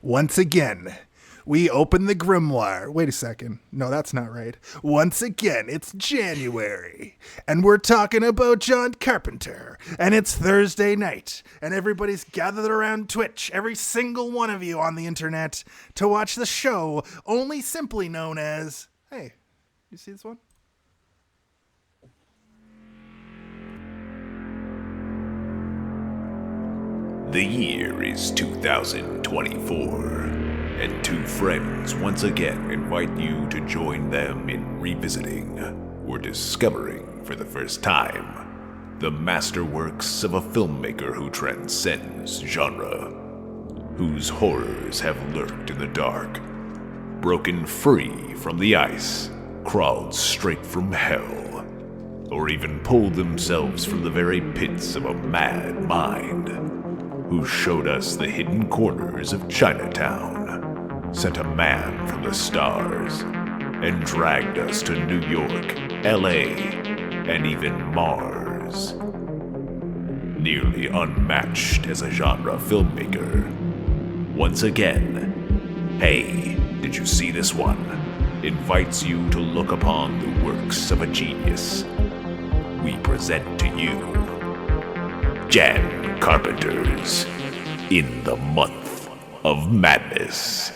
Once again, we open the grimoire. Wait a second. No, that's not right. Once again, it's January, and we're talking about John Carpenter, and it's Thursday night, and everybody's gathered around Twitch, every single one of you on the internet, to watch the show only simply known as... Hey, you see this one? The year is 2024, and two friends once again invite you to join them in revisiting or discovering for the first time the masterworks of a filmmaker who transcends genre, whose horrors have lurked in the dark, broken free from the ice, crawled straight from hell, or even pulled themselves from the very pits of a mad mind, who showed us the hidden corners of Chinatown, sent a man from the stars, and dragged us to New York, LA, and even Mars. Nearly unmatched as a genre filmmaker. Once again, Hey, Did You See This One? Invites you to look upon the works of a genius. We present to you Jan Carpenter's In the Month of Madness.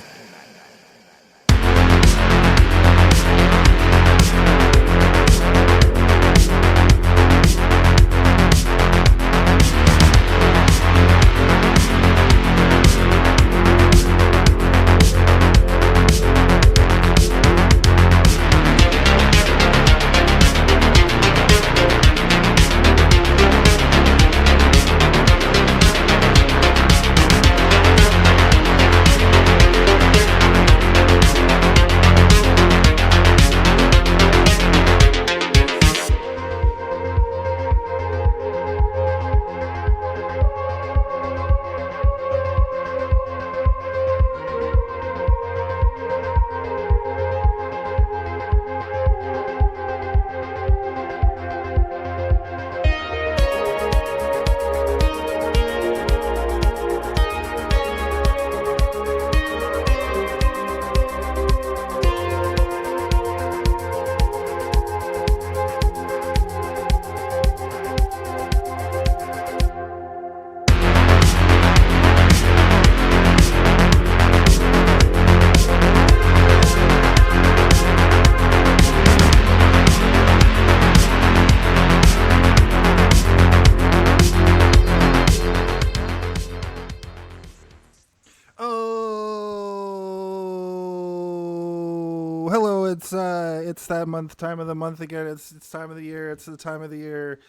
It's that time of the month again. It's time of the year. It's the time of the year.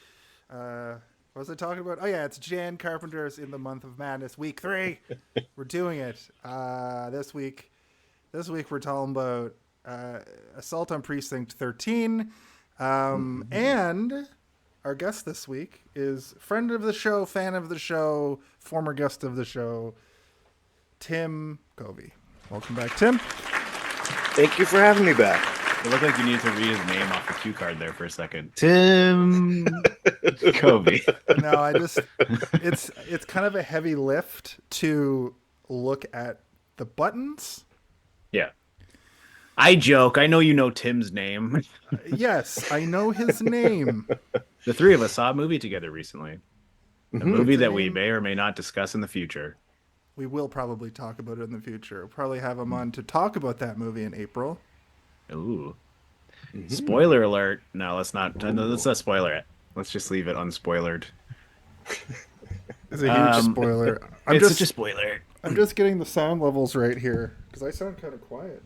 What was I talking about? Oh yeah, it's Jan Carpenter's In the Month of Madness, week 3. We're doing it. This week we're talking about Assault on Precinct 13. And our guest this week is friend of the show, fan of the show, former guest of the show, Tim Covey. Welcome back, Tim. Thank you for having me back. It looked like you needed to read his name off the cue card there for a second. Tim Covey. No, it's kind of a heavy lift to look at the buttons. Yeah. I joke. I know you know Tim's name. Yes, I know his name. The three of us saw a movie together recently. A movie that we may or may not discuss in the future. We will probably talk about it in the future. We'll probably have him on to talk about that movie in April. Ooh. Spoiler alert. No, let's not spoiler it. Let's just leave it unspoilered. It's a huge spoiler. It's such a spoiler. I'm just getting the sound levels right here because I sound kind of quiet.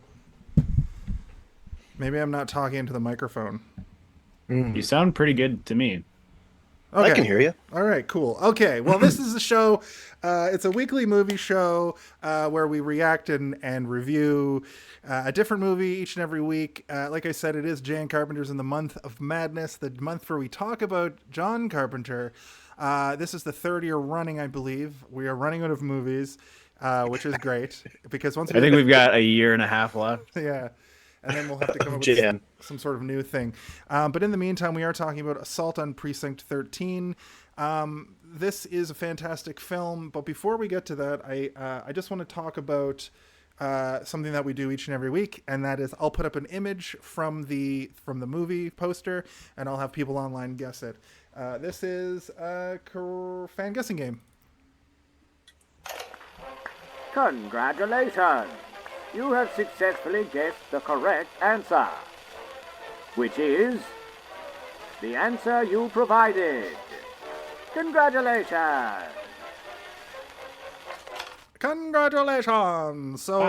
Maybe I'm not talking into the microphone. You sound pretty good to me. Okay. I can hear you. All right, cool. Okay, well, this is a show. It's a weekly movie show where we react and review a different movie each and every week. Like I said, it is Jan Carpenter's In the Month of Madness, the month where we talk about John Carpenter. This is the third year running, I believe. We are running out of movies, which is great because once I think we've got a year and a half left. Yeah. And then we'll have to come up with some sort of new thing. But in the meantime, we are talking about Assault on Precinct 13. this is a fantastic film, but before we get to that, I just want to talk about something that we do each and every week, and that is I'll put up an image from the movie poster, and I'll have people online guess it. This is a fan guessing game. Congratulations! You have successfully guessed the correct answer, which is the answer you provided. Congratulations! Congratulations! So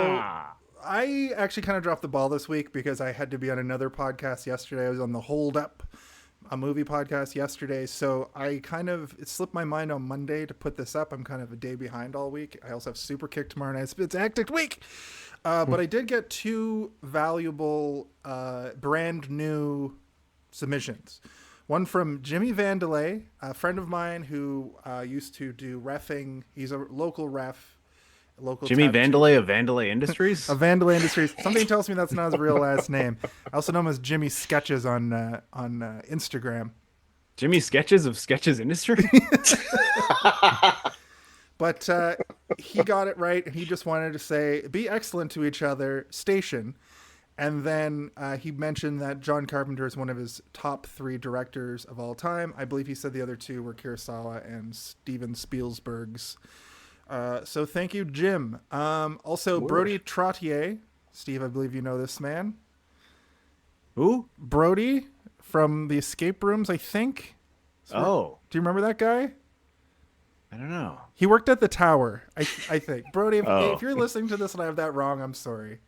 I actually kind of dropped the ball this week because I had to be on another podcast yesterday. I was on the Hold Up, a movie podcast yesterday. So it slipped my mind on Monday to put this up. I'm kind of a day behind all week. I also have Super Kick tomorrow night. It's a hectic week. But I did get two valuable, brand new submissions. One from Jimmy Vandelay, a friend of mine who used to do reffing. He's a local ref. Jimmy Vandelay of Vandelay Industries? Of Vandelay Industries. Something tells me that's not his real last name. I also know him as Jimmy Sketches on Instagram. Jimmy Sketches of Sketches Industry? But he got it right, and he just wanted to say, be excellent to each other, station. And then he mentioned that John Carpenter is one of his top 3 directors of all time. I believe he said the other 2 were Kurosawa and Steven Spielberg's. So thank you, Jim. Also, Brody Trottier. Steve, I believe you know this man. Who? Brody from the escape rooms, I think. Do you remember that guy? I don't know. He worked at the Tower, I think. Brody, if you're listening to this and I have that wrong, I'm sorry.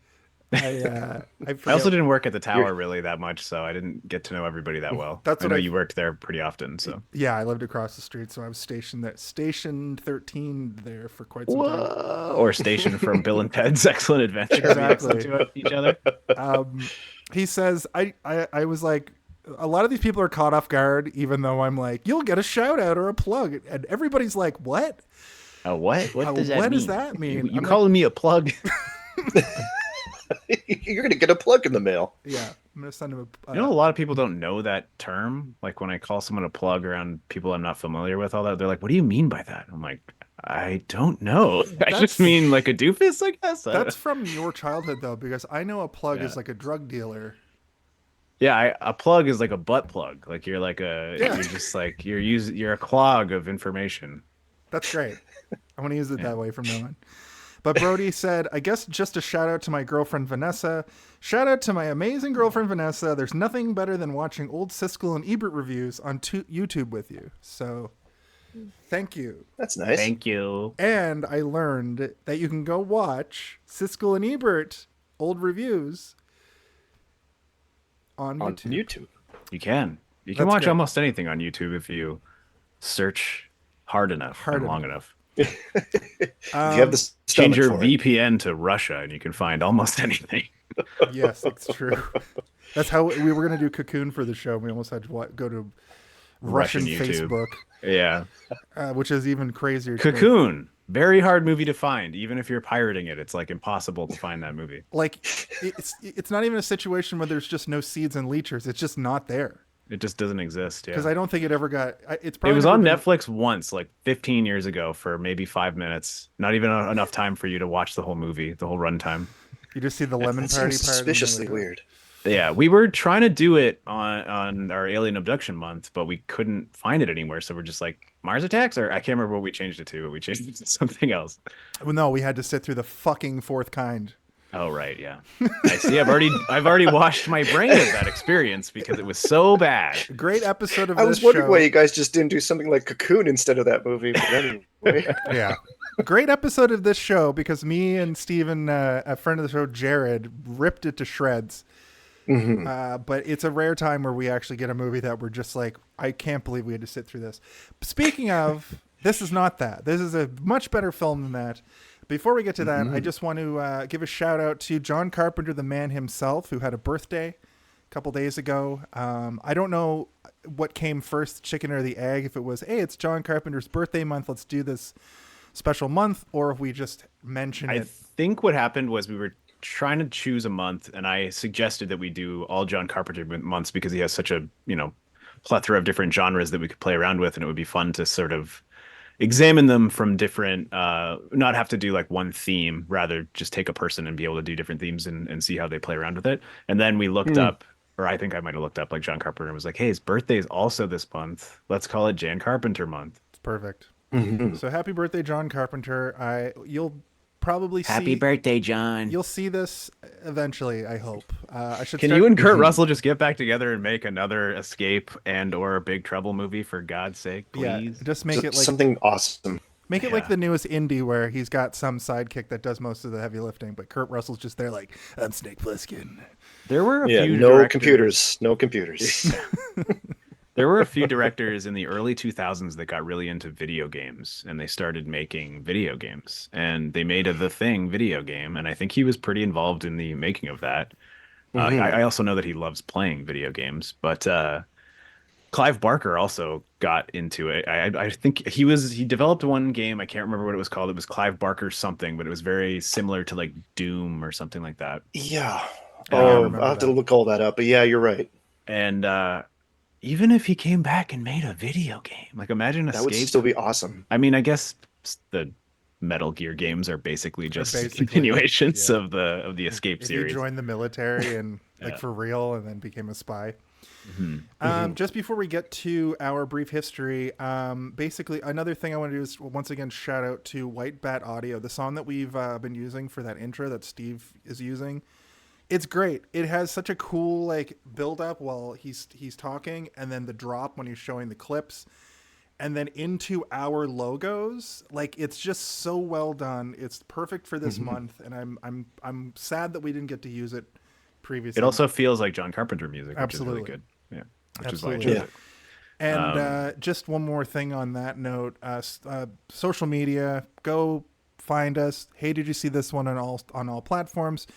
I also didn't work at the Tower really that much, so I didn't get to know everybody that well. I know you worked there pretty often, so. Yeah, I lived across the street, so I was stationed there, station 13 there for quite some time. Or stationed from Bill and Ted's Excellent Adventure. Exactly. To each other. He says, I was like, a lot of these people are caught off guard, even though I'm like, you'll get a shout out or a plug, and everybody's like, what? A what? What does that mean? What does that mean? You calling me a plug? You're gonna get a plug in the mail. Yeah, I'm gonna send him a. You know, a lot of people don't know that term. Like when I call someone a plug around people I'm not familiar with, all that, they're like, "What do you mean by that?" I'm like, "I don't know. I just mean like a doofus, I guess." That's from your childhood, though, because I know a plug is like a drug dealer. Yeah, a plug is like a butt plug. Like you're like you're just like you're a clog of information. That's great. I want to use it that way from now on. But Brody said, I guess just a shout out to my girlfriend, Vanessa. Shout out to my amazing girlfriend, Vanessa. There's nothing better than watching old Siskel and Ebert reviews on YouTube with you. So thank you. That's nice. Thank you. And I learned that you can go watch Siskel and Ebert old reviews on YouTube. You can. You can watch almost anything on YouTube if you search hard enough and long enough. You have the change your VPN to Russia and you can find almost anything. Yes, it's true. That's how we were going to do Cocoon for the show. We almost had to go to Russian YouTube. Facebook. Yeah. Which is even crazier. Cocoon. Very hard movie to find. Even if you're pirating it, it's like impossible to find that movie. Like it's not even a situation where there's just no seeds and leechers. It's just not there. It just doesn't exist. Yeah. Because I don't think it ever got. It was on Netflix once, like 15 years ago, for maybe 5 minutes. Not even enough time for you to watch the whole movie, the whole runtime. You just see the lemon party part. Suspiciously weird. Yeah, we were trying to do it on our Alien Abduction month, but we couldn't find it anywhere. So we're just like, Mars Attacks, or I can't remember what we changed it to. But we changed it to something else. Well, no, we had to sit through the fucking fourth kind. Oh right, yeah. I see. I've already washed my brain of that experience because it was so bad. Great episode of. I was wondering why you guys just didn't do something like Cocoon instead of that movie. But anyway. Yeah, great episode of this show because me and Steven, a friend of the show, Jared, ripped it to shreds. Mm-hmm. But it's a rare time where we actually get a movie that we're just like, I can't believe we had to sit through this. Speaking of, this is not that. This is a much better film than that. Before we get to that, I just want to give a shout out to John Carpenter, the man himself, who had a birthday a couple days ago. I don't know what came first, the chicken or the egg, if it was, hey, it's John Carpenter's birthday month, let's do this special month, or if we just mentioned it. I think what happened was we were trying to choose a month, and I suggested that we do all John Carpenter months because he has such a, plethora of different genres that we could play around with, and it would be fun to sort of examine them from different, not have to do like one theme, rather just take a person and be able to do different themes and see how they play around with it. And then we looked up, or I think I might have looked up like John Carpenter and was like, hey, his birthday is also this month. Let's call it Jan Carpenter month. It's perfect. So happy birthday, John Carpenter. You'll probably see. Happy birthday, John. You'll see this eventually, I hope. Can you and Kurt Russell just get back together and make another Escape and or Big Trouble movie, for God's sake, please? Yeah, just make it like something awesome. Make it like the newest indie where he's got some sidekick that does most of the heavy lifting, but Kurt Russell's just there like, I'm Snake Plissken. There were a few no computers. There were a few directors in the early 2000s that got really into video games, and they started making video games, and they made a The Thing video game, and I think he was pretty involved in the making of that. I also know that he loves playing video games, but Clive Barker also got into it. I think he developed one game. I can't remember what it was called. It was Clive Barker something, but it was very similar to like Doom or something like that. Yeah. I'll have to look all that up, but yeah, you're right. And even if he came back and made a video game, like imagine that Escape. would still be awesome. I mean, I guess the Metal Gear games are basically just continuations of the Escape series. He joined the military and like for real, and then became a spy. Just before we get to our brief history, basically another thing I want to do is once again shout out to White Bat Audio, the song that we've been using for that intro that Steve is using. It's great. It has such a cool like build up while he's talking, and then the drop when he's showing the clips, and then into our logos. Like it's just so well done. It's perfect for this month, and I'm sad that we didn't get to use it previously. It also feels like John Carpenter music, which is really good. Yeah, which is why I chose it. And just one more thing on that note, social media, go find us. Hey, did you see this one on all platforms?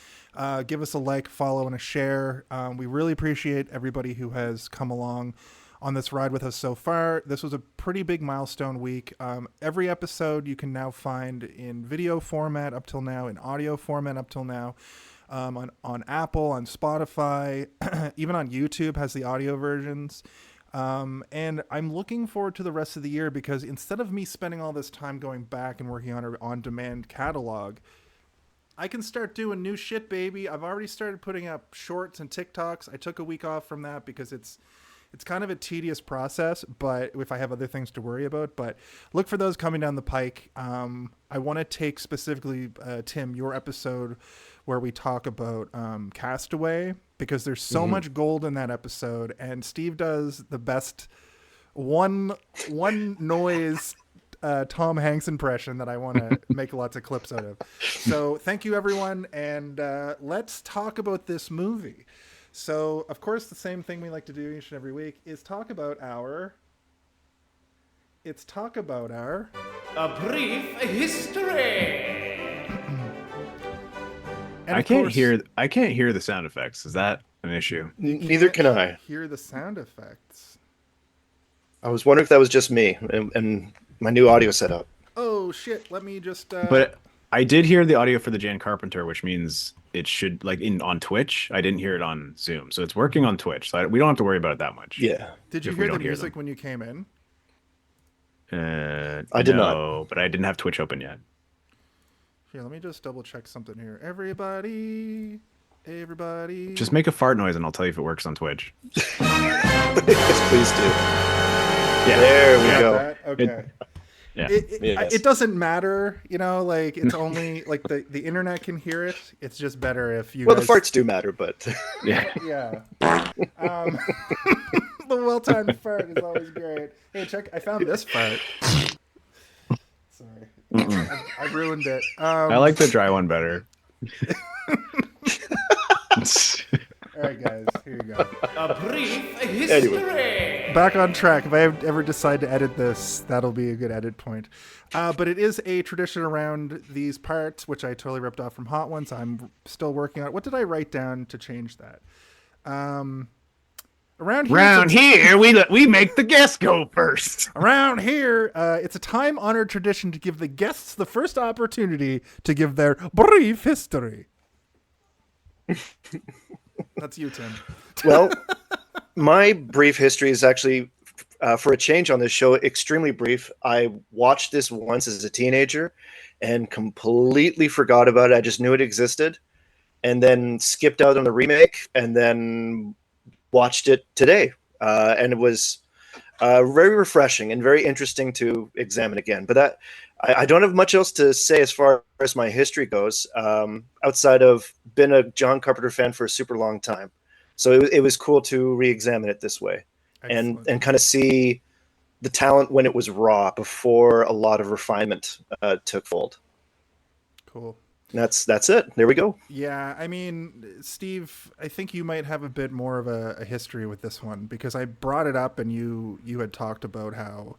Give us a like, follow, and a share. We really appreciate everybody who has come along on this ride with us so far. This was a pretty big milestone week. Every episode you can now find in video format up till now, in audio format up till now, on Apple, on Spotify, even on YouTube has the audio versions. And I'm looking forward to the rest of the year because instead of me spending all this time going back and working on an on-demand catalog, I can start doing new shit, baby. I've already started putting up shorts and TikToks. I took a week off from that because it's kind of a tedious process, but if I have other things to worry about, but look for those coming down the pike. I want to take specifically, Tim, your episode where we talk about Castaway, because there's so much gold in that episode, and Steve does the best one noise Tom Hanks impression that I want to make lots of clips out of. So thank you, everyone, and let's talk about this movie. So, of course, the same thing we like to do each and every week is talk about our... A brief history! I can't hear the sound effects. Is that an issue? Neither can I. Hear the sound effects. I was wondering if that was just me and my new audio setup. Oh, shit. Let me just... But I did hear the audio for the Jan Carpenter, which means... it should on Twitch. I didn't hear it on Zoom, so it's working on Twitch. So we don't have to worry about it that much. Yeah. Did you hear the music when you came in? I did not, but I didn't have Twitch open yet. Here, let me just double check something here. Everybody. Just make a fart noise, and I'll tell you if it works on Twitch. Yes, please do. Yeah. There we go. That? Okay. Yeah. It doesn't matter, like it's only like the internet can hear it. It's just better if you. Well, the farts do matter, but yeah. The well-timed fart is always great. Hey, check! I found this fart. Sorry, I ruined it. I like the dry one better. All right, guys, here you go. A brief history. Anyway. Back on track. If I ever decide to edit this, that'll be a good edit point. But it is a tradition around these parts, which I totally ripped off from Hot Ones. I'm still working on it. What did I write down to change that? Around here, we make the guests go first. Around here, it's a time-honored tradition to give the guests the first opportunity to give their brief history. That's you, Tim. Well, my brief history is actually for a change on this show, extremely brief. I watched this once as a teenager and completely forgot about it. I just knew it existed, and then skipped out on the remake, and then watched it today. And it was very refreshing and very interesting to examine again. But I don't have much else to say as far as my history goes, outside of been a John Carpenter fan for a super long time. So it was cool to re-examine it this way. Excellent. And kind of see the talent when it was raw before a lot of refinement took fold. Cool. And that's it. There we go. Yeah, I mean, Steve, I think you might have a bit more of a history with this one, because I brought it up and you had talked about how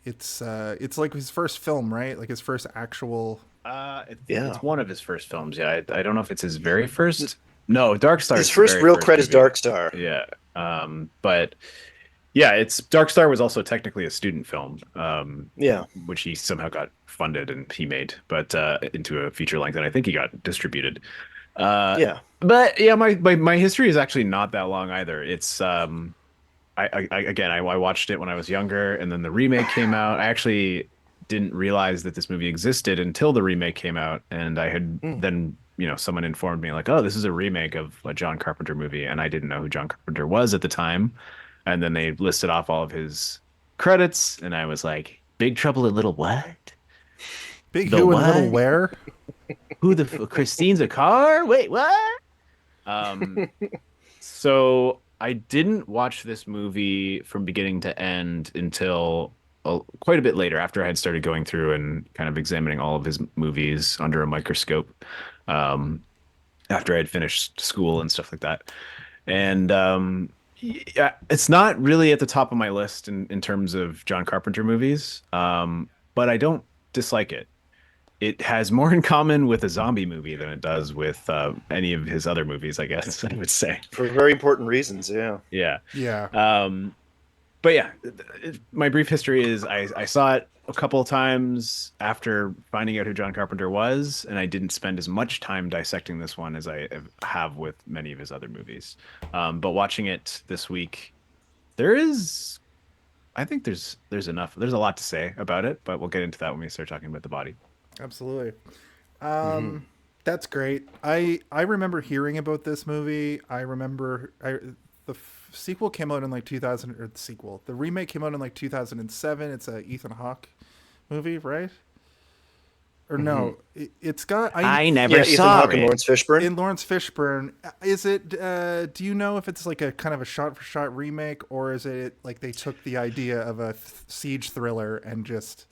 it's like his first film, right? Like his first actual. It's one of his first films. Yeah, I don't know if it's his very first. No, Dark Star. His first real credit is Dark Star. Yeah, but yeah, it's Dark Star was also technically a student film. Which he somehow got funded and he made, but into a feature length, and I think he got distributed. But yeah, my history is actually not that long either. It's I watched it when I was younger, and then the remake came out. I actually didn't realize that this movie existed until the remake came out, and I had then someone informed me like, oh, this is a remake of a John Carpenter movie, and I didn't know who John Carpenter was at the time. And then they listed off all of his credits, and I was like, Big Trouble in Little what? Big Who and Little Where? Who Christine's a car? Wait, what? So I didn't watch this movie from beginning to end until quite a bit later, after I had started going through and kind of examining all of his movies under a microscope, after I had finished school and stuff like that. And yeah, it's not really at the top of my list in terms of John Carpenter movies, but I don't dislike it. It has more in common with a zombie movie than it does with any of his other movies, I guess I would say. For very important reasons, yeah. Yeah. Yeah. But yeah, my brief history is I saw it a couple of times after finding out who John Carpenter was, and I didn't spend as much time dissecting this one as I have with many of his other movies. But watching it this week, I think there's enough. There's a lot to say about it, but we'll get into that when we start talking about the body. Absolutely. That's great. I remember hearing about this movie. I remember the sequel came out in like 2000, or the remake came out in like 2007. It's a Ethan Hawke movie, right? Or no, it's got. I never Ethan saw Hawke it. and Lawrence Fishburne. In Lawrence Fishburne, is it? Do you know if it's like a kind of a shot-for-shot remake, or is it like they took the idea of a siege thriller and just?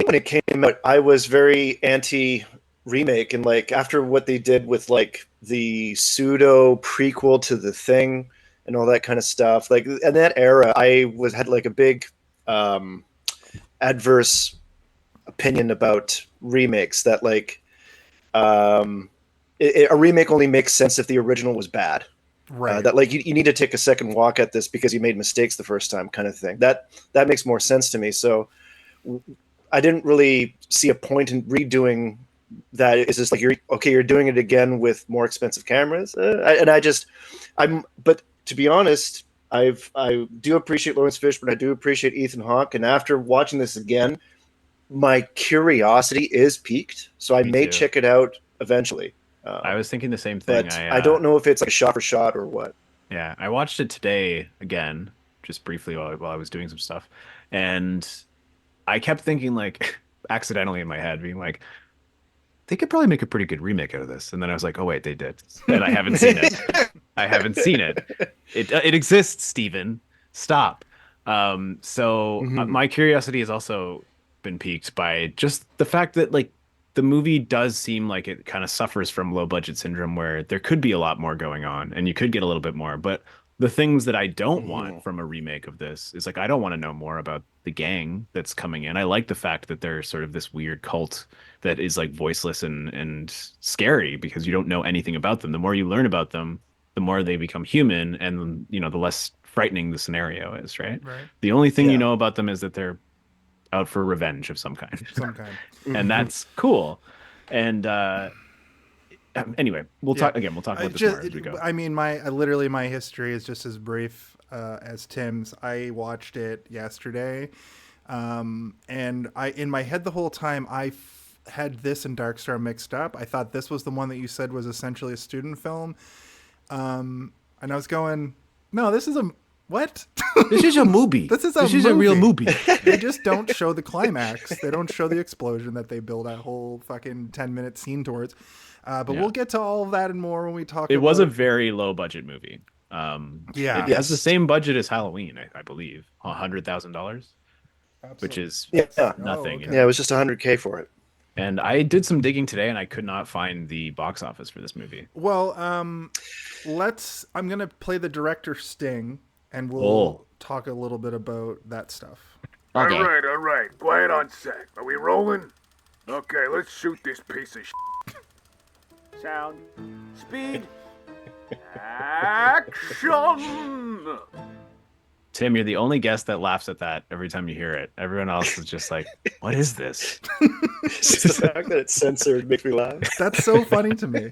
When it came out, I was very anti remake, and like after what they did with like the pseudo prequel to The Thing and all that kind of stuff, like in that era, I had like a big adverse opinion about remakes. That like a remake only makes sense if the original was bad. Right. That like you need to take a second walk at this because you made mistakes the first time, kind of thing. That makes more sense to me. So I didn't really see a point in redoing that. It's just like you're doing it again with more expensive cameras, but to be honest, I do appreciate Lawrence Fishburne. I do appreciate Ethan Hawke, and after watching this again, my curiosity is piqued. So I may check it out eventually. I was thinking the same thing. But I don't know if it's like a shot for shot or what. Yeah, I watched it today again, just briefly while I was doing some stuff, and I kept thinking, like, accidentally in my head, being like, they could probably make a pretty good remake out of this. And then I was like, oh, wait, they did. And I haven't seen it. I haven't seen it. It exists, Steven. Stop. My curiosity has also been piqued by just the fact that, like, the movie does seem like it kind of suffers from low budget syndrome, where there could be a lot more going on and you could get a little bit more. But the things that I don't want from a remake of this is like, I don't want to know more about the gang that's coming in. I like the fact that they're sort of this weird cult that is like voiceless and scary because you don't know anything about them. The more you learn about them, the more they become human, and the less frightening the scenario is, right? The only thing you know about them is that they're out for revenge of some kind. And that's cool. And anyway, we'll talk about this more as we go. I mean, my history is just as brief. as Tim's. I watched it yesterday, and I in my head the whole time had this and Dark Star mixed up. I thought this was the one that you said was essentially a student film, and I was going, no, this is a what? This is a movie. This is a real movie. They just don't show the climax. They don't show the explosion that they build a whole fucking 10-minute scene towards. But we'll get to all of that and more when we talk. It was a very low budget movie. It has the same budget as Halloween, I believe, $100,000, which is nothing. Yeah, it was just $100K for it. And I did some digging today, and I could not find the box office for this movie. Well, I'm gonna play the director Sting, and we'll talk a little bit about that stuff. Okay. All right. Quiet on set. Are we rolling? Okay, let's shoot this piece of shit. Sound. Speed. Action! Tim, you're the only guest that laughs at that every time you hear it. Everyone else is just like, what is this? It's just the fact that it's censored makes me laugh. That's so funny to me.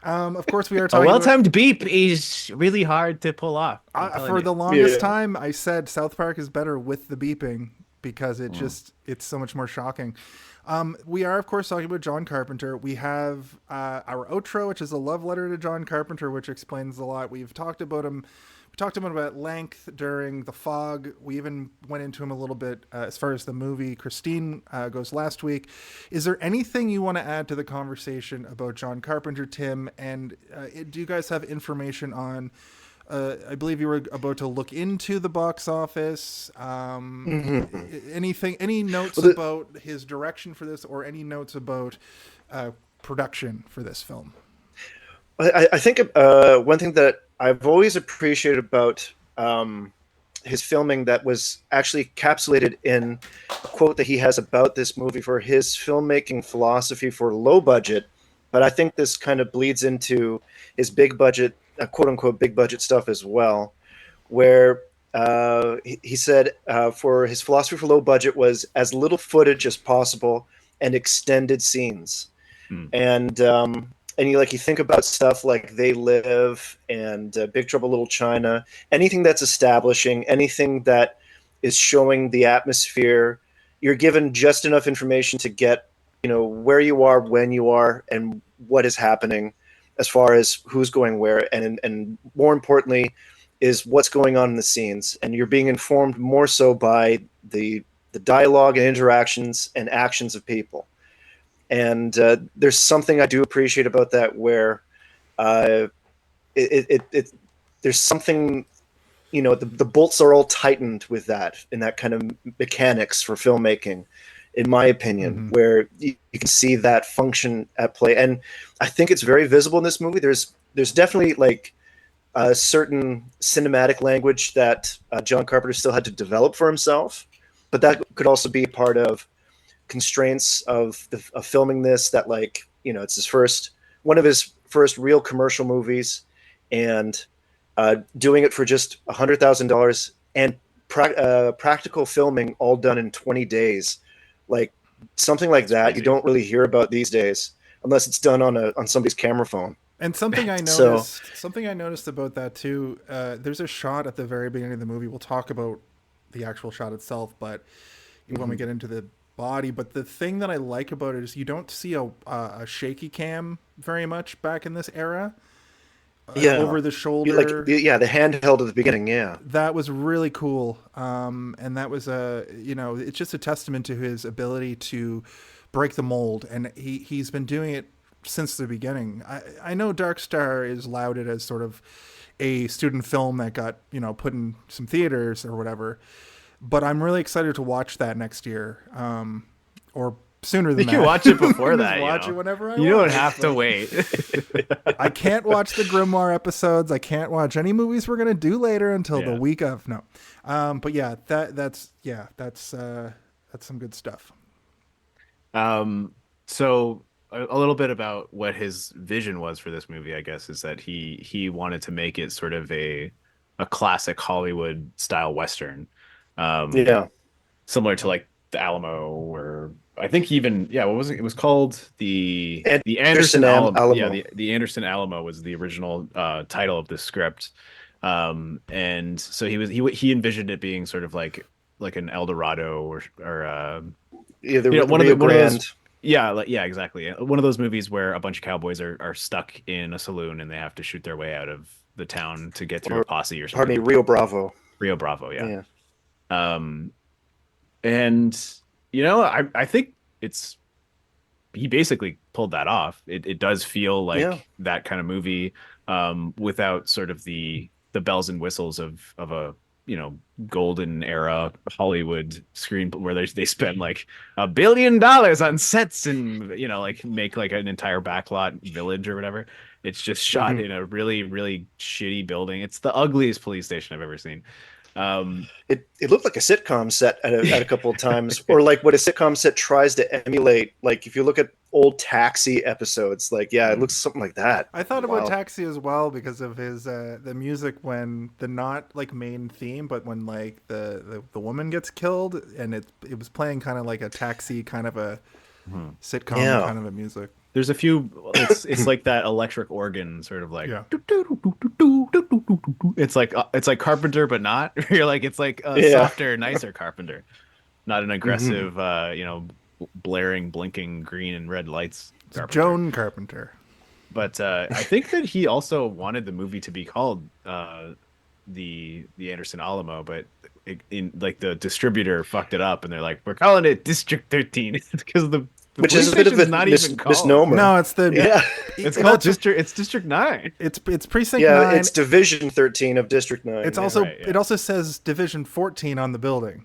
Of course, we are talking A well-timed beep is really hard to pull off. For the longest time, I said South Park is better with the beeping because it's so much more shocking. We are, of course, talking about John Carpenter. We have our outro, which is a love letter to John Carpenter, which explains a lot. We've talked about him. We talked about him at length during The Fog. We even went into him a little bit as far as the movie Christine goes last week. Is there anything you want to add to the conversation about John Carpenter, Tim? And do you guys have information on, I believe you were about to look into the box office. Any notes about his direction for this, or any notes about production for this film? I think one thing that I've always appreciated about his filming that was actually encapsulated in a quote that he has about this movie for his filmmaking philosophy for low budget, but I think this kind of bleeds into his big budget, quote unquote, big budget stuff as well, where he said for his philosophy for low budget was as little footage as possible and extended scenes. And you think about stuff like They Live and Big Trouble Little China, anything that's establishing, anything that is showing the atmosphere, you're given just enough information to get, where you are, when you are, and what is happening as far as who's going where. And more importantly is what's going on in the scenes. And you're being informed more so by the dialogue and interactions and actions of people. And there's something I do appreciate about that, where there's something, the bolts are all tightened with that, in that kind of mechanics for filmmaking, in my opinion, where you can see that function at play. And I think it's very visible in this movie. There's definitely a certain cinematic language that John Carpenter still had to develop for himself, but that could also be a part of constraints of filming this, that it's one of his first real commercial movies, and doing it for just $100,000 and practical filming all done in 20 days, something like that you don't really hear about these days unless it's done on somebody's camera phone. And something I noticed about that too, there's a shot at the very beginning of the movie. We'll talk about the actual shot itself, but when we get into the body, but the thing that I like about it is you don't see a shaky cam very much back in this era. Over the shoulder, the handheld at the beginning. That was really cool. And that was it's just a testament to his ability to break the mold, and he's been doing it since the beginning. I know Dark Star is lauded as sort of a student film that got put in some theaters or whatever. But I'm really excited to watch that next year, or sooner than that. You can watch it before that. Watch it whenever I want. You don't have to wait. I can't watch the Grimoire episodes. I can't watch any movies we're gonna do later until the week of. No, but yeah, that's some good stuff. So a little bit about what his vision was for this movie, I guess, is that he wanted to make it sort of a classic Hollywood style Western. Similar to the Alamo, or I think even what was it? It was called the Anderson Alamo. Yeah, the Anderson Alamo was the original title of the script. And so he envisioned it being sort of like an El Dorado or Yeah, the one of Rio those. Grande. Yeah, yeah, exactly. One of those movies where a bunch of cowboys are stuck in a saloon and they have to shoot their way out of the town to get through a Or posse or pardon something. me, Rio Bravo. Rio Bravo, yeah. Yeah. Um, and I think he basically pulled that off. It does feel like Yeah. that kind of movie, without sort of the bells and whistles of a golden era Hollywood screen where they spend like $1 billion on sets and like make like an entire backlot village or whatever. It's just shot in a really, really shitty building. It's the ugliest police station I've ever seen. It looked like a sitcom set at a couple of times, or like what a sitcom set tries to emulate. Like if you look at old Taxi episodes, like it looks something like that. I thought about Wow. Taxi as well because of his the music when the not like main theme, but when like the woman gets killed and it was playing kind of like a Taxi kind of a sitcom kind of a music. There's a few. It's like that electric organ sort of like. Yeah. It's like Carpenter, but not. You're like it's like a softer, nicer Carpenter, not an aggressive, blaring, blinking green and red lights. Carpenter. Joan Carpenter. But I think that he also wanted the movie to be called the Anderson Alamo, but in like the distributor fucked it up, and they're like, we're calling it District 13 because the Which police is a bit of station's a not even called. misnomer. No, it's the It's called District. It's District 9. It's precinct 9. It's Division 13 of District 9. It's also it also says Division 14 on the building.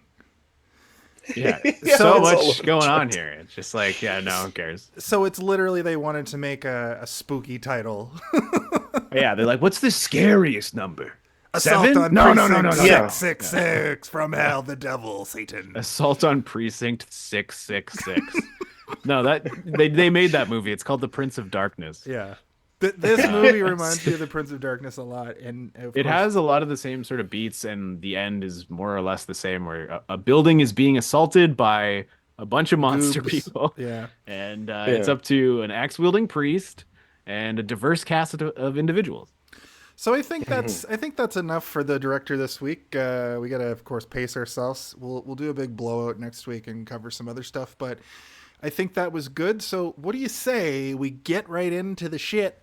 Yeah, Yeah, so it's all much over going the on place. here. It's just like, no one cares. So it's literally they wanted to make a spooky title. Yeah, they're like, what's the scariest number? Assault 7? on No, Precinct Yeah. 666 from hell, the devil, Satan. Assault on Precinct 666. No, that they made that movie. It's called The Prince of Darkness. Yeah. This movie reminds me of The Prince of Darkness a lot. And of It course, has a lot of the same sort of beats, and the end is more or less the same, where a building is being assaulted by a bunch of monster goobs. people. Yeah. And it's up to an axe-wielding priest and a diverse cast of individuals. So I think that's enough for the director this week. We gotta, of course, pace ourselves. We'll do a big blowout next week and cover some other stuff, but I think that was good. So what do you say we get right into the shit?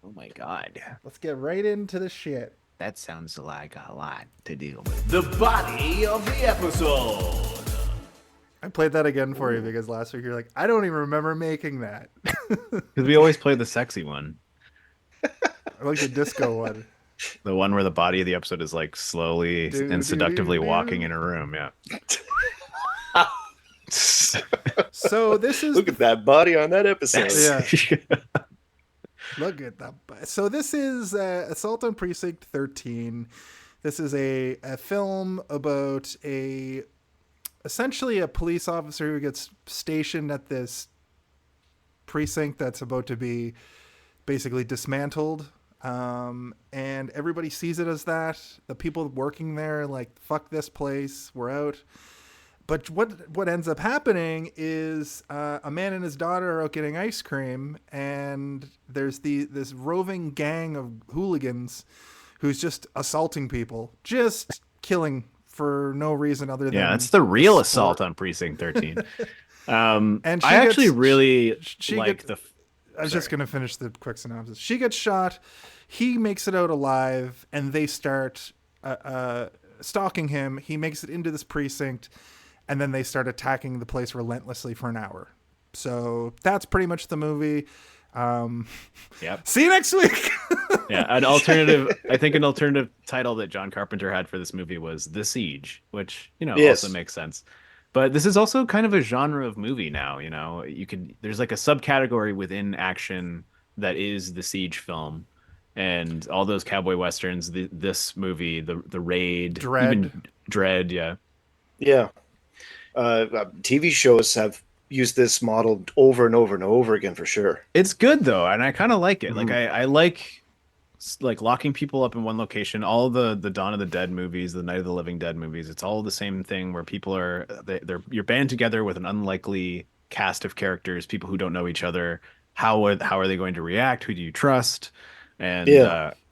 Oh my god. Let's get right into the shit. That sounds like a lot to deal with. The body of the episode. I played that again for you because last week you're like, I don't even remember making that. Because we always play the sexy one. I like the disco one. The one where the body of the episode is like slowly and seductively walking in a room. Yeah. So this is Look at that body on that episode. Yeah. Look at that. So this is Assault on Precinct 13. This is a film about essentially a police officer who gets stationed at this precinct that's about to be basically dismantled. And everybody sees it as that. The people working there are like, fuck this place, we're out. But what ends up happening is a man and his daughter are out getting ice cream, and there's this roving gang of hooligans who's just assaulting people, just killing for no reason other than it's the real sport. assault on Precinct 13. And I actually really like the. I was just going to finish the quick synopsis. She gets shot. He makes it out alive, and they start stalking him. He makes it into this precinct, and then they start attacking the place relentlessly for an hour. So that's pretty much the movie. Yep. See you next week. Yeah, an alternative title that John Carpenter had for this movie was The Siege, which also makes sense. But this is also kind of a genre of movie now. There's like a subcategory within action that is the siege film, and all those cowboy westerns. This movie, the Raid, even Dread, yeah. TV shows have used this model over and over and over again for sure. It's good though, and I kind of like it. Like I like locking people up in one location. All the Dawn of the Dead movies, the Night of the Living Dead movies, it's all the same thing where people you're band together with an unlikely cast of characters, people who don't know each other. How are they going to react? Who do you trust? and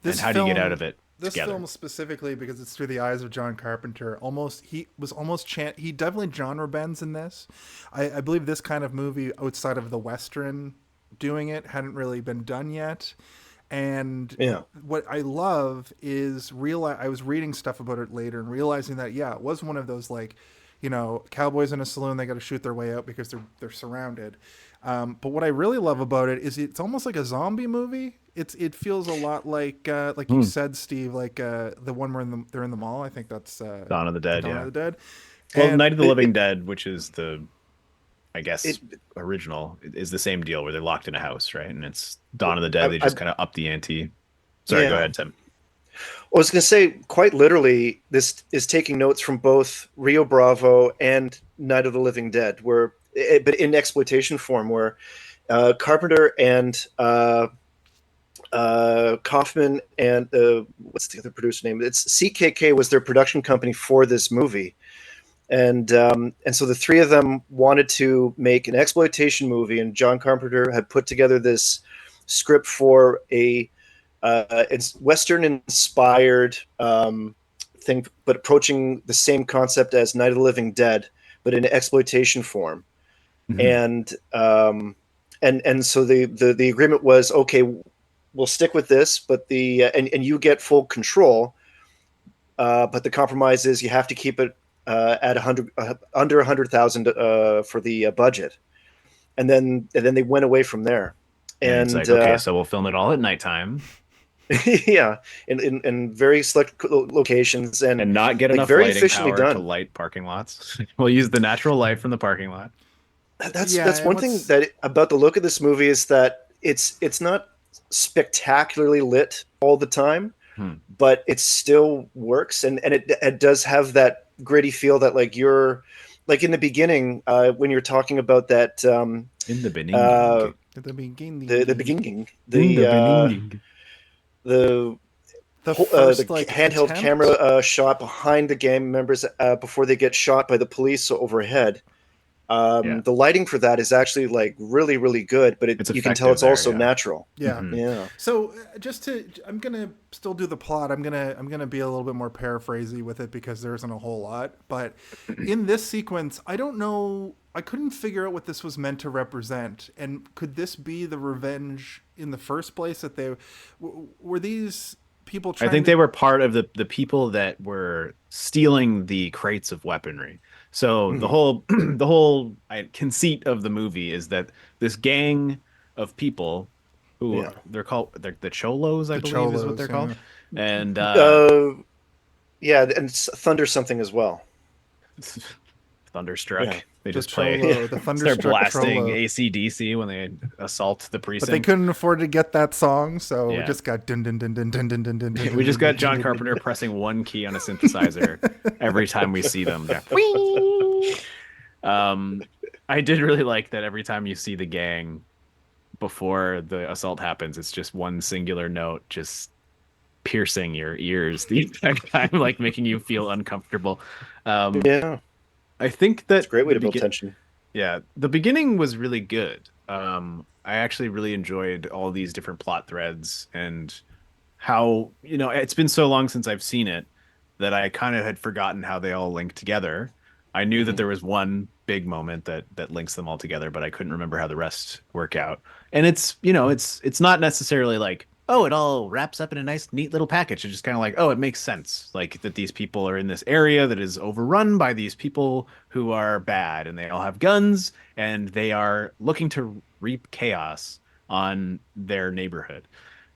This how do you get out film- of it This together? film specifically, because it's through the eyes of John Carpenter, he definitely genre bends in this. I believe this kind of movie outside of the Western doing it hadn't really been done yet. And Yeah. what I love is I was reading stuff about it later and realizing that, yeah, it was one of those, like, you know, cowboys in a saloon, they got to shoot their way out because they're surrounded. But what I really love about it is it's almost like a zombie movie. It feels a lot like you said, Steve, like the one where they're in the mall. I think that's Dawn of the Dead. Dawn of the Dead. Well, And Night of the Living Dead, which is I guess original, is the same deal where they're locked in a house, right? And it's Dawn of the Dead. They just kind of up the ante. Sorry, go ahead, Tim. I was going to say, quite literally, this is taking notes from both Rio Bravo and Night of the Living Dead, but in exploitation form, where Carpenter and Kaufman and what's the other producer name? It's CKK was their production company for this movie, and so the three of them wanted to make an exploitation movie, and John Carpenter had put together this script for it's Western inspired thing, but approaching the same concept as Night of the Living Dead, but in exploitation form. And so the agreement was, okay, we'll stick with this, but and you get full control, but the compromise is you have to keep it at under 100,000 for the budget, and then they went away from there. And it's like, okay, so we'll film it all at nighttime. Yeah, in very select locations, and not get like, enough very lighting efficiently power done. to light parking lots. We'll use the natural light from the parking lot. That's one thing about the look of this movie is that it's not spectacularly lit all the time, but it still works, and it does have that gritty feel that, like, you're like in the beginning when you're talking about that In the beginning. the beginning, the first like handheld attempt? camera shot behind the gang members before they get shot by the police overhead. The lighting for that is actually like really, really good, but you can tell it's also natural. Yeah. Yeah. So I'm gonna still do the plot. I'm gonna be a little bit more paraphrasy with it because there isn't a whole lot. But in this sequence, I don't know. I couldn't figure out what this was meant to represent, and could this be the revenge in the first place? That they were these people. I think they were part of the people that were stealing the crates of weaponry. So the whole conceit of the movie is that this gang of people who they're the Cholos, I believe is what they're called. And and Thunder something as well. Thunderstruck. Yeah. They just Cholo, play. the Thunderstruck They're blasting Cholo. AC/DC when they assault the precinct. But they couldn't afford to get that song, so we Yeah. just got dun dun dun dun dun dun dun dun. dun, We just got dun, John dun, Carpenter pressing one key on a synthesizer every time we see them. I did really like that every time you see the gang before the assault happens, it's just one singular note just piercing your ears the entire time, like making you feel uncomfortable. I think that's a great way to build tension. Yeah, the beginning was really good. I actually really enjoyed all these different plot threads and how, it's been so long since I've seen it that I kind of had forgotten how they all link together. I knew that there was one big moment that links them all together, but I couldn't remember how the rest work out. And it's not necessarily like, oh, it all wraps up in a nice, neat little package. It's just kind of like, oh, it makes sense. Like that these people are in this area that is overrun by these people who are bad, and they all have guns, and they are looking to reap chaos on their neighborhood.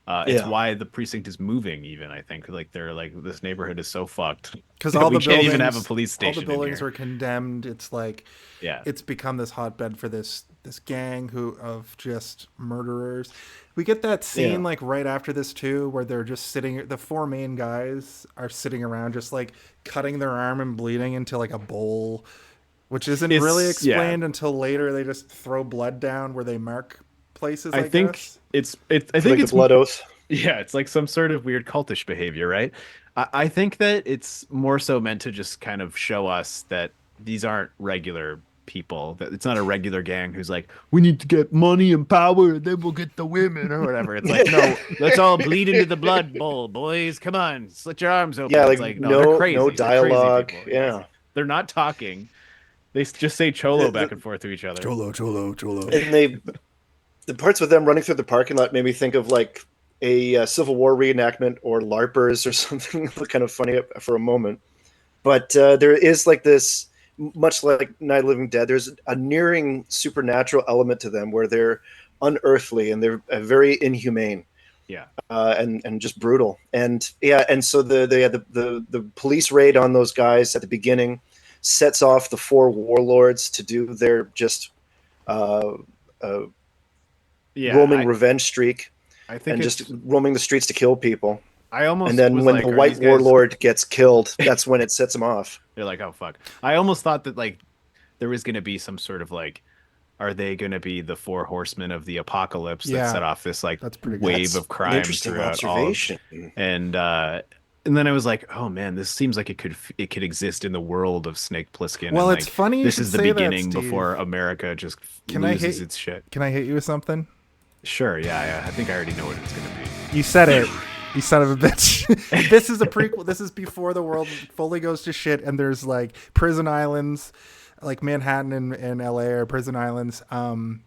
It's why the precinct is moving. Even I think like they're like, this neighborhood is so fucked because all the can't buildings even have a police station. All the buildings were condemned. It's like, it's become this hotbed for this gang of just murderers. We get that scene like right after this too, where they're just sitting. The four main guys are sitting around, just like cutting their arm and bleeding into like a bowl, which isn't really explained until later. They just throw blood down where they mark places. I think it's the blood oath. Yeah, it's like some sort of weird cultish behavior, right? I think that it's more so meant to just kind of show us that these aren't regular people. That it's not a regular gang who's like, we need to get money and power and then we'll get the women or whatever. It's like, no, let's all bleed into the blood bowl, boys. Come on, slit your arms open. Yeah, It's like no, they're crazy. no They're crazy dialogue. people. Yeah. They're not talking. They just say cholo back and forth to each other. Cholo. And the parts with them running through the parking lot made me think of like a Civil War reenactment or LARPers or something kind of funny for a moment. But there is like this, much like Night of the Living Dead, there's a nearing supernatural element to them where they're unearthly and they're very inhumane. Yeah. And just brutal. And so the police raid on those guys at the beginning sets off the 4 warlords to do their just roaming revenge streak. I think just roaming the streets to kill people. And then when the white warlord gets killed, that's when it sets them off. You're like, oh fuck. I almost thought that like there was going to be some sort of like, are they going to be the 4 horsemen of the apocalypse that set off this like wave of crime throughout all? And then I was like, oh man, this seems like it could exist in the world of Snake Plissken. Well, and, it's like, funny. This is the beginning before America just loses its shit. Can I hit you with something? Sure. Yeah. I think I already know what it's going to be. You said it. You son of a bitch. This is a prequel. This is before the world fully goes to shit and there's like prison islands, like Manhattan and LA are prison islands. Well,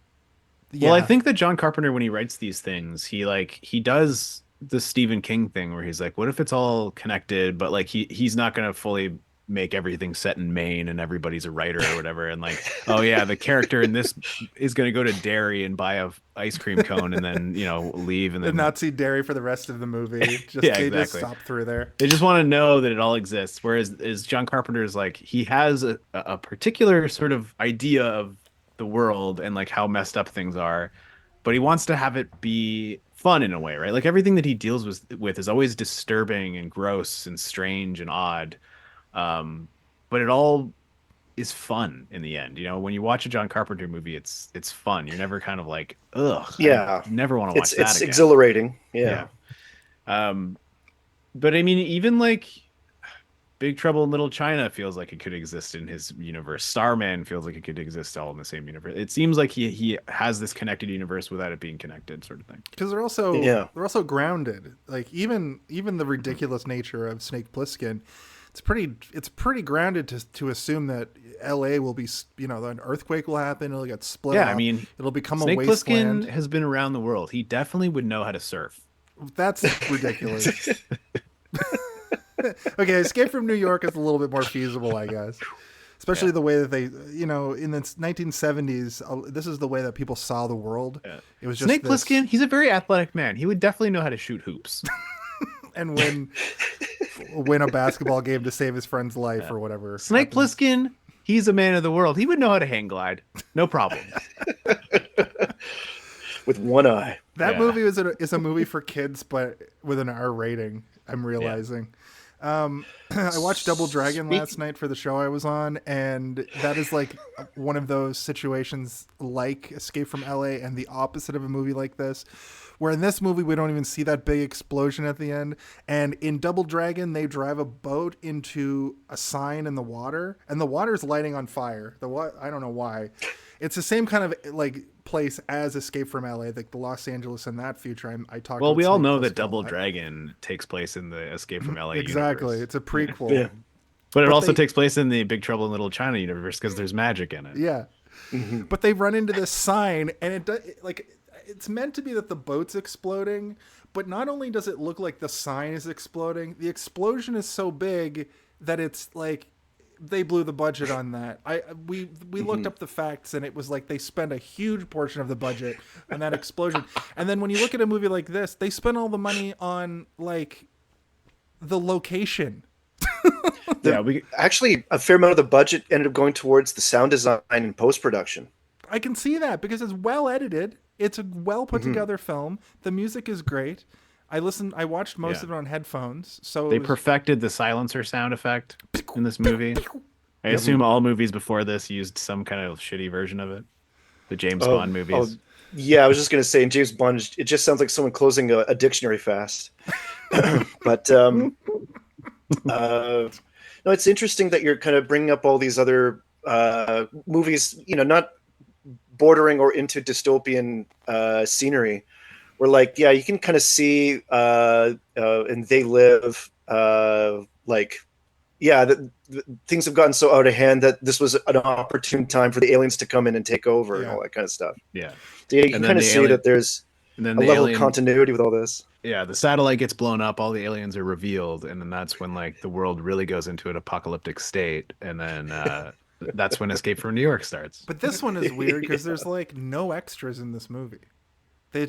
I think that John Carpenter, when he writes these things, he does the Stephen King thing where he's like, what if it's all connected, but like he's not going to fully make everything set in Maine and everybody's a writer or whatever. And like, oh yeah, the character in this is going to go to Dairy and buy a ice cream cone and then, leave and then not see Dairy for the rest of the movie. Just stop through there. They just want to know that it all exists. Whereas John Carpenter's like, he has a particular sort of idea of the world and like how messed up things are, but he wants to have it be fun in a way, right? Like everything that he deals with is always disturbing and gross and strange and odd. But it all is fun in the end. When you watch a John Carpenter movie, it's fun. You're never kind of like, ugh. Yeah. I never want to watch that It's again. exhilarating. Yeah. But I mean, even like Big Trouble in Little China feels like it could exist in his universe. Starman feels like it could exist all in the same universe. It seems like he has this connected universe without it being connected, sort of thing. Because they're also grounded. Like even the ridiculous nature of Snake Plissken, it's pretty grounded to assume that LA will be, an earthquake will happen, it'll get split up. I mean, it'll become Snake a wasteland. Plissken has been around the world. He definitely would know how to surf. That's ridiculous. Okay, Escape from New York is a little bit more feasible, I guess. Especially the way that they, in the 1970s, this is the way that people saw the world. Yeah. It was just Snake Plissken, he's a very athletic man. He would definitely know how to shoot hoops. And win a basketball game to save his friend's life or whatever. Snake Plissken, he's a man of the world. He would know how to hang glide. No problem. With one eye. That movie is a movie for kids, but with an R rating, I'm realizing. I watched Double Dragon last night for the show I was on, and that is like one of those situations like Escape from LA and the opposite of a movie like this, where in this movie we don't even see that big explosion at the end, and in Double Dragon they drive a boat into a sign in the water and the water's lighting on fire. I don't know why. It's the same kind of like place as Escape from LA, like the Los Angeles in that future. I talked. Well, we all know that Double Dragon takes place in the Escape from LA exactly. universe. It's a prequel. Yeah. But it also takes place in the Big Trouble in Little China universe because there's magic in it. Yeah. Mm-hmm. But they run into this sign and it's meant to be that the boat's exploding, but not only does it look like the sign is exploding, the explosion is so big that it's like they blew the budget on that. We looked up the facts and it was like they spent a huge portion of the budget on that explosion. And then when you look at a movie like this, they spent all the money on like the location. Actually a fair amount of the budget ended up going towards the sound design and post-production. I can see that because it's well edited. It's a well put together film. The music is great. I watched most of it on headphones. So they perfected the silencer sound effect in this movie. I assume all movies before this used some kind of shitty version of it. The James Bond movies. Yeah, I was just going to say in James Bond, it just sounds like someone closing a dictionary fast. But no, it's interesting that you're kind of bringing up all these other movies, not bordering or into dystopian scenery, where like, yeah, you can kind of see and They Live, like, yeah, things have gotten so out of hand that this was an opportune time for the aliens to come in and take over and all that kind of stuff. Yeah. So you can kind of see that there's a level of continuity with all this. Yeah, the satellite gets blown up, all the aliens are revealed, and then that's when like the world really goes into an apocalyptic state, and then that's when Escape from New York starts. But this one is weird because there's like no extras in this movie.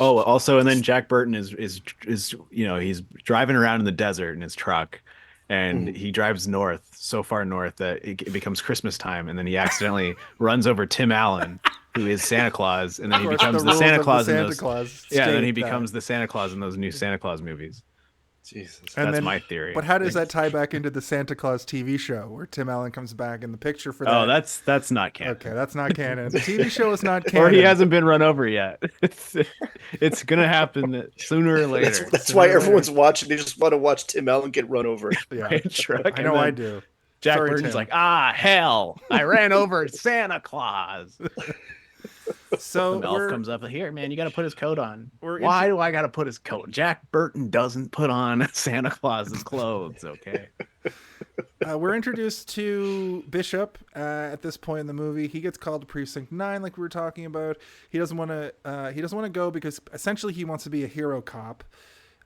Also, and then Jack Burton is he's driving around in the desert in his truck, and he drives north, so far north that it becomes Christmas time, and then he accidentally runs over Tim Allen, who is Santa Claus, and then he becomes the Santa Claus in those. Yeah, then he becomes the Santa Claus in those new Santa Claus movies. Jesus, that's my theory. But how does that tie back into the Santa Claus TV show where Tim Allen comes back in the picture for that? Oh, that's not canon. Okay, that's not canon. The TV show is not canon. Or he hasn't been run over yet. It's gonna happen sooner or later. That's why everyone's watching. They just want to watch Tim Allen get run over. Yeah, truck. I know I do. Jack Burton's like, hell, I ran over Santa Claus. So the elf comes up here, man. You got to put his coat on. Why do I got to put his coat? Jack Burton doesn't put on Santa Claus's clothes. Okay. We're introduced to Bishop at this point in the movie. He gets called to Precinct 9, like we were talking about. He doesn't want to. He doesn't want to go because essentially he wants to be a hero cop.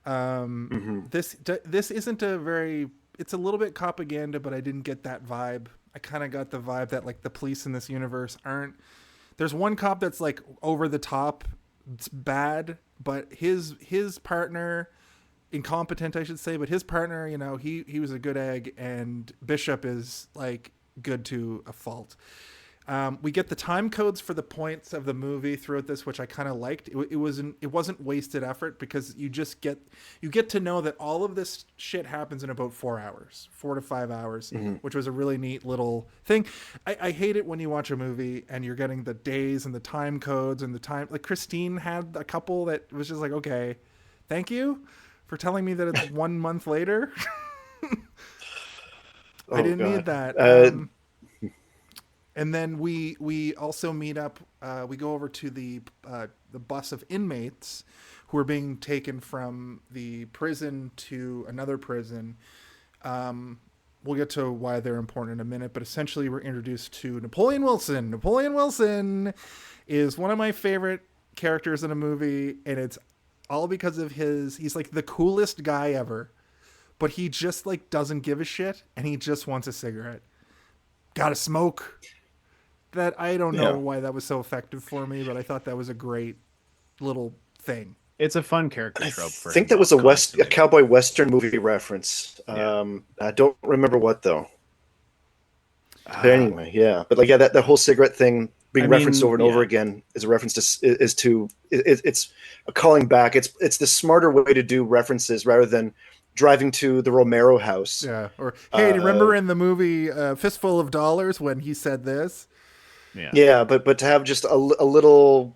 This isn't a very. It's a little bit propaganda, but I didn't get that vibe. I kind of got the vibe that like the police in this universe aren't. There's one cop that's like over the top. It's bad, but his partner, incompetent, I should say, but his partner, he was a good egg, and Bishop is like good to a fault. We get the time codes for the points of the movie throughout this, which I kind of liked. It wasn't wasted effort because you get to know that all of this shit happens in about 4 to 5 hours, which was a really neat little thing. I hate it when you watch a movie and you're getting the days and the time codes and the time. Like Christine had a couple that was just like, okay, thank you for telling me that it's 1 month later. I didn't need that. And then we also meet up. We go over to the bus of inmates who are being taken from the prison to another prison. We'll get to why they're important in a minute, but essentially we're introduced to Napoleon Wilson. Napoleon Wilson is one of my favorite characters in a movie, and it's all because of he's like the coolest guy ever, but he just like doesn't give a shit, and he just wants a cigarette. Gotta smoke. That I don't know why that was so effective for me, but I thought that was a great little thing. It's a fun character trope. I think that was a cowboy western movie reference. I don't remember what though. But anyway, yeah. But like, yeah, that whole cigarette thing being referenced over and over again is a reference to it's a calling back. It's the smarter way to do references rather than driving to the Romero house. Yeah. Or hey, do you remember in the movie Fistful of Dollars when he said this? Yeah, but to have just a little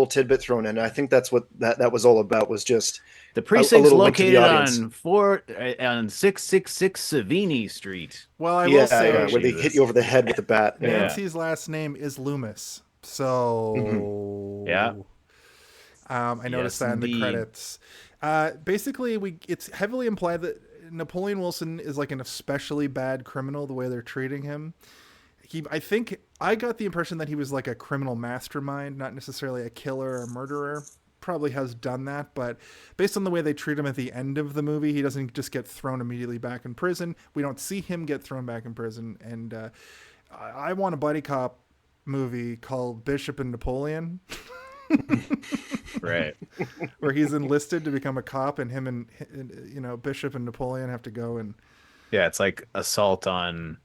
tidbit thrown in, I think that's what that was all about. Was just the precinct's located on 666 Savini Street. Well, I will say where they hit you over the head with the bat. Nancy's last name is Loomis, so I noticed that in the credits. Basically, it's heavily implied that Napoleon Wilson is like an especially bad criminal. The way they're treating him. I think I got the impression that he was like a criminal mastermind, not necessarily a killer or murderer. Probably has done that, but based on the way they treat him at the end of the movie, he doesn't just get thrown immediately back in prison. We don't see him get thrown back in prison. And I want a buddy cop movie called Bishop and Napoleon. Right. Where he's enlisted to become a cop, and him and Bishop and Napoleon have to go and... Yeah, it's like assault on...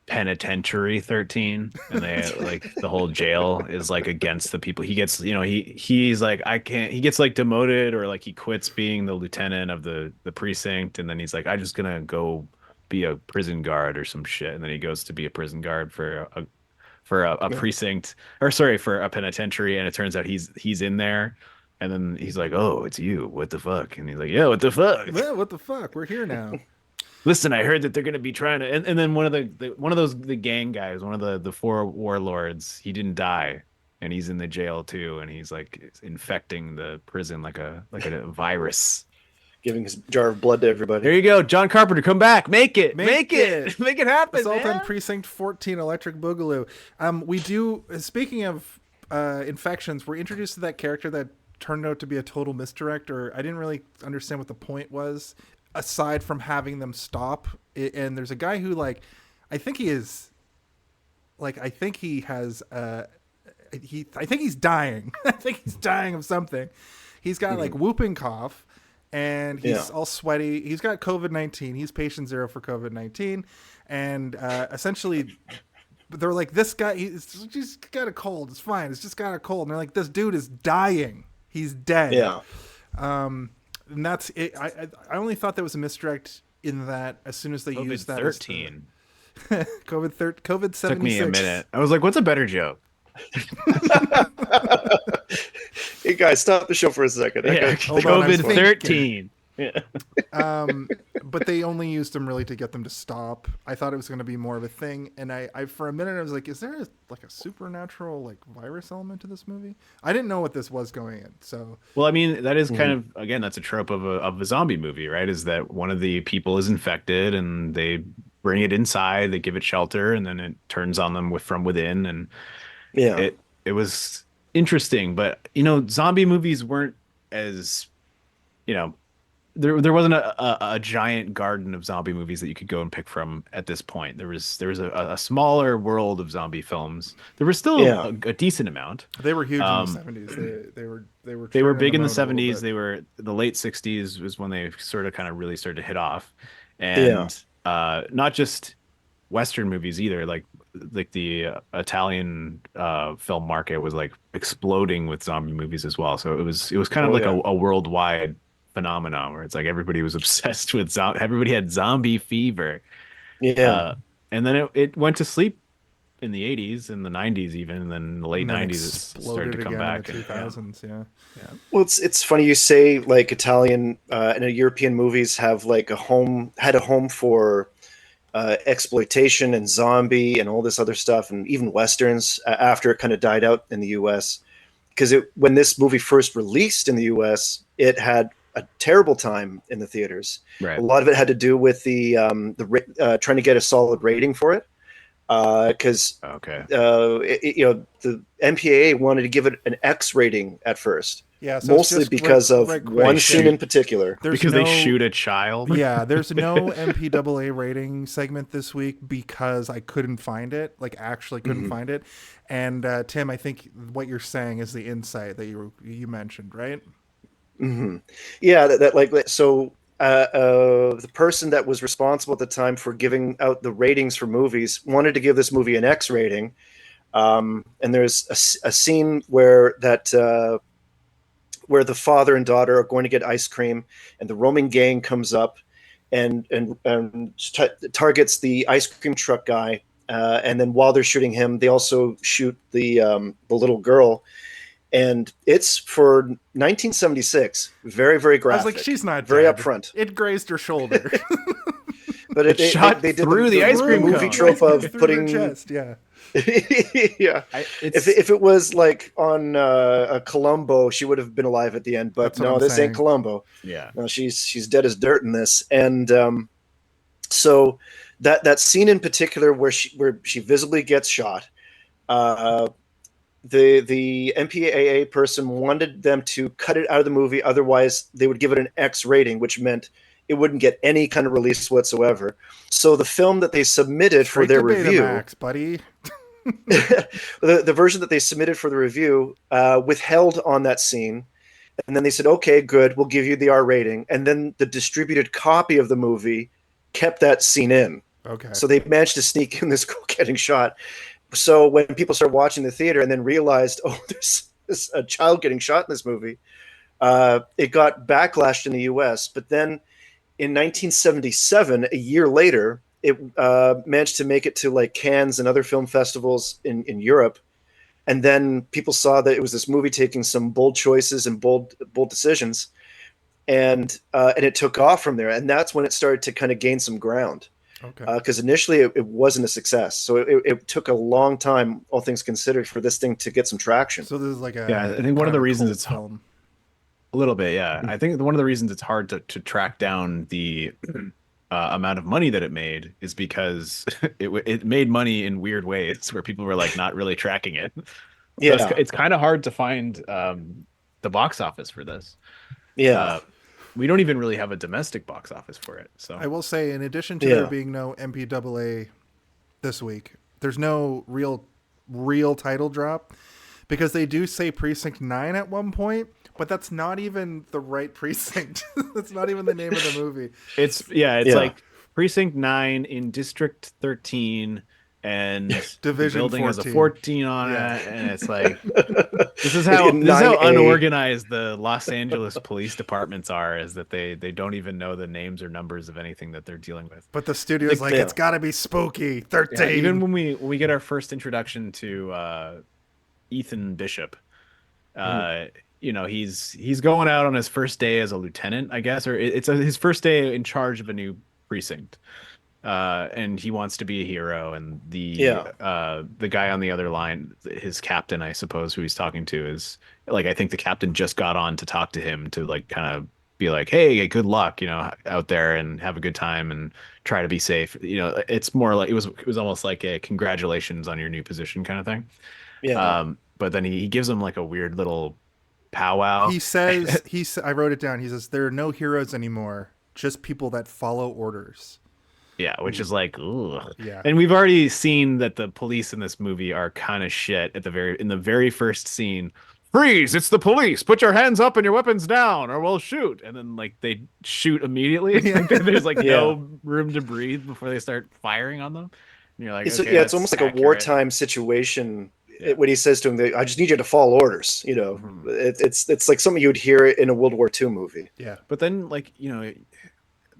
Penitentiary 13, and they like the whole jail is like against the people. He gets he's like, I can't, he gets like demoted, or like he quits being the lieutenant of the precinct, and then he's like, I'm just gonna go be a prison guard or some shit, and then he goes to be a prison guard for a precinct, or sorry, for a penitentiary, and it turns out he's in there, and then he's like, oh, it's you, what the fuck? And he's like, yeah, what the fuck? Yeah, what the fuck, we're here now. Listen, I heard that they're going to be trying to, and then one of the gang guys, one of the four warlords, he didn't die, and he's in the jail too, and he's like infecting the prison like a virus. Giving his jar of blood to everybody. There you go, John Carpenter, come back, make it make it happen. Assault man. on Precinct 14, Electric Boogaloo. We do. Speaking of infections, we're introduced to that character that turned out to be a total misdirect, or I didn't really understand what the point was, aside from having them stop. And there's a guy who, like, I think he has. I think he's dying. I think he's dying of something. He's got like whooping cough. And he's all sweaty. He's got COVID-19. He's patient zero for COVID-19. And essentially, they're like, this guy, he's just got a cold. It's fine. It's just got a cold. And they're like, this dude is dying. He's dead. Yeah. And that's it. I only thought that was a misdirect in that as soon as they used that. COVID-76. Took me a minute. I was like, what's a better joke? Hey guys, stop the show for a second. COVID-13. Yeah. But they only used them really to get them to stop. I thought it was going to be more of a thing, and I for a minute I was like, is there a supernatural virus element to this movie? I didn't know what this was going in. So well, I mean, that is kind of, again, that's a trope of a zombie movie, right? Is that one of the people is infected and they bring it inside, they give it shelter, and then it turns on them from within, and it was interesting. But zombie movies weren't as, there wasn't a giant garden of zombie movies that you could go and pick from at this point. There was a smaller world of zombie films. There was still a decent amount. They were huge in the 70s. They were big in the 70s. They were the late 60s was when they sort of kind of really started to hit off, and not just Western movies either. Like the Italian film market was like exploding with zombie movies as well. So it was kind of a worldwide phenomenon where it's like everybody was obsessed with everybody had zombie fever. And then it went to sleep in the 80s and the 90s even, and then in the late 90s it started to come back in the 2000s. Well, it's funny you say like Italian and European movies have like a home for exploitation and zombie and all this other stuff, and even westerns after it kind of died out in the US, because when this movie first released in the US, it had a terrible time in the theaters. Right. A lot of it had to do with the trying to get a solid rating for it, because the MPAA wanted to give it an X rating at first. Yeah, so mostly because of one scene in particular. Because they shoot a child. Yeah, there's no MPAA rating segment this week because I couldn't find it. Like, actually couldn't find it. And Tim, I think what you're saying is the insight that you mentioned, right? Mm-hmm. Yeah, so the person that was responsible at the time for giving out the ratings for movies wanted to give this movie an X rating. And there's a scene where the father and daughter are going to get ice cream, and the roaming gang comes up and targets the ice cream truck guy. And then while they're shooting him, they also shoot the little girl. And it's for 1976, very, very graphic. I was like, she's not very dead. Upfront. It grazed her shoulder. But it shot they did through the ice cream movie trope of putting chest, yeah. Yeah. If it was like on a Columbo, she would have been alive at the end. But no, this ain't Columbo. Yeah. No, she's dead as dirt in this. And so that scene in particular where she visibly gets shot, the MPAA person wanted them to cut it out of the movie, otherwise they would give it an X rating, which meant it wouldn't get any kind of release whatsoever. So the film that they submitted for their review, Max, buddy. the version that they submitted for the review withheld on that scene, and then they said, "Okay, good, we'll give you the R rating." And then the distributed copy of the movie kept that scene in. Okay. So they managed to sneak in this girl getting shot. So when people started watching the theater and then realized, oh, there's a child getting shot in this movie, it got backlashed in the US. But then in 1977, a year later, it managed to make it to like Cannes and other film festivals in Europe. And then people saw that it was this movie taking some bold choices and bold decisions. and it took off from there, and that's when it started to kind of gain some ground. Okay. Because initially it wasn't a success, so it took a long time, all things considered, for this thing to get some traction. So this is like a Yeah, I think one of the reasons cult it's film. a little bit, yeah. I think one of the reasons it's hard to track down the amount of money that it made is because it made money in weird ways where people were like not really tracking it. So Yeah, it's kind of hard to find the box office for this. yeah, We don't even really have a domestic box office for it. So I will say, in addition to Yeah. there being no MPAA this week, there's no real title drop, because they do say Precinct 9 at one point, but that's not even the right precinct. That's not even the name of the movie. it's Yeah. like Precinct 9 in District 13, and Division the building has a 14. 14 on Yeah. it, and it's like this is how 9A. unorganized the Los Angeles police departments are, is that they don't even know the names or numbers of anything that they're dealing with. But the studio's like, Yeah. it's got to be spooky. 13. Yeah, even when we get our first introduction to Ethan Bishop, you know, he's going out on his first day as a lieutenant, I guess, or it's his first day in charge of a new precinct, and he wants to be a hero. And the guy on the other line, his captain, I suppose, who he's talking to, is like, I think the captain just got on to talk to him to like kind of be like, hey, good luck, you know, out there, and have a good time and try to be safe. You know, it's more like it was almost like a congratulations on your new position kind of thing. yeah. But then he gives him like a weird little powwow. He says, I wrote it down. He says, there are no heroes anymore, just people that follow orders. Yeah, which is like, ugh. Yeah. And we've already seen that the police in this movie are kind of shit in the very first scene. Freeze! It's the police. Put your hands up and your weapons down, or we'll shoot. And then like they shoot immediately. There's like no room to breathe before they start firing on them. And you're like, It's, okay, it's that's almost like accurate. a wartime situation. When he says to him, I just need you to follow orders. You know, it's like something you would hear in a World War II movie. Yeah. But then, like, you know,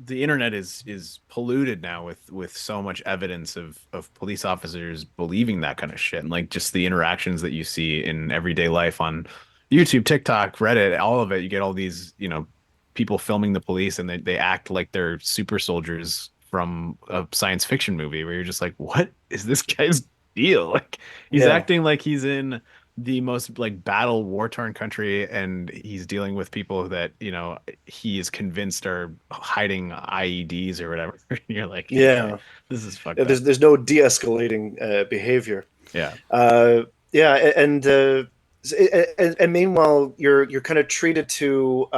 the internet is polluted now with so much evidence of police officers believing that kind of shit, and like just the interactions that you see in everyday life on YouTube, TikTok, Reddit, all of it. You get all these, you know, people filming the police, and they act like they're super soldiers from a science fiction movie, where you're just like, what is this guy's deal? Like, he's acting like he's in the most like battle war-torn country, and he's dealing with people that, you know, he is convinced are hiding IEDs or whatever. You're like, okay, this is fucked up. There's no de-escalating behavior. Yeah. And meanwhile, you're kind of treated to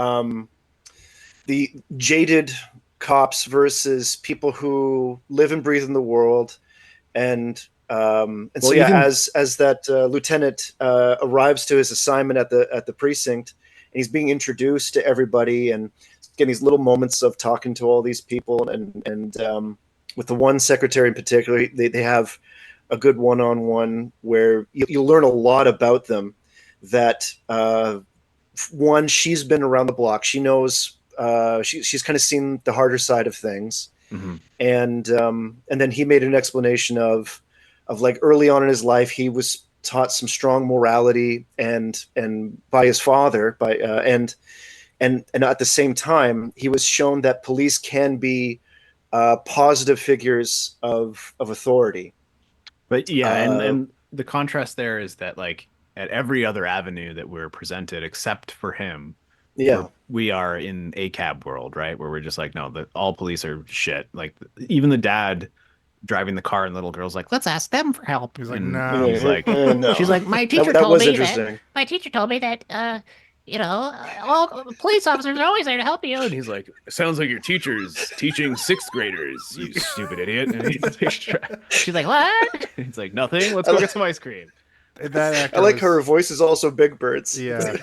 the jaded cops versus people who live and breathe in the world, and so as that lieutenant arrives to his assignment at the precinct, and he's being introduced to everybody, and getting these little moments of talking to all these people, and with the one secretary in particular, they have a good one-on-one where you learn a lot about them. That one, she's been around the block, she knows, she's kind of seen the harder side of things, and then he made an explanation of like early on in his life he was taught some strong morality and by his father, and at the same time he was shown that police can be positive figures of authority. But and the contrast there is that, like, at every other avenue that we're presented except for him, we are in a cab world, right, where we're just like, no, all police are shit. Like, even the dad driving the car, and little girl's like, let's ask them for help. He's like, and no. he's like, No. She's like, my teacher That told was me interesting. my teacher told me that you know, all police officers are always there to help you. and he's like, sounds like your teacher's teaching sixth graders, you stupid idiot. And She's like, what? he's like, nothing, let's go get some ice cream. That actor I like was- her voice is also Big Bird's. Yeah.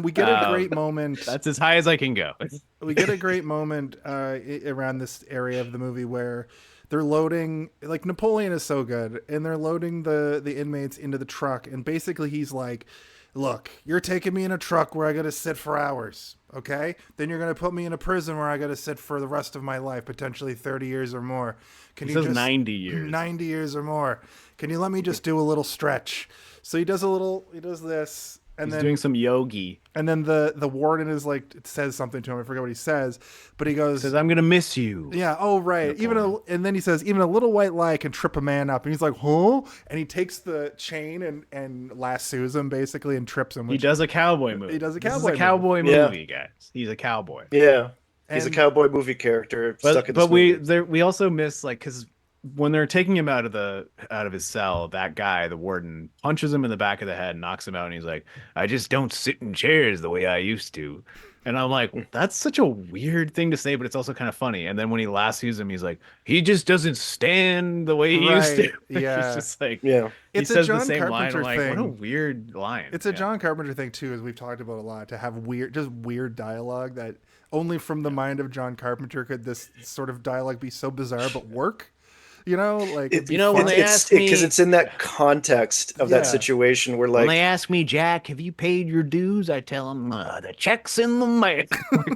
We get a great moment. That's as high as I can go. We get a great moment around this area of the movie where they're loading, like, Napoleon is so good, and they're loading the inmates into the truck, and basically he's like, look, you're taking me in a truck where I got to sit for hours, okay? Then you're going to put me in a prison where I got to sit for the rest of my life, potentially 30 years or more. Can He you says just 90 years. 90 years or more. Can you let me just do a little stretch? So he does this, And He's then doing some yogi. and then the warden is like, it says something to him. I forget what he says, but he goes, Says, "I'm gonna miss you." yeah, oh right. And then he says, even a little white lie can trip a man up. And he's like, huh? And he takes the chain and lassos him basically and trips him. He does a cowboy movie. He does a This is cowboy a cowboy movie. movie, guys. He's a cowboy. Yeah. He's a And- cowboy movie character stuck in this But movie. we also miss, like, because when they're taking him out of his cell, that guy, the warden, punches him in the back of the head, knocks him out, and he's like, "I just don't sit in chairs the way I used to." And I'm like, that's such a weird thing to say, but it's also kind of funny. And then when he lassos him, he's like, "He just doesn't stand the way he used to." Yeah. He's just like, Yeah. he It's a says John the same line. Carpenter I'm like, what a thing. weird line. It's a John Carpenter thing too, as we've talked about a lot, to have weird dialogue that only from the mind of John Carpenter could this sort of dialogue be so bizarre but work. You know, like it'd be when fun. they ask me, because it's in that context of Yeah. that situation where, when like, they ask me, "Jack, have you paid your dues?" I tell them, "The check's in the mail."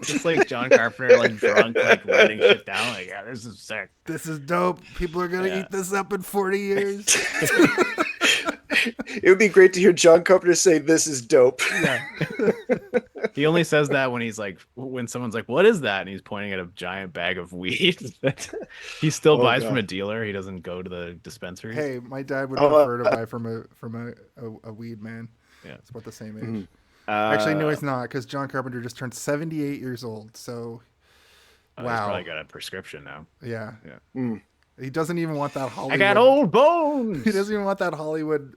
Just like John Carpenter, like drunk, like writing shit down. Like, yeah, this is sick. This is dope. People are gonna eat this up in 40 years. it would be great to hear John Carpenter say, "This is dope." Yeah. He only says that when he's like, when someone's like, "What is that?" And he's pointing at a giant bag of weed that he still Oh, buys God. from a dealer. He doesn't go to the dispensary. Hey, my dad would Oh, prefer to buy from a weed man. Yeah. It's about the same age. Actually, no, he's not, because John Carpenter just turned 78 years old. So, He's wow. probably got a prescription now. Yeah. Yeah. He doesn't even want that Hollywood. I got old bones. He doesn't even want that Hollywood,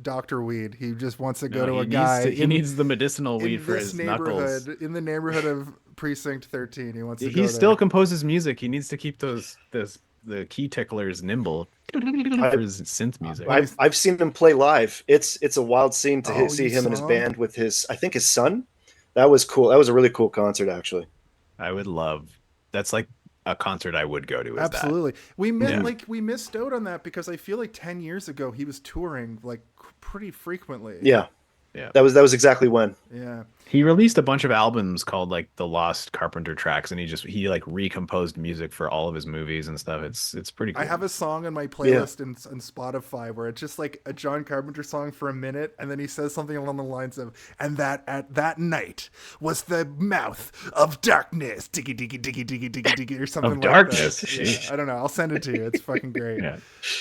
doctor weed. He just wants to go to he a guy. He needs the medicinal in weed for this his knuckles. in the neighborhood of Precinct 13. He wants to go He still there. composes music. He needs to keep the key ticklers nimble for his synth music. I've seen him play live. It's a wild scene to Oh, see you him and his saw? band with I think his son. That was cool. That was a really cool concert, actually. I would love. That's like a concert I would go to. Is Absolutely. We Yeah. we missed out on that because I feel like 10 years ago he was touring like pretty frequently. Yeah. Yeah. That was exactly when. Yeah. He released a bunch of albums called like the Lost Carpenter tracks, and he like recomposed music for all of his movies and stuff. It's pretty cool. I have a song on my playlist in Spotify where it's just like a John Carpenter song for a minute, and then he says something along the lines of, "And that at that night was the mouth of darkness, diggy diggy diggy diggy diggy diggy," or something like darkness? that. Yeah, I don't know. I'll send it to you. It's fucking great. Yeah.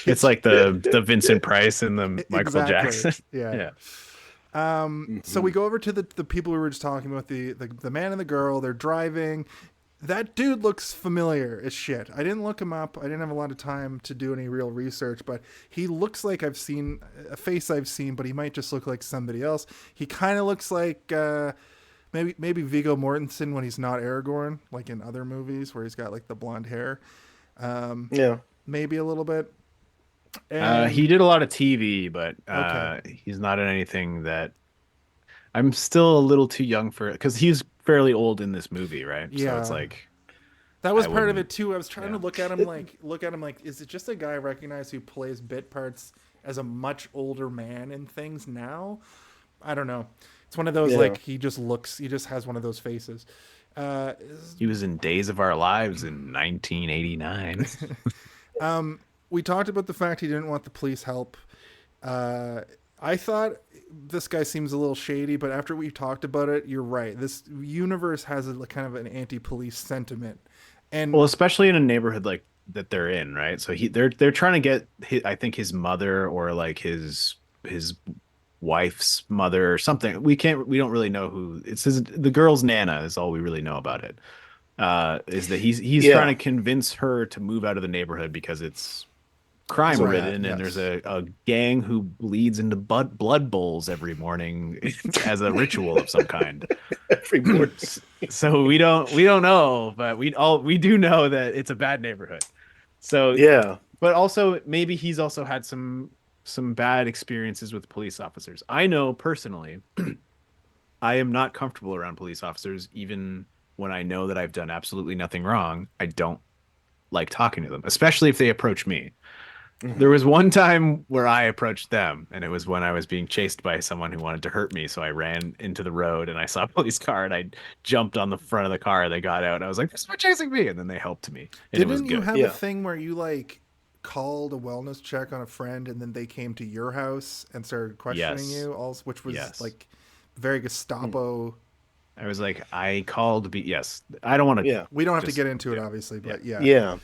It's like the Vincent Price and the Michael Exactly. Jackson. Yeah. Yeah. So we go over to the people we were just talking about, the man and the girl. They're driving. That dude looks familiar as shit. I didn't look him up. I didn't have a lot of time to do any real research, but he looks like I've seen a face I've seen, but he might just look like somebody else. He kind of looks like maybe Viggo Mortensen when he's not Aragorn, like in other movies where he's got like the blonde hair. Yeah. Maybe a little bit. He did a lot of TV, but Okay. he's not in anything that I'm still a little too young for, because he's fairly old in this movie, right? Yeah. So it's like That was I part of wouldn't- it too. I was trying to look at him like, is it just a guy I recognize who plays bit parts as a much older man in things now? I don't know. It's one of those Yeah. he just has one of those faces. he was in Days of Our Lives in 1989. We talked about the fact he didn't want the police help. I thought this guy seems a little shady, but after we talked about it, you're right. This universe has a kind of an anti-police sentiment, and Well, especially in a neighborhood like that they're in, right? So they're trying to get I think his mother or like his wife's mother or something. We don't really know who it's. The girl's Nana is all we really know about it. Is that he's Yeah. trying to convince her to move out of the neighborhood because it's crime ridden, yes. and there's a gang who bleeds into blood bowls every morning as a ritual of some kind. Every morning. So we don't know, but we do know that it's a bad neighborhood. So Yeah. but also maybe he's also had some bad experiences with police officers. I know personally, I am not comfortable around police officers, even when I know that I've done absolutely nothing wrong. I don't like talking to them, especially if they approach me. There was one time where I approached them, and it was when I was being chased by someone who wanted to hurt me. So I ran into the road, and I saw a police car, and I jumped on the front of the car. They got out, and I was like, "They're chasing me!" And then they helped me. And it was didn't you good. have Yeah. a thing where you like called a wellness check on a friend, and then they came to your house and started questioning Yes. you, also, which was Yes. like very Gestapo. I was like, I called. Yes, I don't want to. Yeah. We don't have to get into it, obviously, but yeah. Yeah.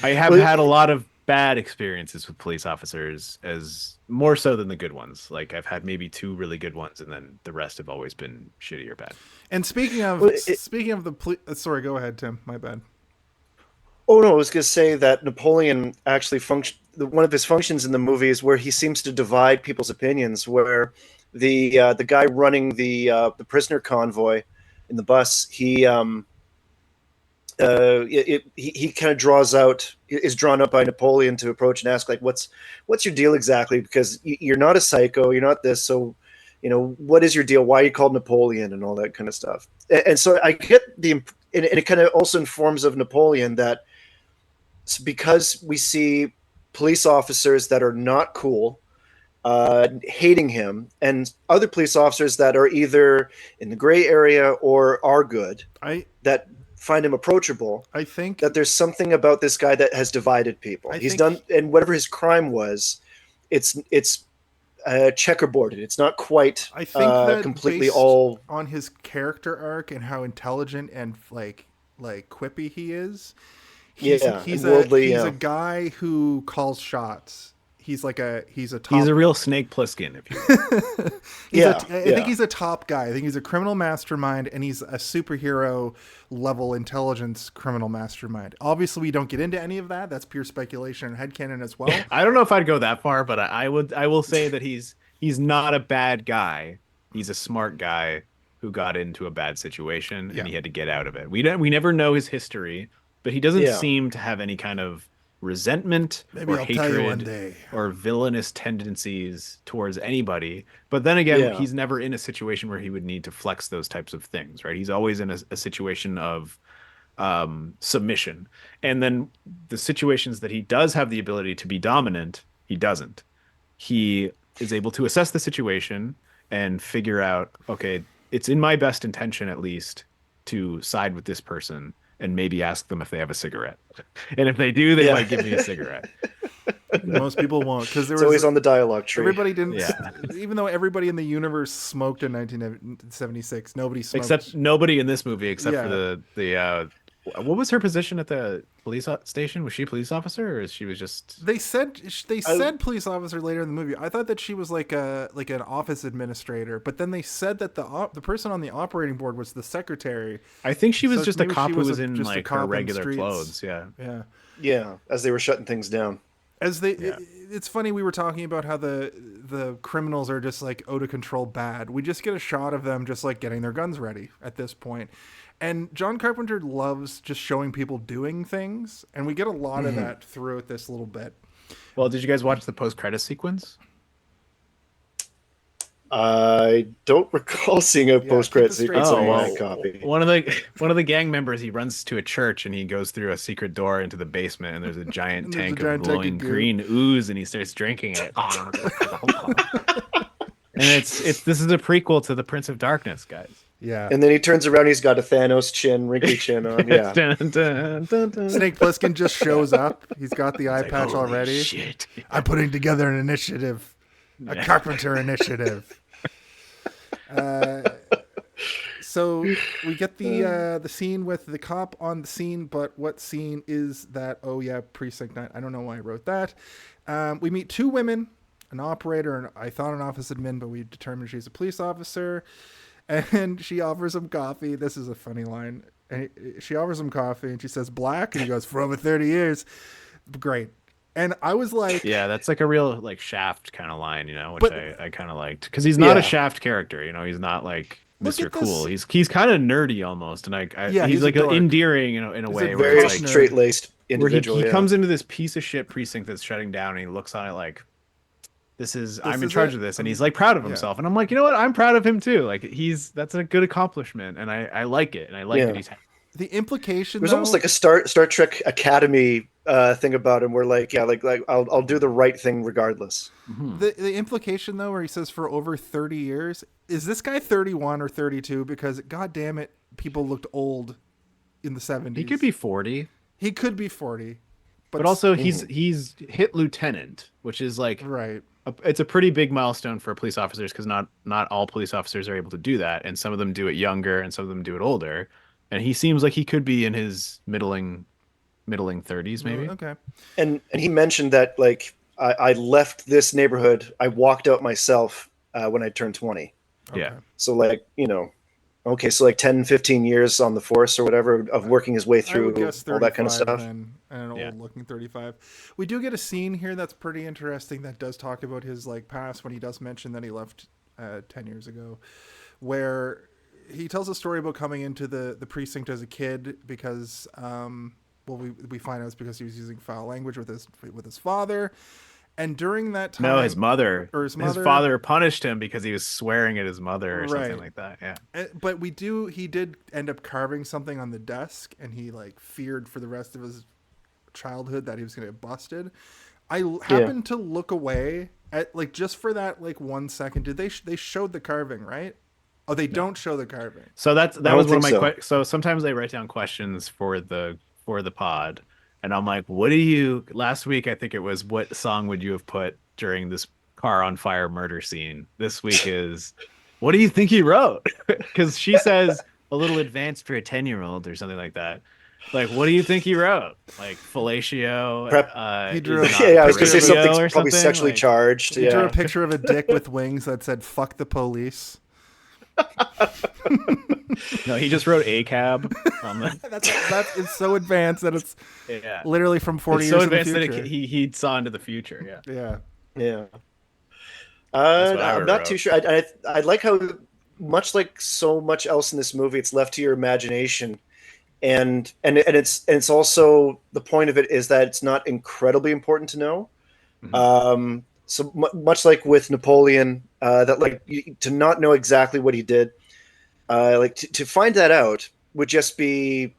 I have Well, had a lot of bad experiences with police officers, as more so than the good ones. Like I've had maybe 2 really good ones, and then the rest have always been shitty or bad. And speaking of the police, sorry, go ahead, Tim. My bad. Oh no, I was going to say that Napoleon actually one of his functions in the movie is where he seems to divide people's opinions. Where the guy running the prisoner convoy in the bus, he kind of is drawn up by Napoleon to approach and ask, like, what's your deal exactly? Because you're not a psycho, you're not this, so what is your deal? Why are you called Napoleon and all that kind of stuff? And so I get and it kind of also informs of Napoleon that because we see police officers that are not cool, hating him, and other police officers that are either in the gray area or are good, that find him approachable. I think that there's something about this guy that has divided people. He's done, and whatever his crime was, it's checkerboarded. It's not quite I think that completely based all on his character arc and how intelligent and like quippy he is. He's a guy who calls shots. He's a top. He's a real Snake Plissken, if you. I think he's a top guy. I think he's a criminal mastermind, and he's a superhero level intelligence criminal mastermind. Obviously, we don't get into any of that. That's pure speculation and headcanon as well. I don't know if I'd go that far, but I will say that he's not a bad guy. He's a smart guy who got into a bad situation and he had to get out of it. We never know his history, but he doesn't seem to have any kind of resentment or hatred or villainous tendencies towards anybody. But then again, he's never in a situation where he would need to flex those types of things, right? He's always in a situation of submission. And then the situations that he does have the ability to be dominant, he doesn't. He is able to assess the situation and figure out, okay, it's in my best intention at least to side with this person and maybe ask them if they have a cigarette. And if they do, they might give me a cigarette. Most people won't, because it's always on the dialogue tree. Everybody didn't, even though everybody in the universe smoked in 1976, nobody smoked. Except nobody in this movie, except for the what was her position at the police station? Was she a police officer, or she was just? They said police officer later in the movie. I thought that she was like an office administrator, but then they said that the person on the operating board was the secretary. I think she was just a cop who was in like her regular clothes. Yeah. As they were shutting things down. It's funny, we were talking about how the criminals are just like out of control bad. We just get a shot of them just like getting their guns ready at this point. And John Carpenter loves just showing people doing things, and we get a lot of that throughout this little bit. Well, did you guys watch the post-credit sequence? I don't recall seeing a post-credit sequence on my copy. One of the gang members, he runs to a church and he goes through a secret door into the basement, and there's a giant tank of glowing green ooze, and he starts drinking it. And this is a prequel to The Prince of Darkness, guys. Yeah. And then he turns around, he's got a Thanos chin, wrinkly chin on. Yeah. Snake Plissken just shows up. He's got the eye patch already. Shit. I'm putting together an initiative. A Carpenter initiative. So we get the scene with the cop on the scene, but what scene is that? Oh yeah, Precinct 9. I don't know why I wrote that. We meet 2 women, an operator, and I thought an office admin, but we determined she's a police officer. And she offers him coffee. This is a funny line. And she offers him coffee, and she says, "Black?" And he goes, "For over 30 years." Great. And I was like... Yeah, that's like a real like Shaft kind of line, which I kind of liked. Because he's not a Shaft character, he's not like Mr. Cool. He's kind of nerdy almost. And he's like endearing, in a way. Where very like, straight-laced individual. Where he comes into this piece of shit precinct that's shutting down, and he looks on it like... I'm in charge of this, and he's like proud of himself, and I'm like, you know what? I'm proud of him too. Like that's a good accomplishment, and I like it, and I like that he's. The implication. There's almost like a Star Trek Academy thing about him, where like I'll do the right thing regardless. Mm-hmm. The implication though, where he says for over 30 years, is this guy 31 or 32? Because God damn it, people looked old in the 70s. He could be 40. He could be 40. But also he's hit lieutenant, which is like it's a pretty big milestone for police officers because not all police officers are able to do that, and some of them do it younger and some of them do it older. And he seems like he could be in his middling 30s, maybe. Okay. And he mentioned that like I left this neighborhood. I walked out myself when I turned 20. Yeah. So like, okay, so like 10, 15 years on the force or whatever of working his way through all that kind of stuff. And an old looking 35. We do get a scene here that's pretty interesting that does talk about his like past when he does mention that he left 10 years ago, where he tells a story about coming into the precinct as a kid because we find out it's because he was using foul language with his father. And during that time, no, his mother. His father punished him because he was swearing at his mother or something like that. Yeah. But he did end up carving something on the desk, and he like feared for the rest of his childhood that he was going to get busted. I happened to look away at like just for that like 1 second. Did they showed the carving, right? Oh, they don't show the carving. So that was one of my so sometimes I write down questions for the pod. And I'm like, last week, I think it was, what song would you have put during this car on fire murder scene? This week is, what do you think he wrote? Because she says a little advanced for a 10-year-old or something like that. Like, what do you think he wrote? Like fellatio? He drew I was going to say something probably sexually charged. He drew a picture of a dick with wings that said, "Fuck the police." No, he just wrote a cab. That is so advanced that it's literally from 40 years in the future. That he saw into the future. Yeah. I'm not too sure. I like how much like so much else in this movie, it's left to your imagination, and it's also the point of it is that it's not incredibly important to know. Mm-hmm. So much like with Napoleon, that like to not know exactly what he did, like to find that out would just be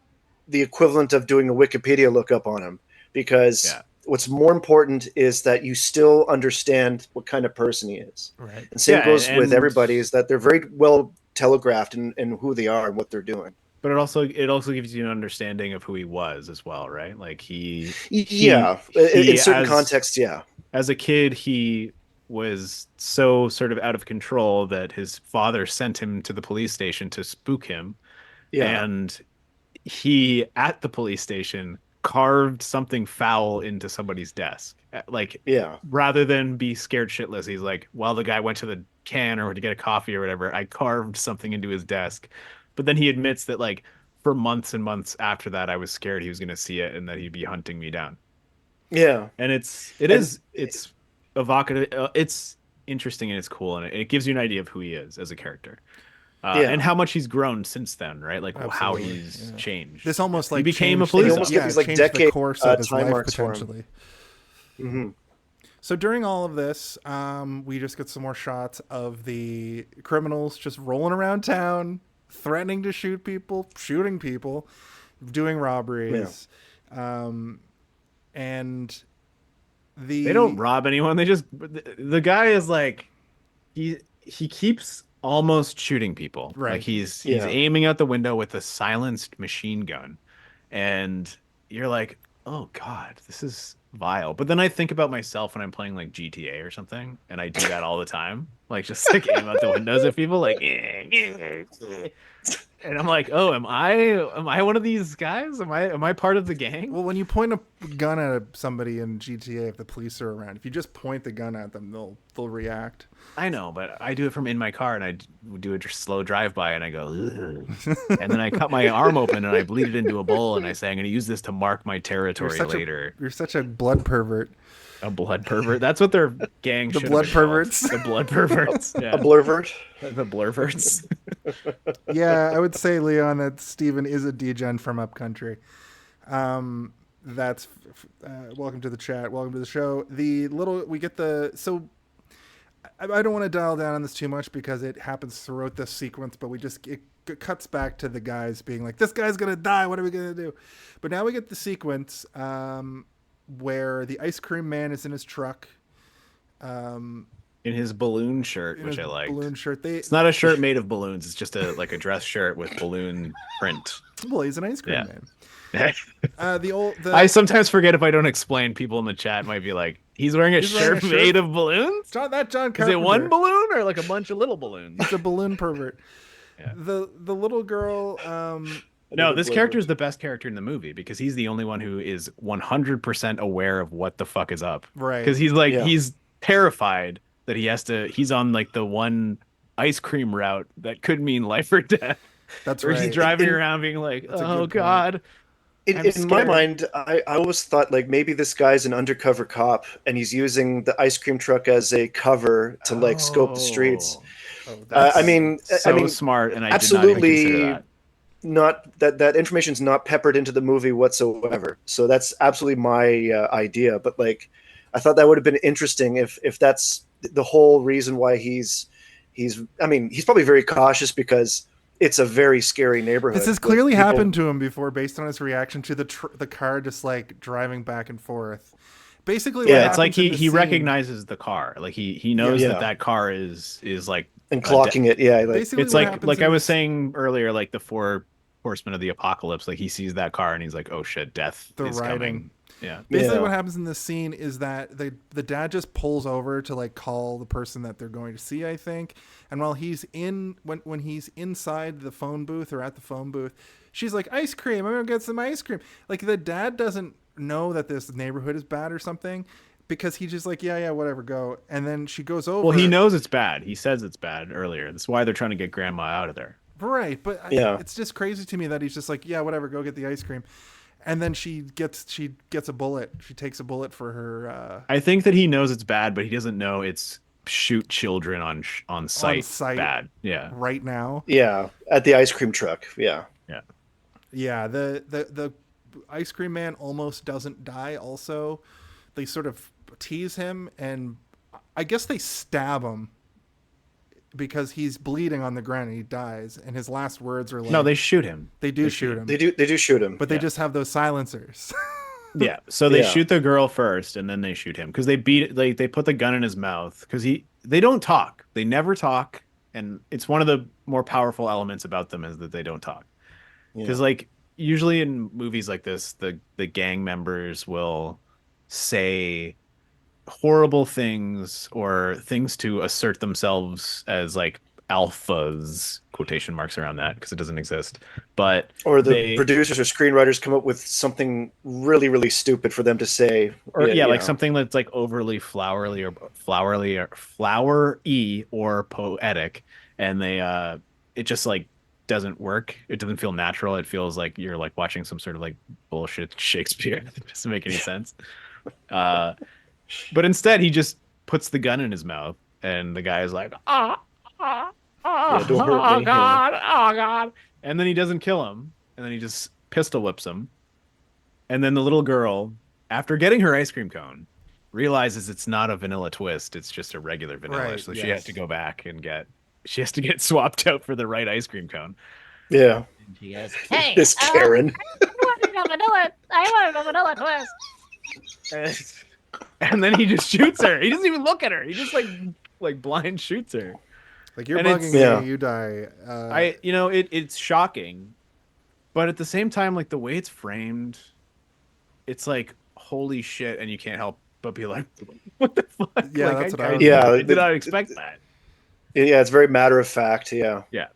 the equivalent of doing a Wikipedia lookup on him, because what's more important is that you still understand what kind of person he is. Right. And same goes with everybody, is that they're very well telegraphed in who they are and what they're doing. But it also gives you an understanding of who he was as well, right? Like in certain contexts, as a kid, he was so sort of out of control that his father sent him to the police station to spook him. Yeah. And he, at the police station, carved something foul into somebody's desk. Rather than be scared shitless, he's like, well, the guy went to the can or to get a coffee or whatever, I carved something into his desk. But then he admits that like for months and months after that, I was scared he was going to see it and that he'd be hunting me down. Yeah. And it's evocative. It's interesting and it's cool. And it gives you an idea of who he is as a character. And how much he's grown since then, right? Like how he's changed. This almost like he became a police officer. Almost like decade the course of his time life marks potentially. Mm-hmm. So during all of this, we just get some more shots of the criminals just rolling around town, threatening to shoot people, shooting people, doing robberies. Yeah. And they don't rob anyone. They just, the guy is like, he keeps almost shooting people. Right. Like he's aiming out the window with a silenced machine gun. And you're like, oh God, this is vile. But then I think about myself when I'm playing like GTA or something, and I do that all the time. Like just like aim out the windows at people like and I'm like, oh, am I one of these guys? Am I part of the gang? Well, when you point a gun at somebody in GTA, if the police are around, if you just point the gun at them, they'll react. I know, but I do it from in my car, and I do a slow drive-by, and I go, ugh. And then I cut my arm open, and I bleed it into a bowl, and I say, I'm going to use this to mark my territory later. You're such a blood pervert. A blood pervert? That's what their gang should have been called. The blood perverts. Yeah. A blurvert? The blurverts. Yeah, I would say, Leon, that Steven is a degen from upcountry. That's welcome to the chat. Welcome to the show. So I don't want to dial down on this too much because it happens throughout this sequence, but it cuts back to the guys being like, this guy's going to die. What are we going to do? But now we get the sequence where the ice cream man is in his truck. In his balloon shirt, which I like. Balloon shirt. It's not a shirt made of balloons. It's just a dress shirt with balloon print. Well, he's an ice cream man. I sometimes forget if I don't explain. People in the chat might be like, He's wearing a He's wearing a shirt shirt. made of balloons. John Carpenter. Is it one balloon or like a bunch of little balloons? He's a balloon pervert. Yeah. The little girl. No, this character is the best character in the movie because he's the only one who is 100% aware of what the fuck is up. Right. Because he's like, he's terrified that he's on like the one ice cream route that could mean life or death. That's where right. he's driving around being like, oh God. In my mind, I always thought like maybe this guy's an undercover cop and he's using the ice cream truck as a cover to like scope the streets. I mean, smart, and I absolutely did not even consider that. Not that information's not peppered into the movie whatsoever. So that's absolutely my idea. But like, I thought that would have been interesting if that's the whole reason why he's probably very cautious because it's a very scary neighborhood. This has clearly happened to him before based on his reaction to the car just like driving back and forth. Basically, it's like he recognizes the car. Like he knows that car is like and clocking it. Yeah, like, basically it's like I was saying earlier, like the 4 horsemen of the apocalypse. Like he sees that car and he's like, oh shit, death is coming. Yeah. Basically, what happens in this scene is that the dad just pulls over to like call the person that they're going to see, I think. And while he's when he's inside the phone booth or at the phone booth, she's like, ice cream. I'm gonna get some ice cream. Like the dad doesn't know that this neighborhood is bad or something because he just like, yeah, whatever, go. And then she goes over. Well, he knows it's bad. He says it's bad earlier. That's why they're trying to get grandma out of there. Right, but it's just crazy to me that he's just like, yeah, whatever, go get the ice cream. And then she gets a bullet. She takes a bullet for her. I think that he knows it's bad, but he doesn't know it's shoot children on site bad. Yeah. Right now. Yeah, at the ice cream truck. Yeah. Yeah. Yeah. The ice cream man almost doesn't die. Also, they sort of tease him, and I guess they stab him because he's bleeding on the ground and he dies, and his last words are like, no, they shoot him. They shoot him. They do shoot him, but they just have those silencers. Yeah, so they shoot the girl first and then they shoot him because they they put the gun in his mouth because they don't talk. They never talk, and it's one of the more powerful elements about them is that they don't talk. Because like usually in movies like this, the gang members will say horrible things or things to assert themselves as like alphas, quotation marks around that because it doesn't exist, but or the producers or screenwriters come up with something really, really stupid for them to say, or like something that's like overly flowery or flowery or poetic, and they it just like doesn't work. It doesn't feel natural. It feels like you're like watching some sort of like bullshit Shakespeare. It doesn't make any sense. But instead, he just puts the gun in his mouth, and the guy is like, oh God. And then he doesn't kill him, and then he just pistol whips him. And then the little girl, after getting her ice cream cone, realizes it's not a vanilla twist, it's just a regular vanilla. Right, so she has to go back and get swapped out for the right ice cream cone. Yeah. And she goes, hey, this Karen. I wanted a vanilla twist. And then he just shoots her. He doesn't even look at her. He just like blind shoots her. Like, you're bugging me, you die. It's shocking, but at the same time, like the way it's framed, it's like holy shit, and you can't help but be like, what the fuck? Yeah, like, that's what I did not expect that. Yeah, it's very matter of fact. Yeah. Yeah.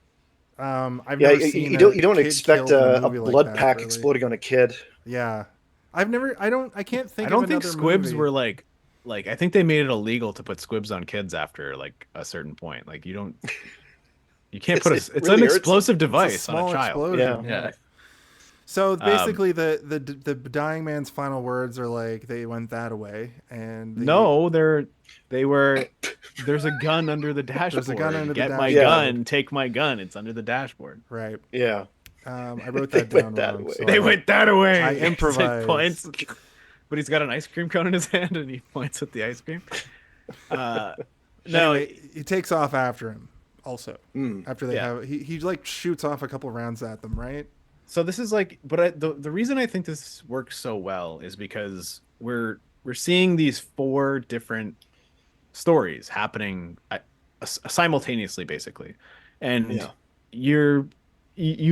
I've never seen you don't expect a blood pack exploding on a kid. Yeah. I can't think. I don't think squibs were like I think they made it illegal to put squibs on kids after like a certain point. Like you can't put it's really an explosive device on a child. Yeah. So basically, the dying man's final words are like, they went that away, and there's a gun under the dashboard. There's a gun under the dashboard. Get my gun, take my gun. It's under the dashboard. Right. Yeah. I wrote that down wrong. So they went that away. I improvised. Points, but he's got an ice cream cone in his hand, and he points at the ice cream. Anyway, he takes off after him. Also, after they have, he like shoots off a couple rounds at them, right? So this is like, but the reason I think this works so well is because we're seeing these 4 different stories happening simultaneously, basically, and you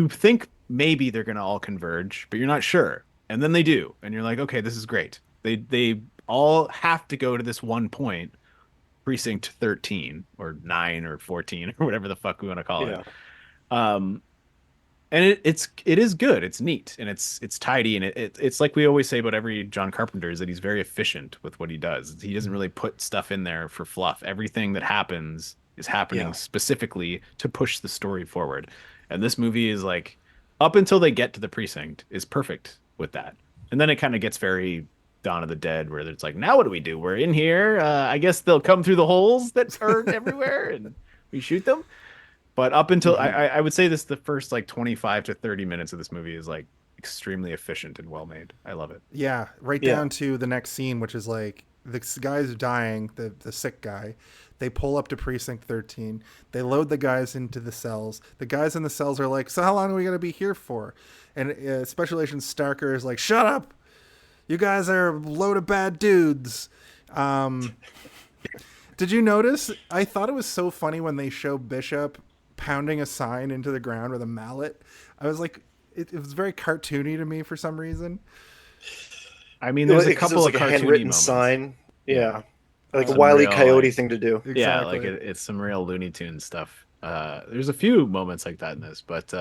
think maybe they're going to all converge, but you're not sure, and then they do, and you're like, okay, this is great. They all have to go to this one point, precinct 13 or 9 or 14 or whatever the fuck we want to call Yeah. it. And it is good. It's neat and it's tidy, and it's like we always say about every John Carpenter, is that he's very efficient with what he does. He doesn't really put stuff in there for fluff. Everything that happens is happening specifically to push the story forward. And this movie is like, up until they get to the precinct, is perfect with that. And then it kind of gets very Dawn of the Dead, where it's like, now what do we do? We're in here. I guess they'll come through the holes that are everywhere, and we shoot them. But up until I would say the first like 25 to 30 minutes of this movie is like extremely efficient and well made. I love it. Yeah, down to the next scene, which is like this guy's dying, the sick guy. They pull up to precinct 13. They load the guys into the cells. The guys in the cells are like, "So how long are we gonna be here for?" And Special Agent Stoker is like, "Shut up! You guys are a load of bad dudes." Did you notice? I thought it was so funny when they show Bishop pounding a sign into the ground with a mallet. I was like, it was very cartoony to me for some reason. I mean, there's a couple of like cartoony a handwritten moments. sign. Yeah. Like a Some Wile E. real, Coyote like- thing to do. Exactly. Yeah, like it's some real Looney Tunes stuff. There's a few moments like that in this, but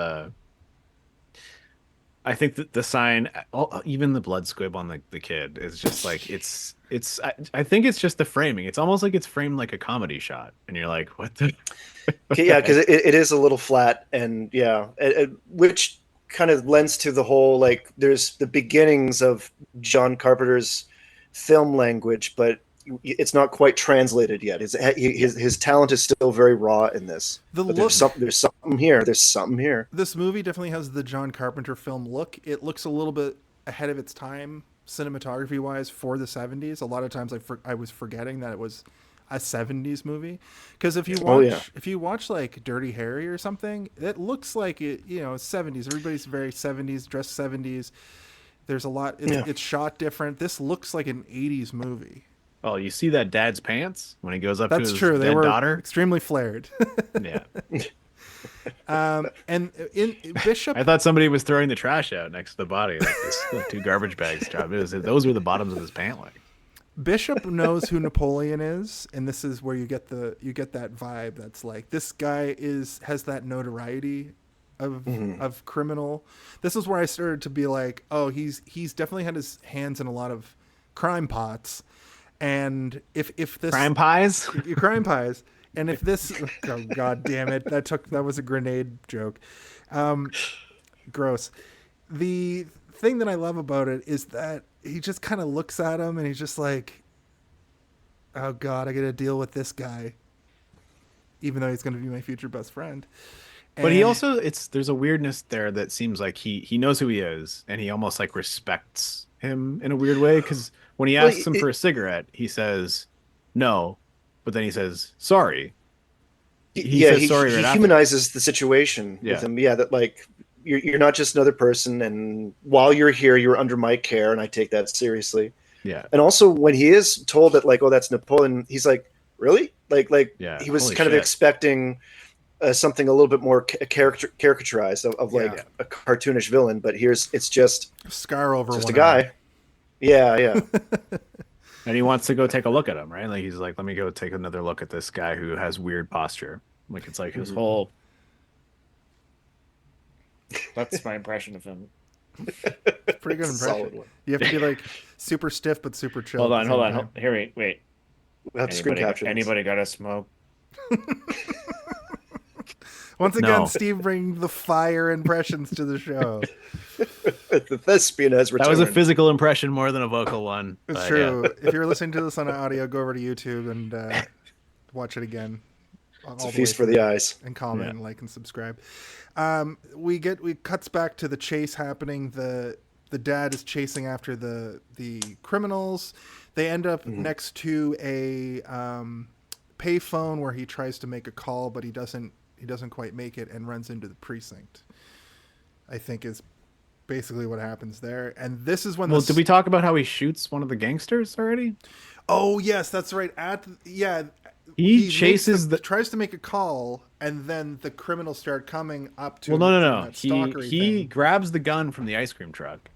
I think that the sign, even the blood squib on the kid, is just like I think it's just the framing. It's almost like it's framed like a comedy shot, and you're like, what the? Okay, yeah, because it is a little flat, and which kind of lends to the whole, like, there's the beginnings of John Carpenter's film language, but it's not quite translated yet. His talent is still very raw in this. There's something here. There's something here. This movie definitely has the John Carpenter film look. It looks a little bit ahead of its time, cinematography wise, for the 70s. A lot of times I was forgetting that it was a 70s movie, because if you watch like Dirty Harry or something, it looks like it, 70s. Everybody's very 70s, dressed 70s. There's a lot. It's shot different. This looks like an 80s movie. Oh, you see that dad's pants when he goes up to his true. They dead were daughter? extremely flared. Yeah. And in Bishop, I thought somebody was throwing the trash out next to the body. Like this, 2 garbage bags. Those were the bottoms of his pant leg. Bishop knows who Napoleon is, and this is where you get that vibe. That's like, this guy has that notoriety of criminal. This is where I started to be like, oh, he's definitely had his hands in a lot of crime pots. And if this crime pies, and if this, oh god damn it, that was a grenade joke. Gross. The thing that I love about it is that he just kind of looks at him and he's just like, oh god, I got to deal with this guy, even though he's going to be my future best friend. But he also, there's a weirdness there that seems like he knows who he is, and he almost like respects him in a weird way, because when he asks him for a cigarette, he says no, but then he says sorry. He says sorry right he after. humanizes the situation with him. Yeah, that like you're not just another person, and while you're here, you're under my care, and I take that seriously. Yeah. And also when he is told that, like, oh, that's Napoleon, he's like, really? Like he was kind of expecting something a little bit more caricaturized of like a cartoonish villain, but it's just scar over just one a guy. eye. Yeah. And he wants to go take a look at him, right? Like he's like, let me go take another look at this guy who has weird posture. Like it's like his whole. That's my impression of him. Pretty good impression. You have to be like super stiff but super chill. Hold on. Here, wait. We'll have to screen capture this. Anybody got a smoke? Once again, Steve bringing the fire impressions to the show. The thespian has returned. That was a physical impression more than a vocal one. It's true. Yeah. If you're listening to this on audio, go over to YouTube and watch it again. It's a feast for the eyes. And comment, like, and subscribe. We cuts back to the chase happening. The dad is chasing after the criminals. They end up next to a payphone where he tries to make a call, but he doesn't quite make it and runs into the precinct. I think is basically what happens there. And this is when did we talk about how he shoots one of the gangsters already? Oh yes, that's right. He chases tries to make a call, and then the criminals start coming up to him. No. He grabs the gun from the ice cream truck.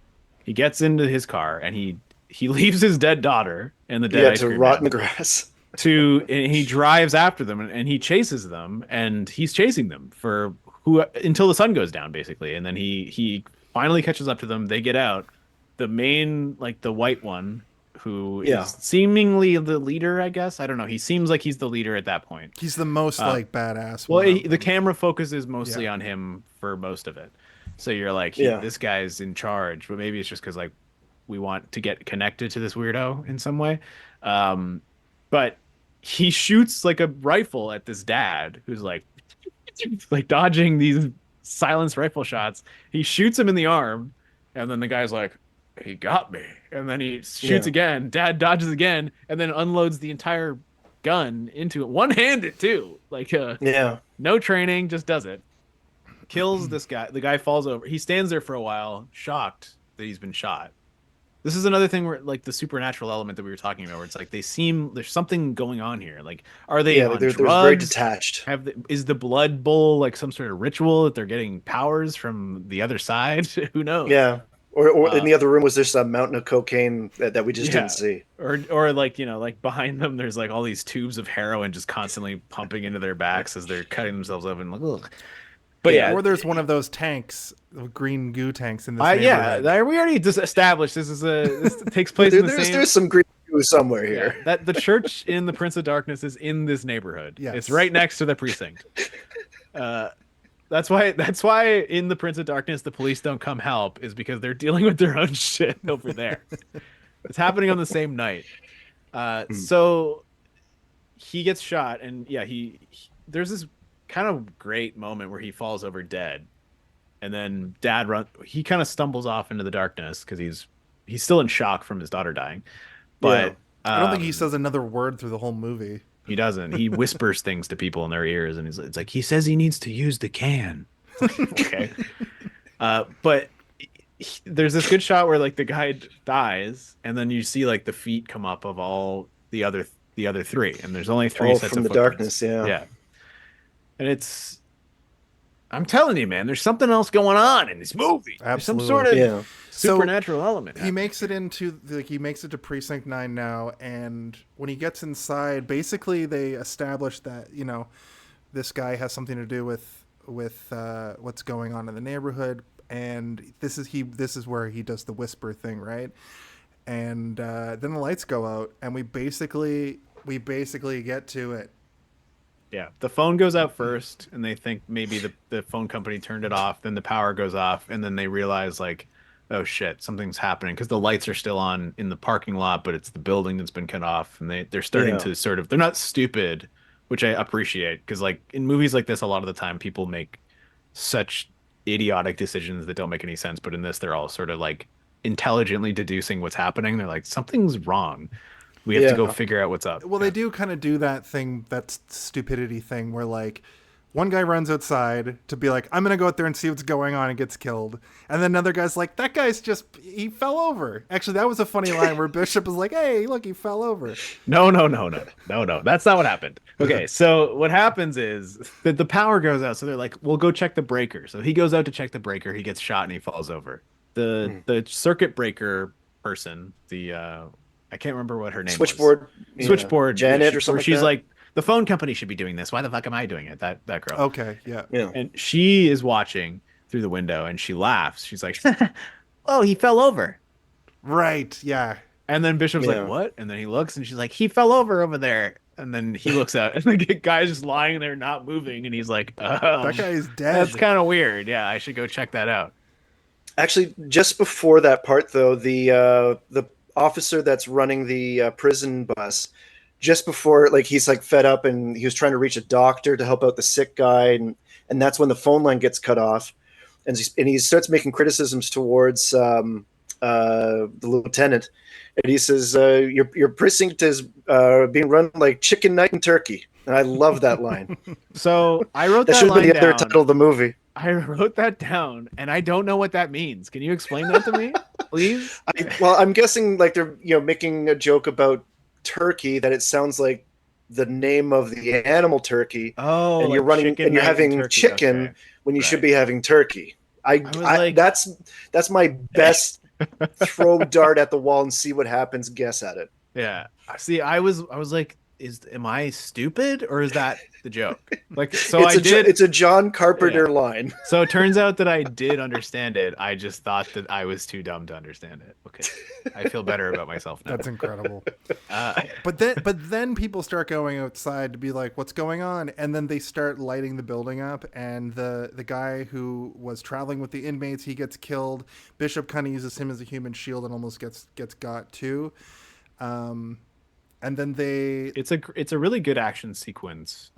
He gets into his car and he he leaves his dead daughter and the dead Yeah, ice to cream rot in man the grass. and he drives after them and he chases them and he's chasing them for until the sun goes down basically, and then he finally catches up to them. They get out. The main, like the white one, who is seemingly the leader, I guess. I don't know. He seems like he's the leader at that point. He's the most like badass. Well, the camera focuses mostly on him for most of it, so you're like, this guy's in charge. But maybe it's just because like we want to get connected to this weirdo in some way. But he shoots like a rifle at this dad who's like dodging these silenced rifle shots. He shoots him in the arm, and then the guy's like, he got me. And then he shoots again. Dad dodges again, and then unloads the entire gun into it. One-handed too. Like no training, just does it. Kills this guy. The guy falls over. He stands there for a while, shocked that he's been shot. This is another thing where like the supernatural element that we were talking about, where it's like there's something going on here. Like, are they on drugs? They're very detached. Is the blood bowl like some sort of ritual that they're getting powers from the other side? Who knows? Yeah. Or in the other room was there some mountain of cocaine that we just didn't see. Or like, like behind them, there's like all these tubes of heroin just constantly pumping into their backs as they're cutting themselves open. Like, ugh. But or there's one of those tanks, green goo tanks in this neighborhood. We already just established this takes place in the same. There's some green goo somewhere here. That the church in the Prince of Darkness is in this neighborhood. Yes. It's right next to the precinct. That's why in the Prince of Darkness the police don't come help, is because they're dealing with their own shit over there. It's happening on the same night. So he gets shot, and there's this kind of great moment where he falls over dead, and then dad he kind of stumbles off into the darkness because he's still in shock from his daughter dying. But I don't think he says another word through the whole movie. He doesn't. He whispers things to people in their ears, and it's like he says he needs to use the can. Okay. But there's this good shot where like the guy dies, and then you see like the feet come up of all the other three, and there's only three sets from of the footprints. darkness. Yeah. And I'm telling you, man, there's something else going on in this movie. Absolutely. There's some sort of supernatural element. He makes it to Precinct 9 now, and when he gets inside, basically they establish that, this guy has something to do with what's going on in the neighborhood, and this is where he does the whisper thing, right? And then the lights go out, and we basically get to it. Yeah, the phone goes out first, and they think maybe the phone company turned it off. Then the power goes off, and then they realize, like, oh shit, something's happening, because the lights are still on in the parking lot, but it's the building that's been cut off, and they're starting to sort of, they're not stupid, which I appreciate, because like in movies like this, a lot of the time people make such idiotic decisions that don't make any sense, but in this, they're all sort of like intelligently deducing what's happening. They're like, something's wrong. We have to go figure out what's up. Well, they do kind of do that thing, that stupidity thing, where like one guy runs outside to be like, I'm going to go out there and see what's going on, and gets killed. And then another guy's like, that guy's he fell over. Actually, that was a funny line where Bishop was like, hey, look, he fell over. No. That's not what happened. Okay, so what happens is that the power goes out. So they're like, we'll go check the breaker. So he goes out to check the breaker. He gets shot and he falls over. The circuit breaker person, I can't remember what her name Switchboard. was. Switchboard. Janet or something. She's like, the phone company should be doing this. Why the fuck am I doing it? That girl. Okay, yeah. And she is watching through the window, and she laughs. She's like, oh, he fell over. Right, yeah. And then Bishop's like, what? And then he looks, and she's like, he fell over there. And then he looks out, and the guy's just lying there, not moving. And he's like, that guy is dead. That's kind of weird. Yeah, I should go check that out. Actually, just before that part, though, the officer that's running the prison bus, just before, like, he's like fed up and he was trying to reach a doctor to help out the sick guy, and that's when the phone line gets cut off, and he starts making criticisms towards the lieutenant, and he says, your precinct is being run like chicken night in Turkey. And I love that line. So I wrote that should line be the down. other title of the movie. I wrote that down, and I don't know what that means. Can you explain that to me, please? I'm guessing like they're making a joke about turkey, that it sounds like the name of the animal turkey. Oh, and you're running and you're having chicken when you should be having turkey. That's my best throw dart at the wall and see what happens. Guess at it. Yeah. See, I was like, am I stupid or is that the joke? Like, so It's a John Carpenter line. So it turns out that I did understand it. I just thought that I was too dumb to understand it. Okay. I feel better about myself now. That's incredible. But then people start going outside to be like, what's going on? And then they start lighting the building up, and the guy who was traveling with the inmates, he gets killed. Bishop kind of uses him as a human shield and almost gets got too. And then it's a really good action sequence,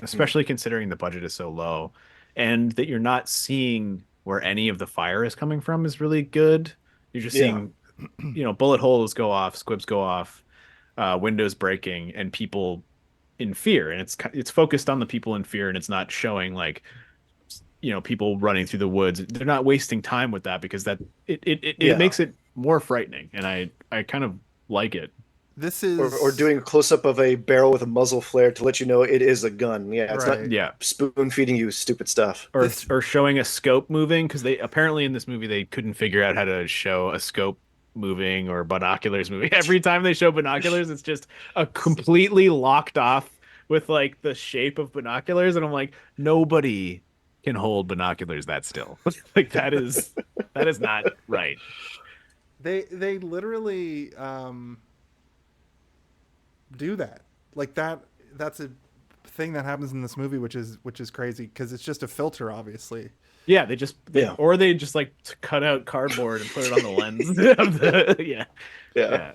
especially considering the budget is so low, and that you're not seeing where any of the fire is coming from is really good. You're just seeing, bullet holes go off, squibs go off, windows breaking, and people in fear, and it's focused on the people in fear, and it's not showing like, people running through the woods. They're not wasting time with that because that it makes it more frightening, and I kind of like it. This is or doing a close up of a barrel with a muzzle flare to let you know it is a gun. Yeah, it's not spoon feeding you stupid stuff. Or showing a scope moving, because they apparently in this movie they couldn't figure out how to show a scope moving or binoculars moving. Every time they show binoculars, it's just a completely locked off with like the shape of binoculars, and I'm like, nobody can hold binoculars that still. Like that is not right. They literally do that. Like that's a thing that happens in this movie, which is crazy because it's just a filter, obviously. Yeah, they just like cut out cardboard and put it on the lens of the yeah.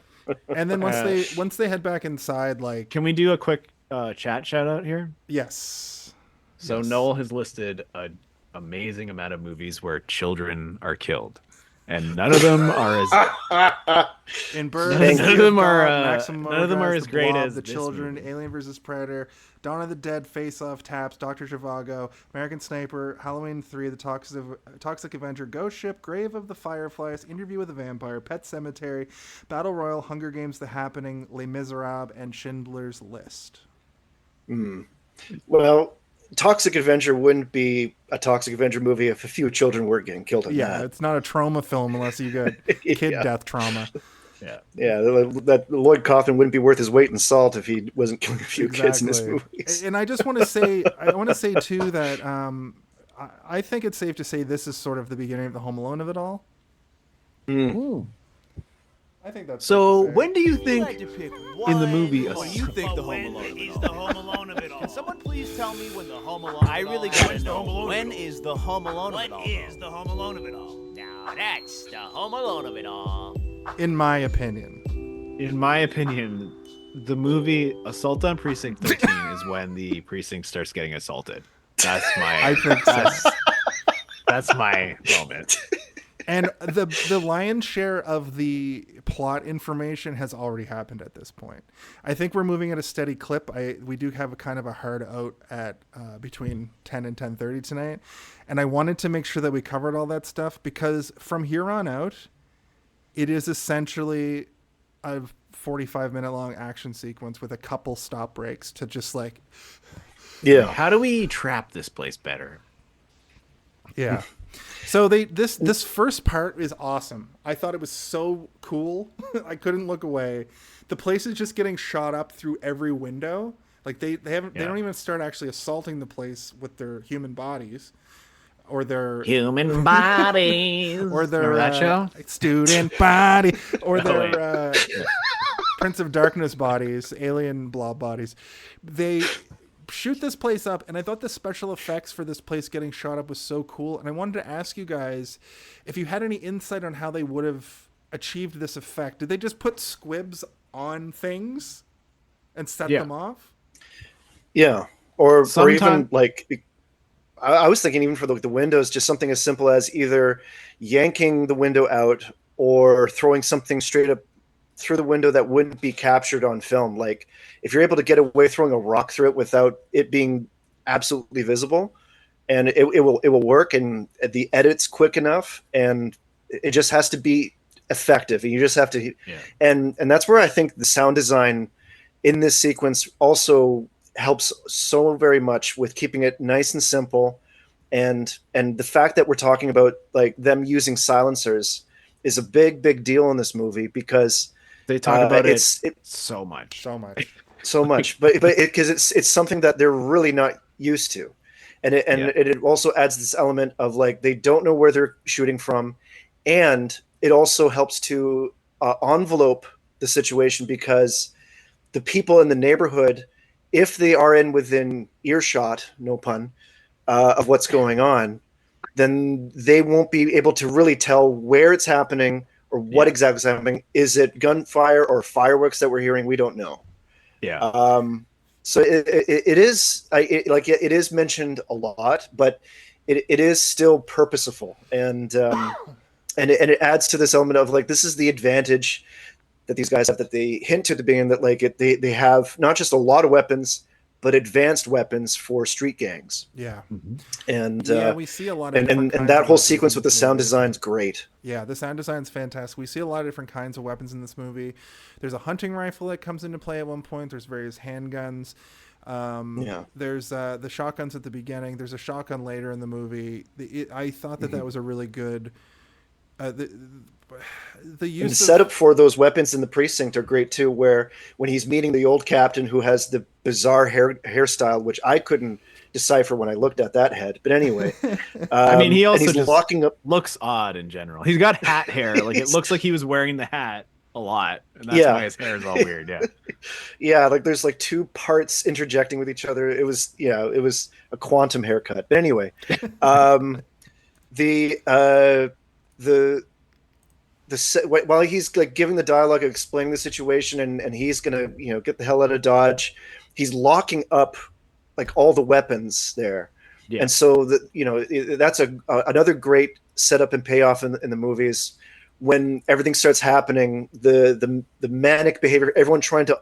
And then once they head back inside, like, can we do a quick chat shout out here? Yes. So yes. Noel has listed an amazing amount of movies where children are killed. And none of them are as in Bird. None of them are as great as The Children, movie. Alien vs Predator, Dawn of the Dead, Face Off, Taps, Dr. Zhivago, American Sniper, Halloween 3, The Toxic Avenger, Ghost Ship, Grave of the Fireflies, Interview with a Vampire, Pet Cemetery, Battle Royale, Hunger Games: The Happening, Les Miserables, and Schindler's List. Well, Toxic Avenger wouldn't be a Toxic Avenger movie if a few children were getting killed in that. It's not a trauma film unless you got kid death trauma. Yeah, that Lloyd Kaufman wouldn't be worth his weight in salt if he wasn't killing a few kids in this movie. And I just want to say, too that I think it's safe to say this is sort of the beginning of the Home Alone of it all. I think that's so. When do you think in the movie? What do you think the Home Alone is the Home Alone of it all? Can someone please tell me when the Home Alone? I really gotta know. When is the Home Alone of it all? What is the Home Alone of it all? Now that's the Home Alone of it all. In my opinion, the movie Assault on Precinct 13 is when the precinct starts getting assaulted. That's my. I think so. That's my moment. And the lion's share of the plot information has already happened at this point. I think we're moving at a steady clip. We do have a kind of a hard out at between 10 and 10:30 tonight. And I wanted to make sure that we covered all that stuff because from here on out, it is essentially a 45-minute long action sequence with a couple stop breaks to just like... Yeah. How do we trap this place better? Yeah. So this first part is awesome. I thought it was so cool. I couldn't look away. The place is just getting shot up through every window. Like they don't even start actually assaulting the place with their human bodies or their human bodies or their remember that show? Student body or their Prince of Darkness bodies, alien blob bodies. They shoot this place up, and I thought the special effects for this place getting shot up was so cool, and I wanted to ask you guys if you had any insight on how they would have achieved this effect. Did they just put squibs on things and set them off? Yeah, or even like I was thinking even for the windows, just something as simple as either yanking the window out or throwing something straight up through the window that wouldn't be captured on film. Like if you're able to get away throwing a rock through it without it being absolutely visible, and it will work, and the edit's quick enough, and it just has to be effective, and you just have to and that's where I think the sound design in this sequence also helps so very much with keeping it nice and simple, and the fact that we're talking about like them using silencers is a big deal in this movie because they talk about it so much. But because it's something that they're really not used to, and it also adds this element of like they don't know where they're shooting from, and it also helps to envelope the situation because the people in the neighborhood, if they are within earshot, no pun, of what's going on, then they won't be able to really tell where it's happening or what exactly is happening. Is it gunfire or fireworks that we're hearing? We don't know. Yeah. So it is mentioned a lot, but it is still purposeful, and it adds to this element of like this is the advantage that these guys have, that they hint to at the beginning that like they have not just a lot of weapons but advanced weapons for street gangs. Yeah. And we see a lot of and that whole sequence with the sound design is great. Yeah, the sound design is fantastic. We see a lot of different kinds of weapons in this movie. There's a hunting rifle that comes into play at one point. There's various handguns. There's the shotguns at the beginning. There's a shotgun later in the movie. I thought that was a really good the use and the setup for those weapons in the precinct are great too, where when he's meeting the old captain who has the bizarre hairstyle, which I couldn't decipher when I looked at that head, but anyway. I mean, he also just locking up... looks odd in general. He's got hat hair. Like it looks like he was wearing the hat a lot, and that's why his hair is all weird. Like there's like two parts interjecting with each other. It was a quantum haircut, but anyway. While he's like giving the dialogue, explaining the situation, and he's gonna get the hell out of Dodge, he's locking up like all the weapons there, and so that's another great setup and payoff in the movies. When everything starts happening, the manic behavior, everyone trying to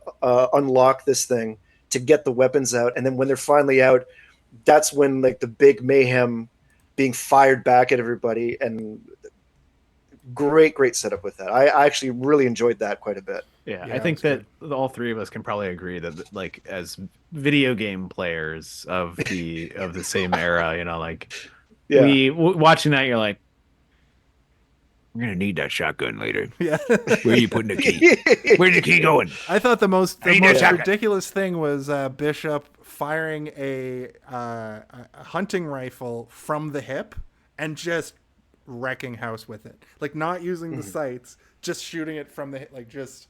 unlock this thing to get the weapons out, and then when they're finally out, that's when like the big mayhem being fired back at everybody, and great setup with that. I actually really enjoyed that quite a bit. I think that all three of us can probably agree that like as video game players of the same era, watching that, you're like, we're gonna need that shotgun later. Yeah. Where are you putting the key? Where's the key going? I thought the most ridiculous thing was Bishop firing a hunting rifle from the hip and just wrecking house with it, like not using the sights, just shooting it from the hip, like just.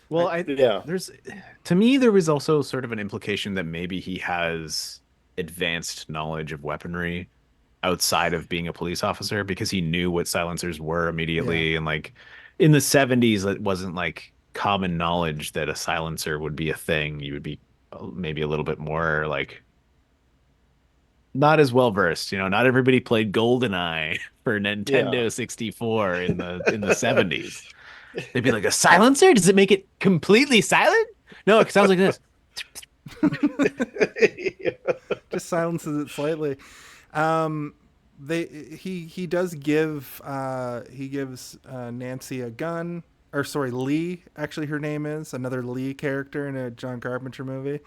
Well, there's, to me, there was also sort of an implication that maybe he has advanced knowledge of weaponry outside of being a police officer, because he knew what silencers were immediately. And like in the 70s, it wasn't like common knowledge that a silencer would be a thing. You would be maybe a little bit more like not as well versed. Not everybody played GoldenEye for Nintendo 64 in the 70s. They'd be like, a silencer? Does it make it completely silent? No, it sounds like this. Just silences it slightly. He does give he gives Nancy a gun, or sorry, Lee, actually her name is, another Lee character in a John Carpenter movie.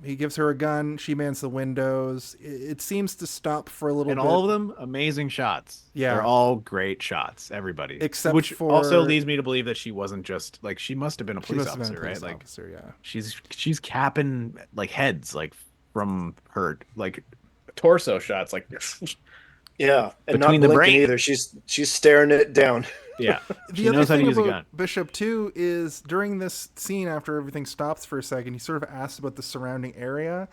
He gives her a gun, she mans the windows. It seems to stop for a little bit. And all of them amazing shots. Yeah, they're all great shots, everybody, except which for, also leads me to believe that she wasn't just like, she must have been a police officer, right? Like she's capping like heads like from her like torso shots, like and between not the brain either. She's staring it down. She knows how to use a gun. Bishop too is during this scene, after everything stops for a second, he sort of asks about the surrounding area,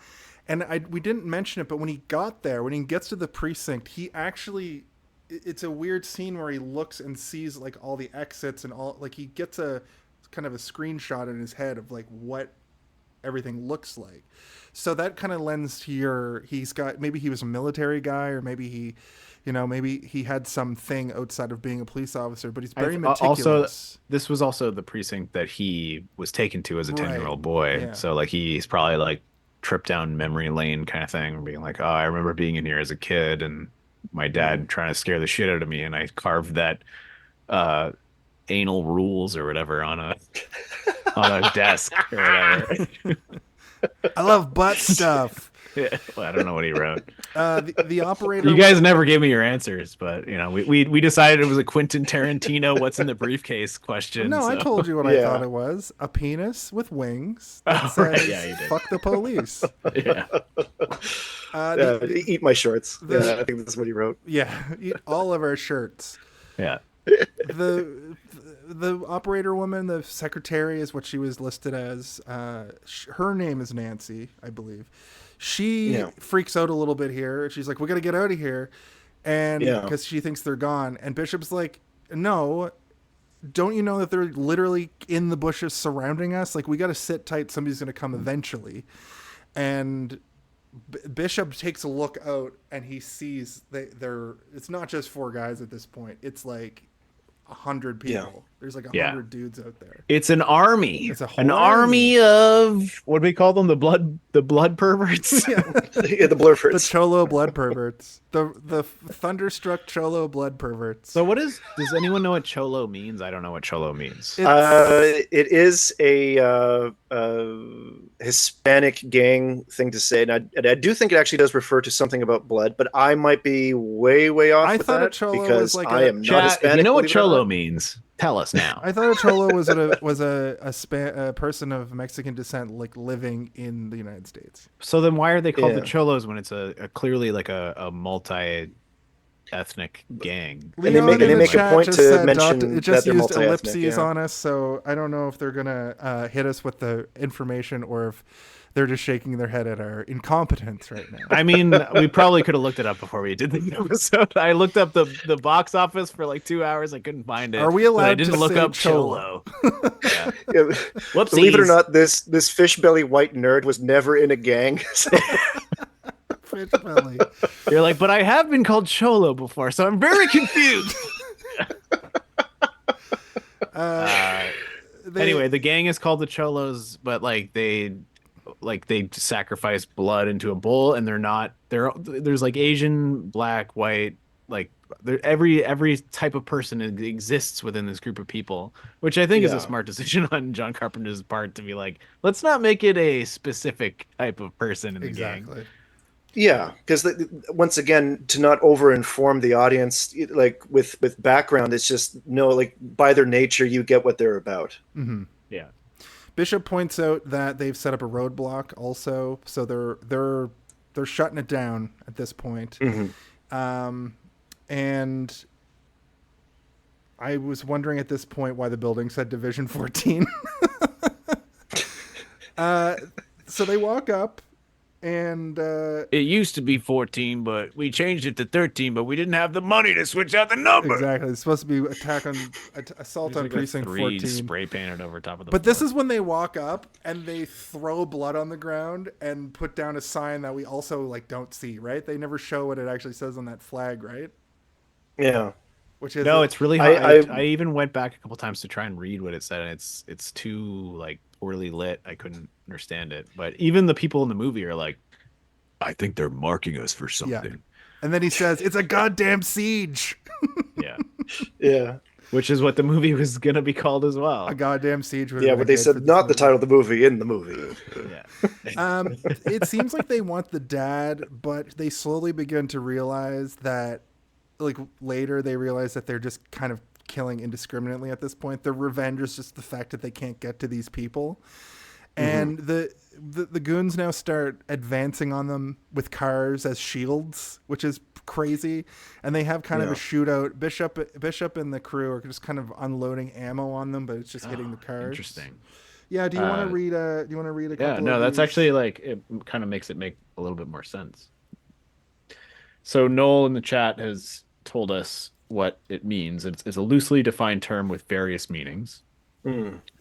and we didn't mention it, but when he gets to the precinct, he actually, it's a weird scene where he looks and sees like all the exits and all, like he gets a kind of a screenshot in his head of like what everything looks like. So that kind of lends to maybe he was a military guy, or maybe he had something outside of being a police officer, but he's very meticulous. Also, this was also the precinct that he was taken to as a 10-year-old boy. Yeah. So like he's probably like tripped down memory lane kind of thing, being like, oh, I remember being in here as a kid and my dad trying to scare the shit out of me, and I carved that anal rules or whatever on a desk or whatever. I love butt stuff. Yeah, well, I don't know what he wrote. The operator. You guys never gave me your answers, but we decided it was a Quentin Tarantino "What's in the briefcase" question. No, I so- told you what I thought it was. A penis with wings that Oh, says, right, yeah, you did. fuck the police. Yeah. Eat my shorts. the- Yeah, I think that's what he wrote. Yeah, eat all of our shirts. Yeah. The operator woman, the secretary is what she was listed as. Her name is Nancy, I believe. She freaks out a little bit here. She's like, we got to get out of here. And because she thinks they're gone. And Bishop's like, no, don't you know that they're literally in the bushes surrounding us? Like, we got to sit tight. Somebody's going to come eventually. And Bishop takes a look out and he sees they're it's not just 4 guys at this point. It's like 100 people. Yeah. There's like 100 dudes out there. It's an army. It's a whole an army of what do we call them? The blood perverts. Yeah. The blurfords. The Cholo blood perverts. The thunderstruck Cholo blood perverts. So does anyone know what Cholo means? I don't know what Cholo means. It is a Hispanic gang thing to say, and I do think it actually does refer to something about blood, but I might be way off I with thought a that Cholo because was like I am not Chat, Hispanic. if you know what believe it or Cholo not. means, tell us now. I thought a Cholo was a person of Mexican descent, like living in the United States. So then why are they called the Yeah. Cholos when it's a clearly like a multi-ethnic gang? And they make- Leon in they the make a chat point just to said mention it just that they're used multi-ethnic, ellipses yeah. on us, so I don't know if they're gonna hit us with the information or if they're just shaking their head at our incompetence right now. I mean, we probably could have looked it up before we did the episode. I looked up the box office for like 2 hours. I couldn't find it. Are we but allowed I didn't to look say up Cholo? Cholo. Yeah. Yeah, Whoopsies. believe it or not, this fish belly white nerd was never in a gang. So Fish belly. You're like, but I have been called Cholo before, so I'm very confused. Anyway, the gang is called the Cholos, but they sacrifice blood into a bowl, and there's like Asian, black, white, like every type of person exists within this group of people, which I think is a smart decision on John Carpenter's part to be like, let's not make it a specific type of person in the gang. yeah, because once again, to not over-inform the audience, like with background, it's just like by their nature, you get what they're about. Mm-hmm. Yeah. Bishop points out that they've set up a roadblock also, so they're shutting it down at this point. Mm-hmm. And I was wondering at this point why the building said Division 14. So they walk up, and It used to be 14, but we changed it to 13, but we didn't have the money to switch out the number. exactly, it's supposed to be assault There's on like a precinct 3 14. spray painted over top of the But this floor. is when they walk up and they throw blood on the ground and put down a sign that we also don't see, right? They never show what it actually says on that flag, right? Yeah. Which is No, it's really hard. I I even went back a couple times to try and read what it said, and it's too poorly lit. I couldn't understand it. But even the people in the movie are like, I think they're marking us for something. And then he says, "It's a goddamn siege." yeah, Yeah. which is what the movie was gonna be called as well. A goddamn siege. Yeah, but they said not the title of the movie in the movie. Yeah, It seems like they want the dad, but they slowly begin to realize that, later they realize that they're just kind of killing indiscriminately at this point. Their revenge is just the fact that they can't get to these people. And the goons now start advancing on them with cars as shields, which is crazy. And they have kind of a shootout. Bishop and the crew are just kind of unloading ammo on them, but it's just hitting the cars. interesting. Yeah. Do you want to read a? Do you want to read a? Couple Yeah, no, of that's these? actually it kind of makes it make a little bit more sense. So Noel in the chat has told us what it means. It's a loosely defined term with various meanings.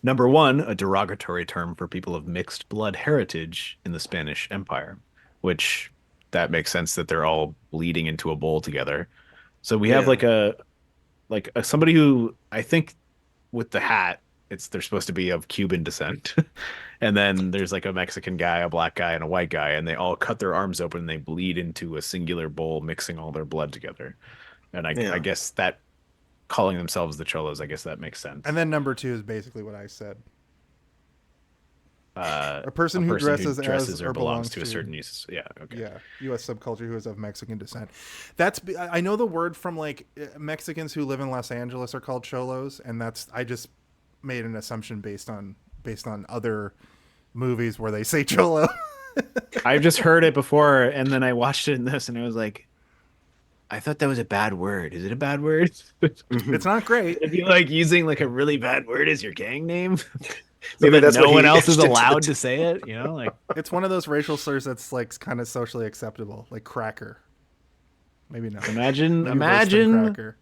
Number 1, a derogatory term for people of mixed blood heritage in the Spanish Empire, which that makes sense that they're all bleeding into a bowl together. So we have somebody who I think with the hat, they're supposed to be of Cuban descent. And then there's a Mexican guy, a black guy, and a white guy, and they all cut their arms open and they bleed into a singular bowl, mixing all their blood together. And I guess that calling themselves the Cholos, I guess that makes sense. And then number 2 is basically what I said. A person who dresses as or belongs to a certain use. Yeah. Okay. Yeah, U.S. subculture who is of Mexican descent. I know the word from like Mexicans who live in Los Angeles are called cholos, and I just made an assumption based on other movies where they say cholo. I've just heard it before, and then I watched it in this, and I was like, I thought that was a bad word. Is it a bad word? It's not great. If you like using like a really bad word as your gang name. Maybe that's no what one he else is etched into allowed the to say it, you know, like It's one of those racial slurs that's like kind of socially acceptable, like cracker. Maybe not. imagine Cracker.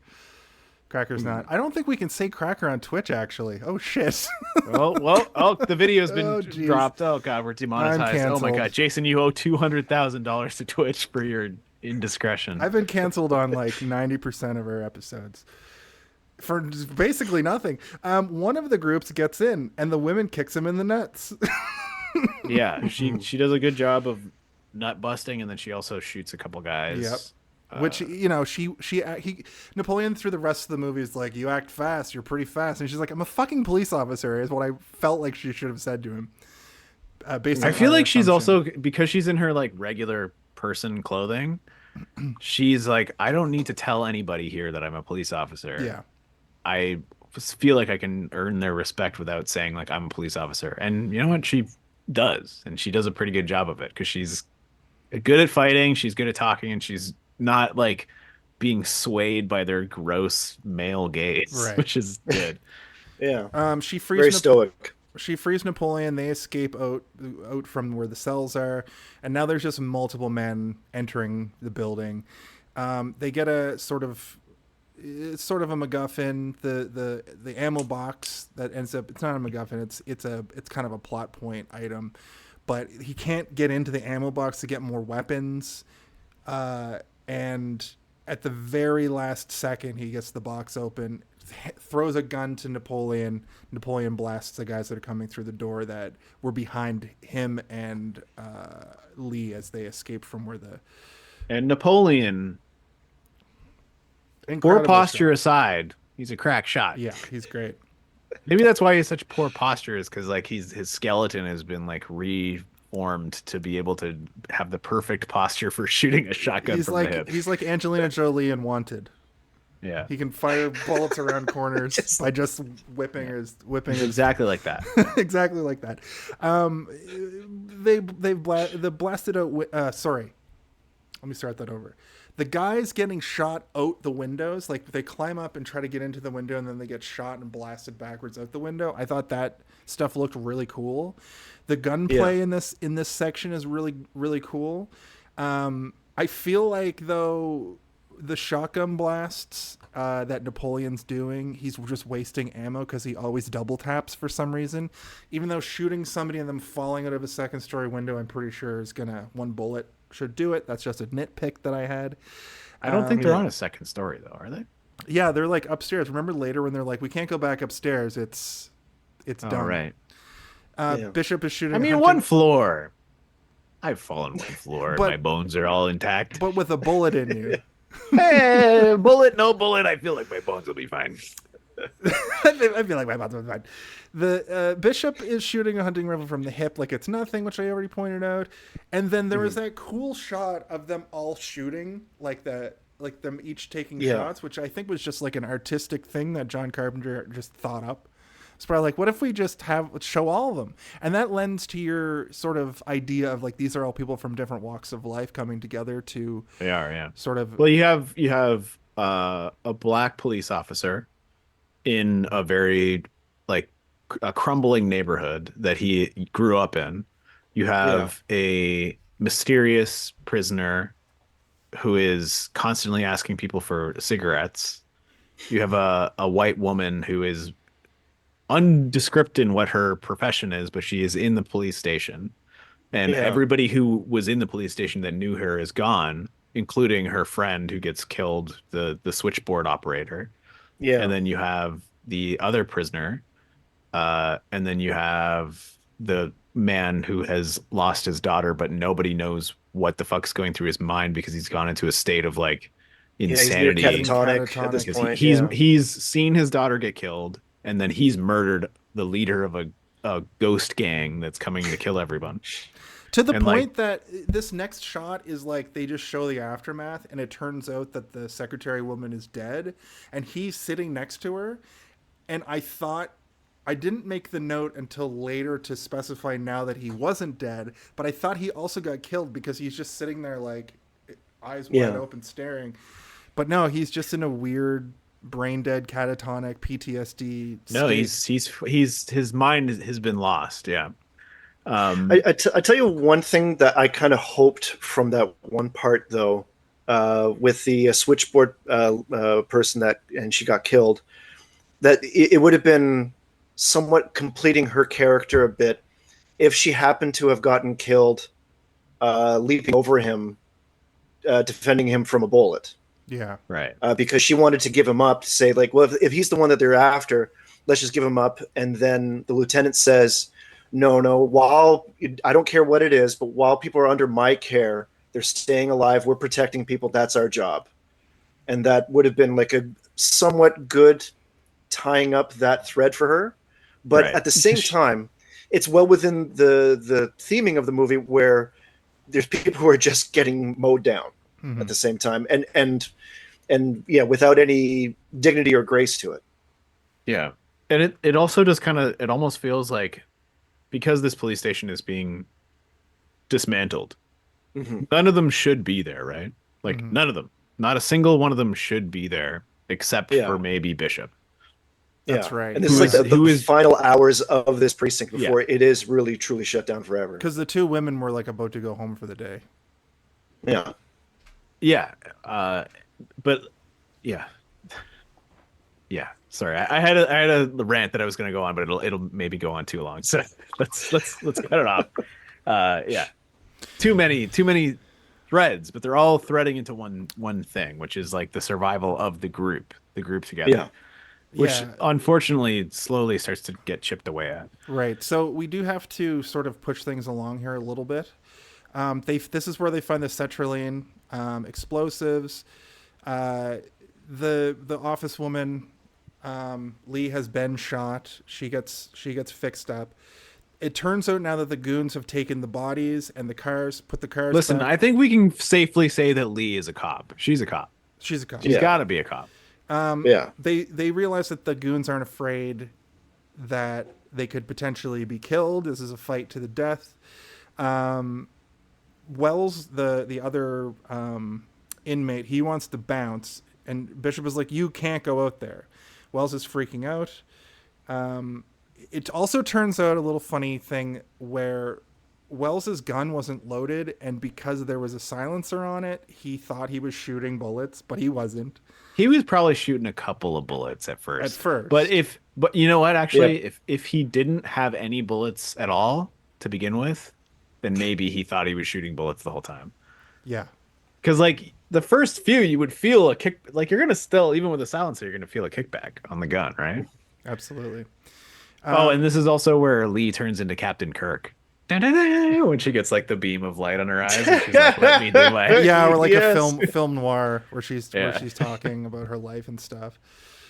Cracker's not. I don't think we can say cracker on Twitch actually. Oh shit. the video's been Oh, geez. dropped. Oh god, we're demonetized. Oh my canceled. god, Jason, you owe $200,000 to Twitch for your indiscretion. I've been canceled on like 90% of our episodes for basically nothing. One of the groups gets in and the women kicks him in the nuts. Yeah, she does a good job of nut busting, and then she also shoots a couple guys. Yep. Which, you know, Napoleon through the rest of the movie is like, you act fast, you're pretty fast. And she's like, I'm a fucking police officer, is what I felt like she should have said to him. I feel like she's also, because she's in her like regular person clothing, she's like, I don't need to tell anybody here that I'm a police officer. Yeah. I feel like I can earn their respect without saying like I'm a police officer. And you know what? She does. And she does a pretty good job of it because she's good at fighting. She's good at talking, and she's not like being swayed by their gross male gaze, right. Which is good. Yeah. She frees Very stoic. She frees Napoleon. They escape out from where the cells are, and now there's just multiple men entering the building. They get a sort of a MacGuffin. The ammo box that ends up, it's not a MacGuffin. It's kind of a plot point item, but he can't get into the ammo box to get more weapons. And at the very last second, he gets the box open, throws a gun to Napoleon. Napoleon blasts the guys that are coming through the door that were behind him and Lee as they escaped from where the... And Napoleon, poor posture aside, he's a crack shot. Yeah, he's great. Maybe that's why he's such poor posture, is because like his skeleton has been like reformed to be able to have the perfect posture for shooting a shotgun from the hip. He's like Angelina Jolie in Wanted. Yeah, he can fire bullets around corners by just whipping his exactly like that. Exactly like that. They blasted out. Sorry, let me start that over. The guys getting shot out the windows, like they climb up and try to get into the window, and then they get shot and blasted backwards out the window. I thought that stuff looked really cool. The gunplay in this section is really, really cool. I feel like though the shotgun blasts that Napoleon's doing, he's just wasting ammo because he always double taps for some reason. Even though shooting somebody and them falling out of a second story window, I'm pretty sure is one bullet should do it. That's just a nitpick that I had. I don't think they're on a second story though, are they? Yeah, they're like upstairs. Remember later when they're like, we can't go back upstairs. It's done. Right. Bishop is shooting. I mean, one floor. I've fallen one floor. And my bones are all intact. But with a bullet in you. Hey, bullet, no bullet. I feel like my bones will be fine. I feel like my bones will be fine. The Bishop is shooting a hunting rifle from the hip like it's nothing, which I already pointed out. And then there was that cool shot of them all shooting, like them each taking shots, which I think was just like an artistic thing that John Carpenter just thought up. It's probably like, what if we just show all of them? And that lends to your sort of idea of like, these are all people from different walks of life coming together to... They are, yeah. Sort of... Well, you have a black police officer in a very, like, a crumbling neighborhood that he grew up in. You have a mysterious prisoner who is constantly asking people for cigarettes. You have a white woman who is undescript in what her profession is, but she is in the police station, and everybody who was in the police station that knew her is gone, including her friend who gets killed, the switchboard operator. And then you have the other prisoner, and then you have the man who has lost his daughter, but nobody knows what the fuck's going through his mind because he's gone into a state of like insanity. He's catatonic at this point. He's seen his daughter get killed, and then he's murdered the leader of a ghost gang that's coming to kill everyone. To the And, point that this next shot is like they just show the aftermath, and it turns out that the secretary woman is dead, and he's sitting next to her. And I didn't make the note until later to specify now that he wasn't dead, but I thought he also got killed because he's just sitting there like eyes wide open staring. But no, he's just in a weird brain dead catatonic PTSD state. No, his mind has been lost. Yeah. I tell you one thing that I kind of hoped from that one part, though, with the switchboard person and she got killed, that it would have been somewhat completing her character a bit if she happened to have gotten killed leaping over him, defending him from a bullet. Yeah. Right. Because she wanted to give him up, to say, like, well, if he's the one that they're after, let's just give him up. And then the lieutenant says, no, while I don't care what it is, but while people are under my care, they're staying alive. We're protecting people. That's our job. And that would have been like a somewhat good tying up that thread for her. But at the same time, it's well within the theming of the movie where there's people who are just getting mowed down at the same time. And yeah, without any dignity or grace to it. Yeah. And it also just it almost feels like, because this police station is being dismantled, none of them should be there, right? Like none of them, not a single one of them should be there except for maybe Bishop. That's right. And this is like the final hours of this precinct before it is really truly shut down forever. Because the two women were like about to go home for the day. Yeah. Yeah. But yeah. Yeah. Sorry, I had a rant that I was going to go on, but it'll maybe go on too long. So let's cut it off. Yeah, too many threads, but they're all threading into one thing, which is like the survival of the group together. Yeah. Which unfortunately slowly starts to get chipped away at. Right. So we do have to sort of push things along here a little bit. This is where they find the sertraline, explosives. The office woman. Lee has been shot. She gets fixed up. It turns out now that the goons have taken the bodies and put the cars. Listen, back. I think we can safely say that Lee is a cop. She's a cop. She's a cop. She's got to be a cop. They realize that the goons aren't afraid that they could potentially be killed. This is a fight to the death. Wells, the other inmate, he wants to bounce, and Bishop is like, "You can't go out there." Wells is freaking out. It also turns out a little funny thing where Wells's gun wasn't loaded, and because there was a silencer on it, he thought he was shooting bullets, but he wasn't. He was probably shooting a couple of bullets at first. But you know what? Actually, if he didn't have any bullets at all to begin with, then maybe he thought he was shooting bullets the whole time. Yeah. Because like the first few, you would feel a kick. Like you're gonna still, even with a silencer, you're gonna feel a kickback on the gun, right? Absolutely. And this is also where Lee turns into Captain Kirk. When she gets like the beam of light on her eyes, and she's like, "Let me do my..." Yeah, or like a film noir where she's talking about her life and stuff.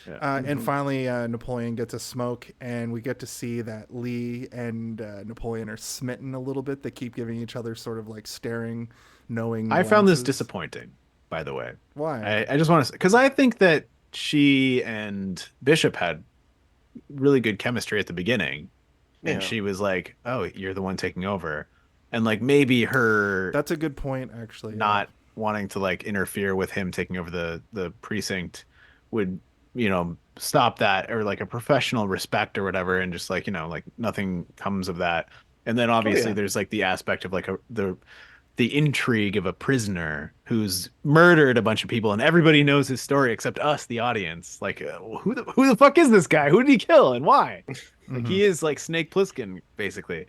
Yeah. And finally, Napoleon gets a smoke, and we get to see that Lee and Napoleon are smitten a little bit. They keep giving each other sort of like staring, knowing. I found this disappointing, by the way. Why? I just want to, because I think that she and Bishop had really good chemistry at the beginning, and she was like, "Oh, you're the one taking over," and like maybe her. That's a good point, actually. Not wanting to like interfere with him taking over the precinct would, stop that, or like a professional respect or whatever, and just like, like nothing comes of that. And then obviously there's like the aspect of like the intrigue of a prisoner who's murdered a bunch of people, and everybody knows his story except us, the audience. Like, who the fuck is this guy? Who did he kill and why? Like, he is like Snake Plissken, basically.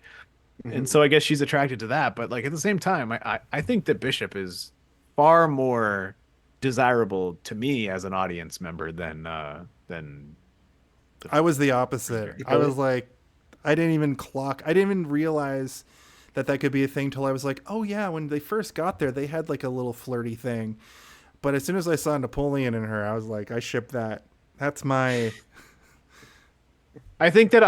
And so I guess she's attracted to that. But like at the same time, I think that Bishop is far more desirable to me as an audience member than I was the opposite. I was like, I didn't even realize that could be a thing till I was like, oh yeah, when they first got there, they had like a little flirty thing. But as soon as I saw Napoleon in her, I was like, I ship that. That's my I think that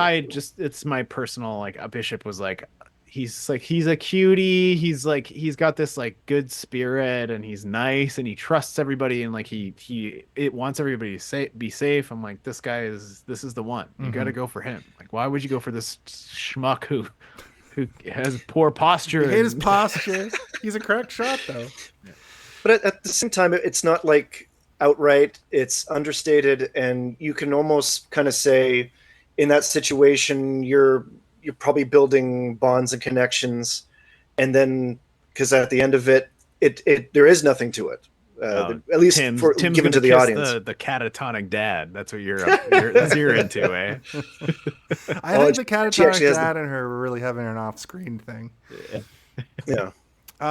it's my personal, like, Bishop was like, he's a cutie. He's got this like good spirit, and he's nice, and he trusts everybody, and like it wants everybody to be safe. I'm like, this is the one. You got to go for him. Like, why would you go for this schmuck who has poor posture? You hate his posture. He's a crack shot though. But at the same time, it's not like outright. It's understated, and you can almost kind of say, in that situation, you're probably building bonds and connections, and then because at the end of it, there is nothing to it. At least Tim's given to the audience. The catatonic dad. That's what you're into, eh? I think the catatonic dad and her were really having an off-screen thing. Yeah.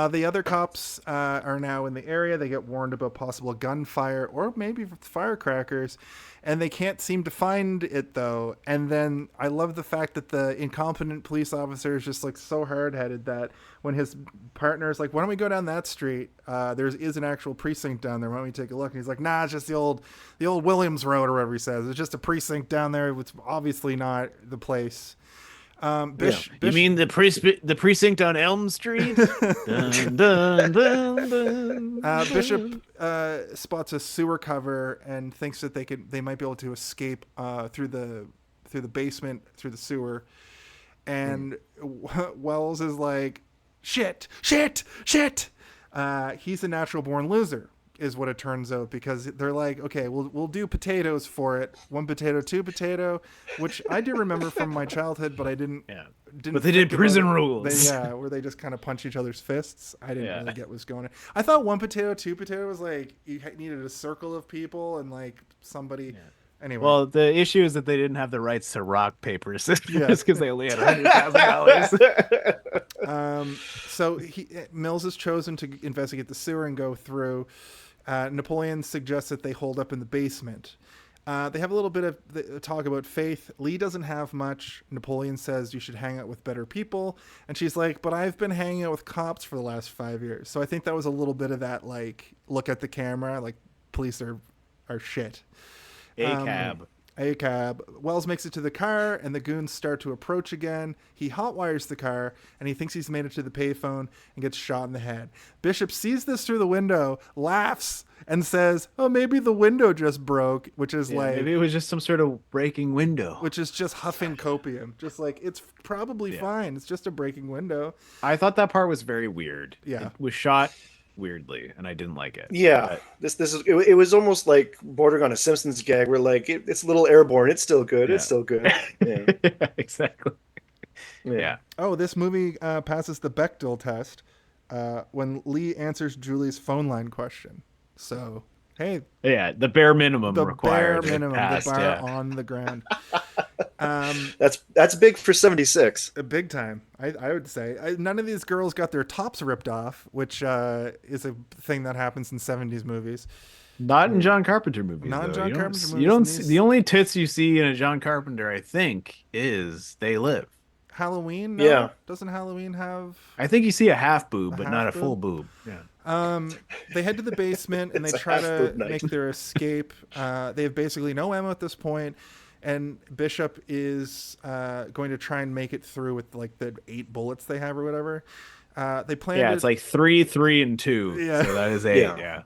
The other cops are now in the area. They get warned about possible gunfire or maybe firecrackers, and they can't seem to find it, though. And then I love the fact that the incompetent police officer is just like so hard-headed that when his partner is like, why don't we go down that street? There is an actual precinct down there. Why don't we take a look? And he's like, nah, it's just the old Williams Road or whatever he says. It's just a precinct down there. It's obviously not the place. You mean the precinct on Elm Street? Dun, dun, dun, dun. Bishop spots a sewer cover and thinks that they might be able to escape through the basement through the sewer, and Wells is like, shit. He's a natural born loser, is what it turns out, because they're like, okay, we'll do potatoes for it. 1 potato, 2 potato, which I do remember from my childhood, but I didn't. But they did prison rules. Where they just kind of punch each other's fists. I didn't really get what's going on. I thought 1 potato, 2 potato was like you needed a circle of people and like somebody. Yeah. Anyway. Well, the issue is that they didn't have the rights to rock paper scissors because they only had $100,000. So Mills is chosen to investigate the sewer and go through. Napoleon suggests that they hold up in the basement. They have a little bit of talk about faith. Lee doesn't have much. Napoleon says you should hang out with better people. And she's like, but I've been hanging out with cops for the last 5 years. So I think that was a little bit of that, like, look at the camera, like, police are shit. A cab. Wells makes it to the car, and the goons start to approach again. He hotwires the car, and he thinks he's made it to the payphone and gets shot in the head. Bishop sees this through the window, laughs, and says, oh, maybe the window just broke, which is like... Maybe it was just some sort of breaking window. Which is just huffing copium. Just like, it's probably fine. It's just a breaking window. I thought that part was very weird. Yeah. It was shot weirdly, and I didn't like it. Yeah, it was almost like bordering on a Simpsons gag where like it's a little airborne. It's still good. It's still good. Yeah. Exactly. Yeah. Oh, this movie passes the Bechdel test when Lee answers Julie's phone line question. So, hey. Yeah, the bare minimum required. The bare minimum, passed, the bar on the ground. That's big for 76. A big time, I would say. None of these girls got their tops ripped off, which is a thing that happens in 70s movies. Not in John Carpenter movies. Not in John Carpenter movies. You don't see, the only tits you see in a John Carpenter, I think, is They Live. Halloween? No? Yeah. Doesn't Halloween have... I think you see a half boob, but not a full boob. Yeah. They head to the basement and they try to make their escape. They have basically no ammo at this point, and Bishop is going to try and make it through with like the 8 bullets they have or whatever. They plan. Yeah, it's like 3, 3, and 2. Yeah, so that is 8. Yeah.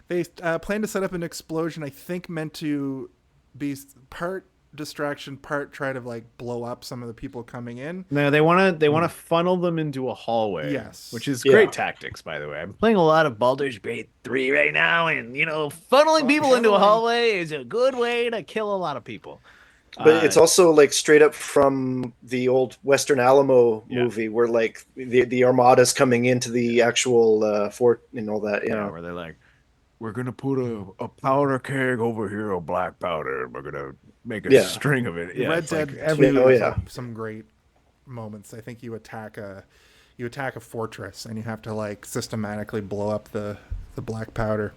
They plan to set up an explosion. I think meant to be part distraction, part try to like blow up some of the people coming in. No, they want to funnel them into a hallway. Yes, which is great tactics, by the way. I'm playing a lot of Baldur's Gate 3 right now, and funneling people into a hallway is a good way to kill a lot of people. But it's also like straight up from the old Western Alamo movie, where like the Armada's coming into the actual fort and all that. Yeah, where they're like, we're gonna put a powder keg over here of black powder, and we're gonna make a string of it. Yeah, Red Dead 2 some great moments. I think you attack a fortress and you have to like systematically blow up the black powder.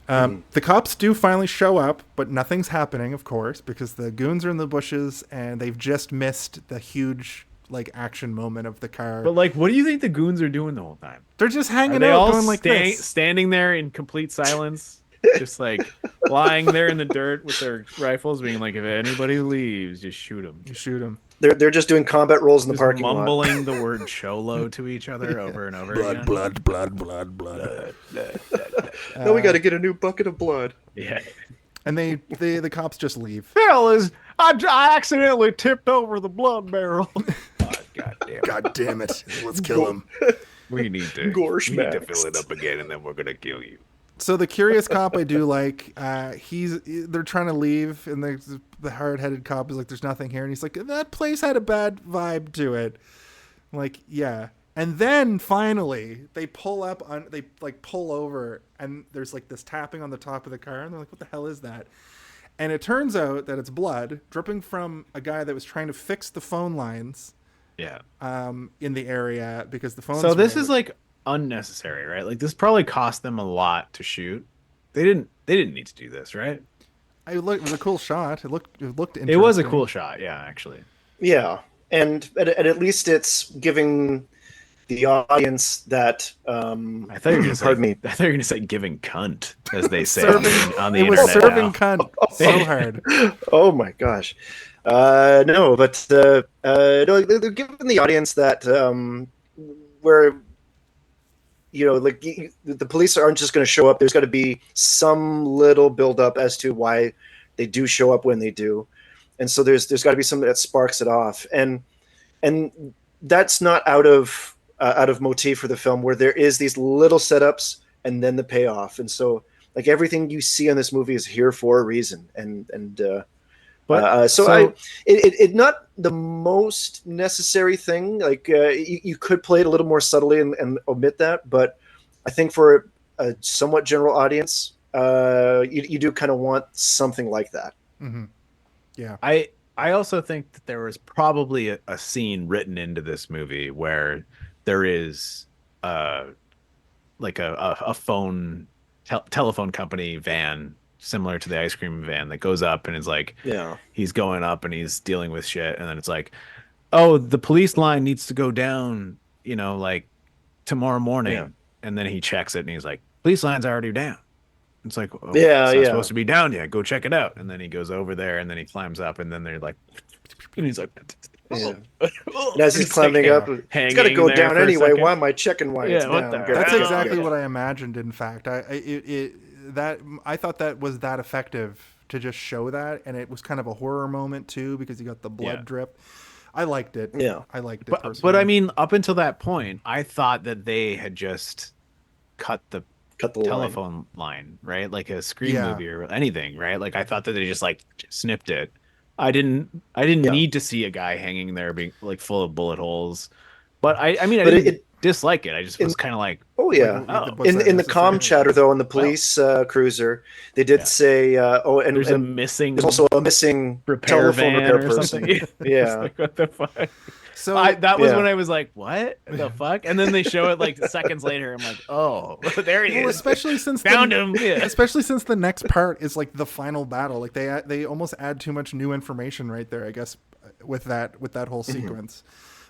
The cops do finally show up, but nothing's happening, of course, because the goons are in the bushes and they've just missed the huge like action moment of the car. But like, what do you think the goons are doing the whole time? They're just hanging out, going like this, standing there in complete silence. just like lying there in the dirt with their rifles, being like, if anybody leaves, just shoot them. You shoot him. They're just doing combat rolls in the Just parking lot. mumbling the word cholo to each other over and over again. Blood, blood. No, we got to get a new bucket of blood. Yeah. And the cops just leave. Hell I accidentally tipped over the blood barrel. God damn it. Let's kill him. We need to fill it up again, and then we're gonna kill you. So the curious cop I do like, they're trying to leave, and the hard-headed cop is like, there's nothing here. And he's like, that place had a bad vibe to it. I'm like, yeah. And then finally they pull over, and there's like this tapping on the top of the car, and they're like, what the hell is that? And it turns out that it's blood dripping from a guy that was trying to fix the phone lines. Yeah. In the area because the phones. So this is like unnecessary, right? Like this probably cost them a lot to shoot. They didn't need to do this, right? It was a cool shot. It looked interesting. It was a cool shot, yeah, actually. Yeah, and at least it's giving the audience that. I thought you were going to say. Pardon me. I thought you were going to say "giving cunt," as they say on the it internet. was serving now. cunt so hard. Oh my gosh, no, but no, they're giving the audience that where like the police aren't just going to show up. There's got to be some little build up as to why they do show up when they do, and so there's got to be something that sparks it off, and that's not out of motif for the film, where there is these little setups and then the payoff, and so like everything you see in this movie is here for a reason, it not the most necessary thing. Like you could play it a little more subtly and omit that, but I think for a somewhat general audience, you do kind of want something like that. Mm-hmm. Yeah, I also think that there was probably a scene written into this movie where there is like a phone telephone company van similar to the ice cream van that goes up and is like, he's going up and he's dealing with shit, and then it's like, oh, the police line needs to go down, like tomorrow morning, and then he checks it and he's like, police line's already down. It's like, oh, it's not supposed to be down yet. Go check it out. And then he goes over there and then he climbs up, and then they're like, and he's like, and as he's climbing up, it's got to go down anyway. Why am I checking why it's down? That's exactly what I imagined. In fact, I thought that was that effective to just show that, and it was kind of a horror moment too because you got the blood drip. I liked it. Yeah, I liked it. But I mean, up until that point, I thought that they had just cut the telephone line, right? Like a Scream movie or anything, right? Like I thought that they just like snipped it. I didn't need to see a guy hanging there being like full of bullet holes. But I didn't dislike it. I just was kind of like, oh yeah. In the comm chatter though, on the police cruiser, they did say, and there's also a missing telephone repair person. Yeah. Like, what the fuck? So that was when I was like, what the fuck? And then they show it like seconds later. I'm like, oh, there he is. Especially since found him. Yeah. Especially since the next part is like the final battle. Like they almost add too much new information right there, I guess, with that whole sequence.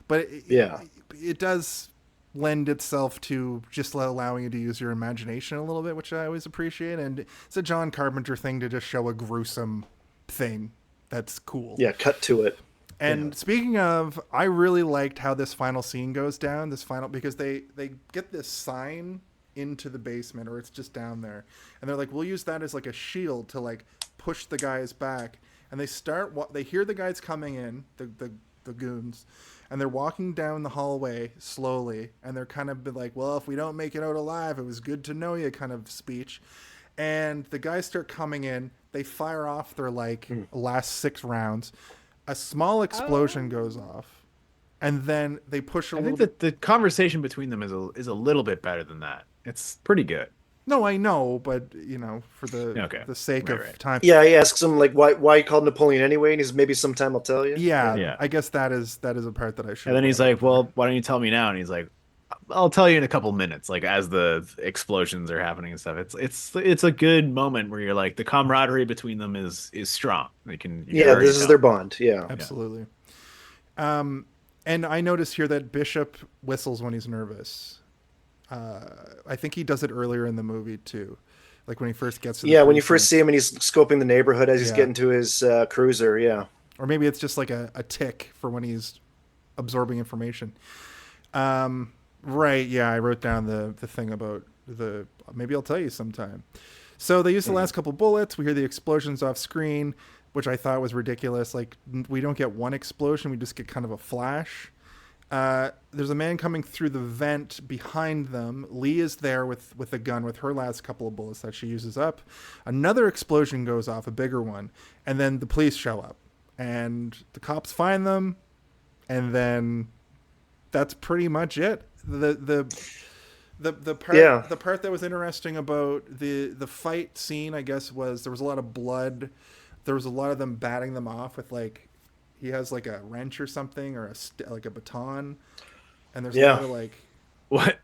But it does lend itself to just allowing you to use your imagination a little bit, which I always appreciate. And it's a John Carpenter thing to just show a gruesome thing. That's cool. Yeah, cut to it. And speaking of, I really liked how this final scene goes down. Because they get this sign into the basement, or it's just down there, and they're like, we'll use that as like a shield to like push the guys back. And they hear the guys coming in, the goons, and they're walking down the hallway slowly, and they're kind of like, well, if we don't make it out alive, it was good to know you kind of speech. And the guys start coming in. They fire off their like last 6 rounds. A small explosion goes off, and then they push a little. I think that the conversation between them is a little bit better than that. It's pretty good. No, I know, but for the sake of time. Yeah, he asks him like, why you called Napoleon anyway, and he's maybe sometime I'll tell you. Yeah. I guess that is a part that I should. And then he's like, well, why don't you tell me now? And he's like, I'll tell you in a couple minutes, like as the explosions are happening and stuff. It's a good moment where you're like, the camaraderie between them is strong. This is their bond. Yeah, absolutely. And I noticed here that Bishop whistles when he's nervous. I think he does it earlier in the movie too, Like when he first gets to the Yeah, when you first precinct. see him and he's scoping the neighborhood as he's Yeah. getting to his cruiser. Yeah. Or maybe it's just like a tick for when he's absorbing information. Right, yeah, I wrote down the thing about maybe I'll tell you sometime. So they use the last couple bullets. We hear the explosions off screen, which I thought was ridiculous. Like, we don't get one explosion, we just get kind of a flash. There's a man coming through the vent behind them. Lee is there with a gun with her last couple of bullets that she uses up. Another explosion goes off, a bigger one, and then the police show up. And the cops find them, and then that's pretty much it. The part that was interesting about the fight scene, I guess, was there was a lot of blood. There was a lot of them batting them off with, like, he has like a wrench or something, or like a baton, and there's a lot of like what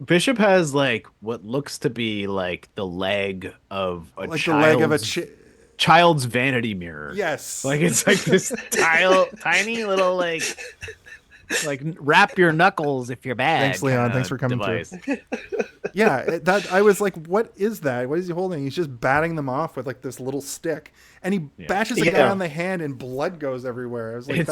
Bishop has, like what looks to be like the leg of a like the leg of a child's vanity mirror. Yes, like it's like this tiny little like wrap your knuckles if you're bad. Thanks, Leon. Thanks for coming device. through. Yeah, that I was like, what is that? What is he holding? He's just batting them off with like this little stick, and he bashes a guy on the hand, and blood goes everywhere. I was like,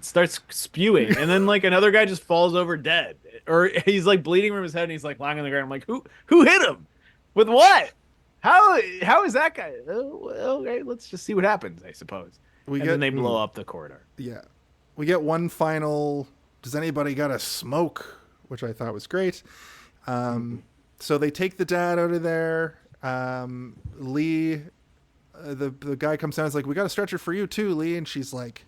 starts spewing, and then like another guy just falls over dead, or he's like bleeding from his head, and he's like lying on the ground. I'm like, who hit him? With what? How is that guy? Okay, let's just see what happens, I suppose. Then they blow up the corridor. Yeah, we get one final. Does anybody got a smoke? Which I thought was great. So they take the dad out of there. Lee, the guy comes down. Is like, we got a stretcher for you too, Lee. And she's like,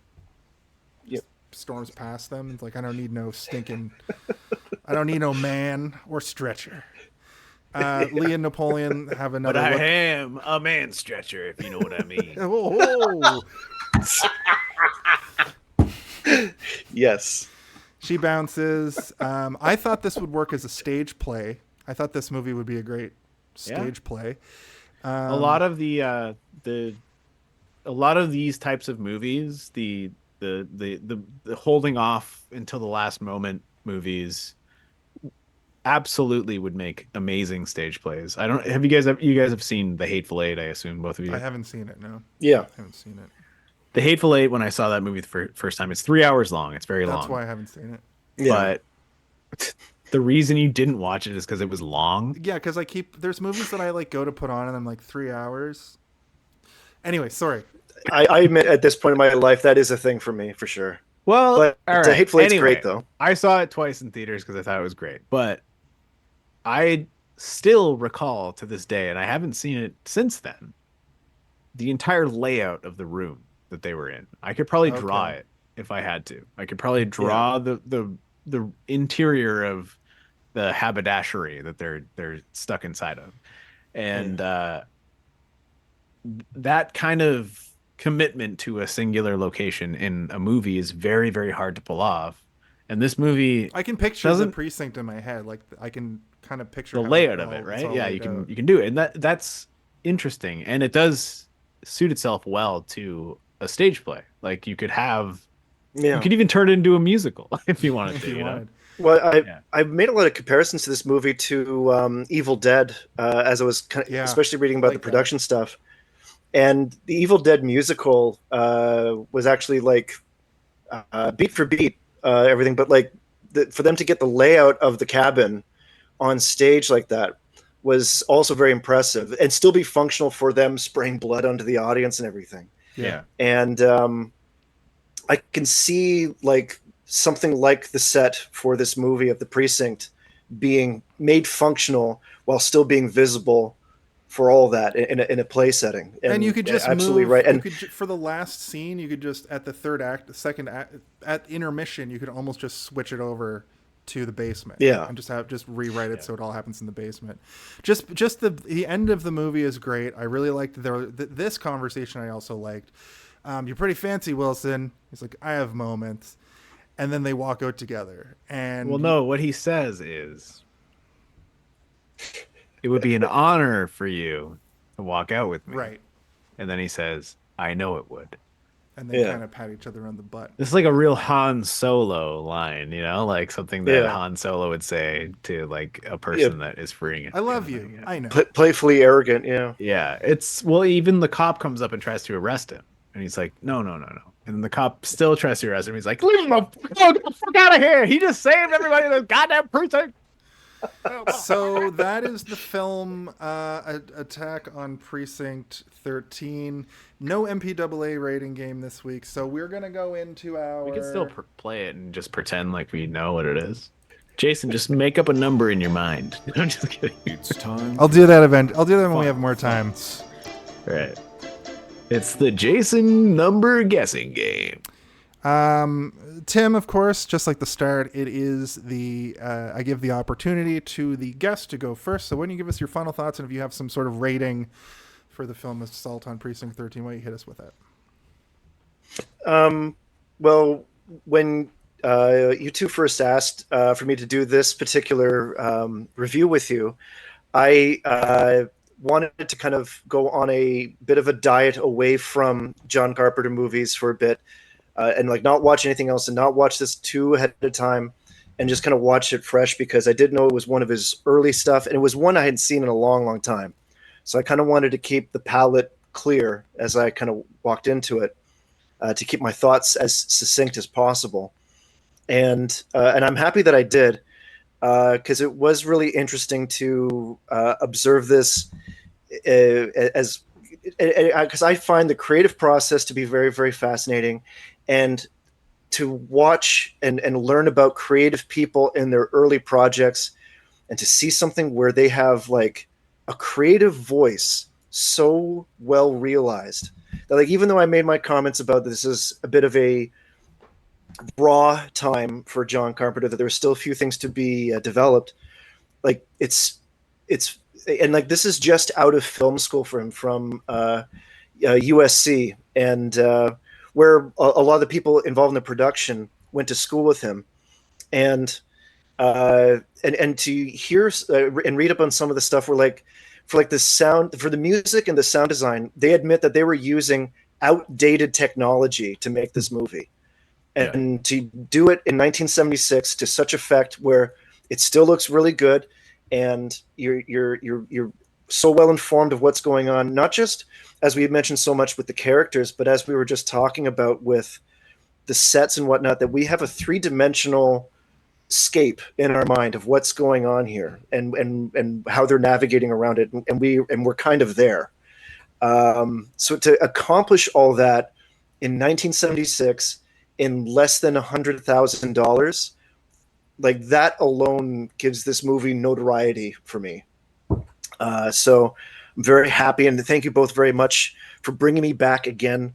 yep. Storms past them. It's like, I don't need no man or stretcher. Lee and Napoleon have another. But I am a man stretcher, if you know what I mean. Yes. She bounces. I thought this would work as a stage play. I thought this movie would be a great stage play. A lot of a lot of these types of movies, the holding off until the last moment movies, absolutely would make amazing stage plays. You guys have seen The Hateful Eight? I assume both of you. I haven't seen it. No. Yeah, I haven't seen it. The Hateful Eight, when I saw that movie the first time, it's 3 hours long. It's very long. That's why I haven't seen it. Yeah. But the reason you didn't watch it is because it was long. Yeah, because there's movies that I like go to put on and I'm like 3 hours. Anyway, sorry. I admit at this point in my life that is a thing for me for sure. Well, but all right. The Hateful Eight's great though. I saw it twice in theaters because I thought it was great, but I still recall to this day, and I haven't seen it since then, the entire layout of the room that they were in. I could probably draw it if I had to. I could probably draw the interior of the haberdashery that they're stuck inside of, and that kind of commitment to a singular location in a movie is very, very hard to pull off. And this movie, I can picture the precinct in my head. Like I can kind of picture the layout of it, right? Yeah, you can do it, and that's interesting, and it does suit itself well to a stage play. Like you could have, you could even turn it into a musical if you wanted to. You know? Well, I've made a lot of comparisons to this movie to Evil Dead, as I was especially reading about the production stuff. And the Evil Dead musical was actually like beat for beat everything, but like for them to get the layout of the cabin on stage like that was also very impressive, and still be functional for them spraying blood onto the audience and everything. Yeah. And I can see like something like the set for this movie of The Precinct being made functional while still being visible for all that in a play setting. And you could just absolutely move, right. And for the last scene, you could just at the third act, the second act, at intermission, you could almost just switch it over to the basement. Yeah. And just rewrite it so it all happens in the basement. Just the end of the movie is great. I really liked this conversation. I also liked. You're pretty fancy, Wilson. He's like, I have moments. And then they walk out together. And well, no, what he says is, it would be an honor for you to walk out with me. Right. And then he says, I know it would. and then Yeah. kind of pat each other on the butt. This is like a real Han Solo line, And then Yeah. kind of pat each other on the butt. This is like a real Han Solo line, like something that Yeah. Han Solo would say to like a Yeah. person that is freeing it. I love you. I know. Playfully arrogant. Yeah. Yeah, it's well, even the cop comes up and tries to arrest him, and he's like, no, no, no, no. And then the cop still tries to arrest him. He's like, leave him the fuck out of here. He just saved everybody in the goddamn precinct. So that is the film Attack on Precinct 13. No MPAA rating game this week, so we're going to go into our... We can still play it and just pretend like we know what it is. Jason, just make up a number in your mind. I'm just kidding. It's time. I'll do that I'll do that when we have more time. Right. It's the Jason number guessing game. Tim, of course, just like the start, it is the I give the opportunity to the guest to go first. So why don't you give us your final thoughts, and if you have some sort of rating for the film Assault on Precinct 13, why don't you hit us with that? Well, when you two first asked for me to do this particular review with you, I wanted to kind of go on a bit of a diet away from John Carpenter movies for a bit. And like not watch anything else and not watch this too ahead of time and just kind of watch it fresh because I did know it was one of his early stuff and it was one I hadn't seen in a long, long time. So I kind of wanted to keep the palette clear as I kind of walked into it to keep my thoughts as succinct as possible. And I'm happy that I did because it was really interesting to observe this as because I find the creative process to be very, very fascinating. And to watch and learn about creative people in their early projects and to see something where they have like a creative voice so well realized that like even though I made my comments about this is a bit of a raw time for John Carpenter, that there's still a few things to be developed, like it's and like this is just out of film school for him from USC and where a lot of the people involved in the production went to school with him, and to hear and read up on some of the stuff where like for like the sound, for the music and the sound design, they admit that they were using outdated technology to make this movie, and to do it in 1976 to such effect where it still looks really good, and you're so well informed of what's going on, not just as we mentioned so much with the characters, but as we were just talking about with the sets and whatnot, that we have a three-dimensional scape in our mind of what's going on here and how they're navigating around it. And we're kind of there. So to accomplish all that in 1976 in less than $100,000, like that alone gives this movie notoriety for me. So I'm very happy, and thank you both very much for bringing me back again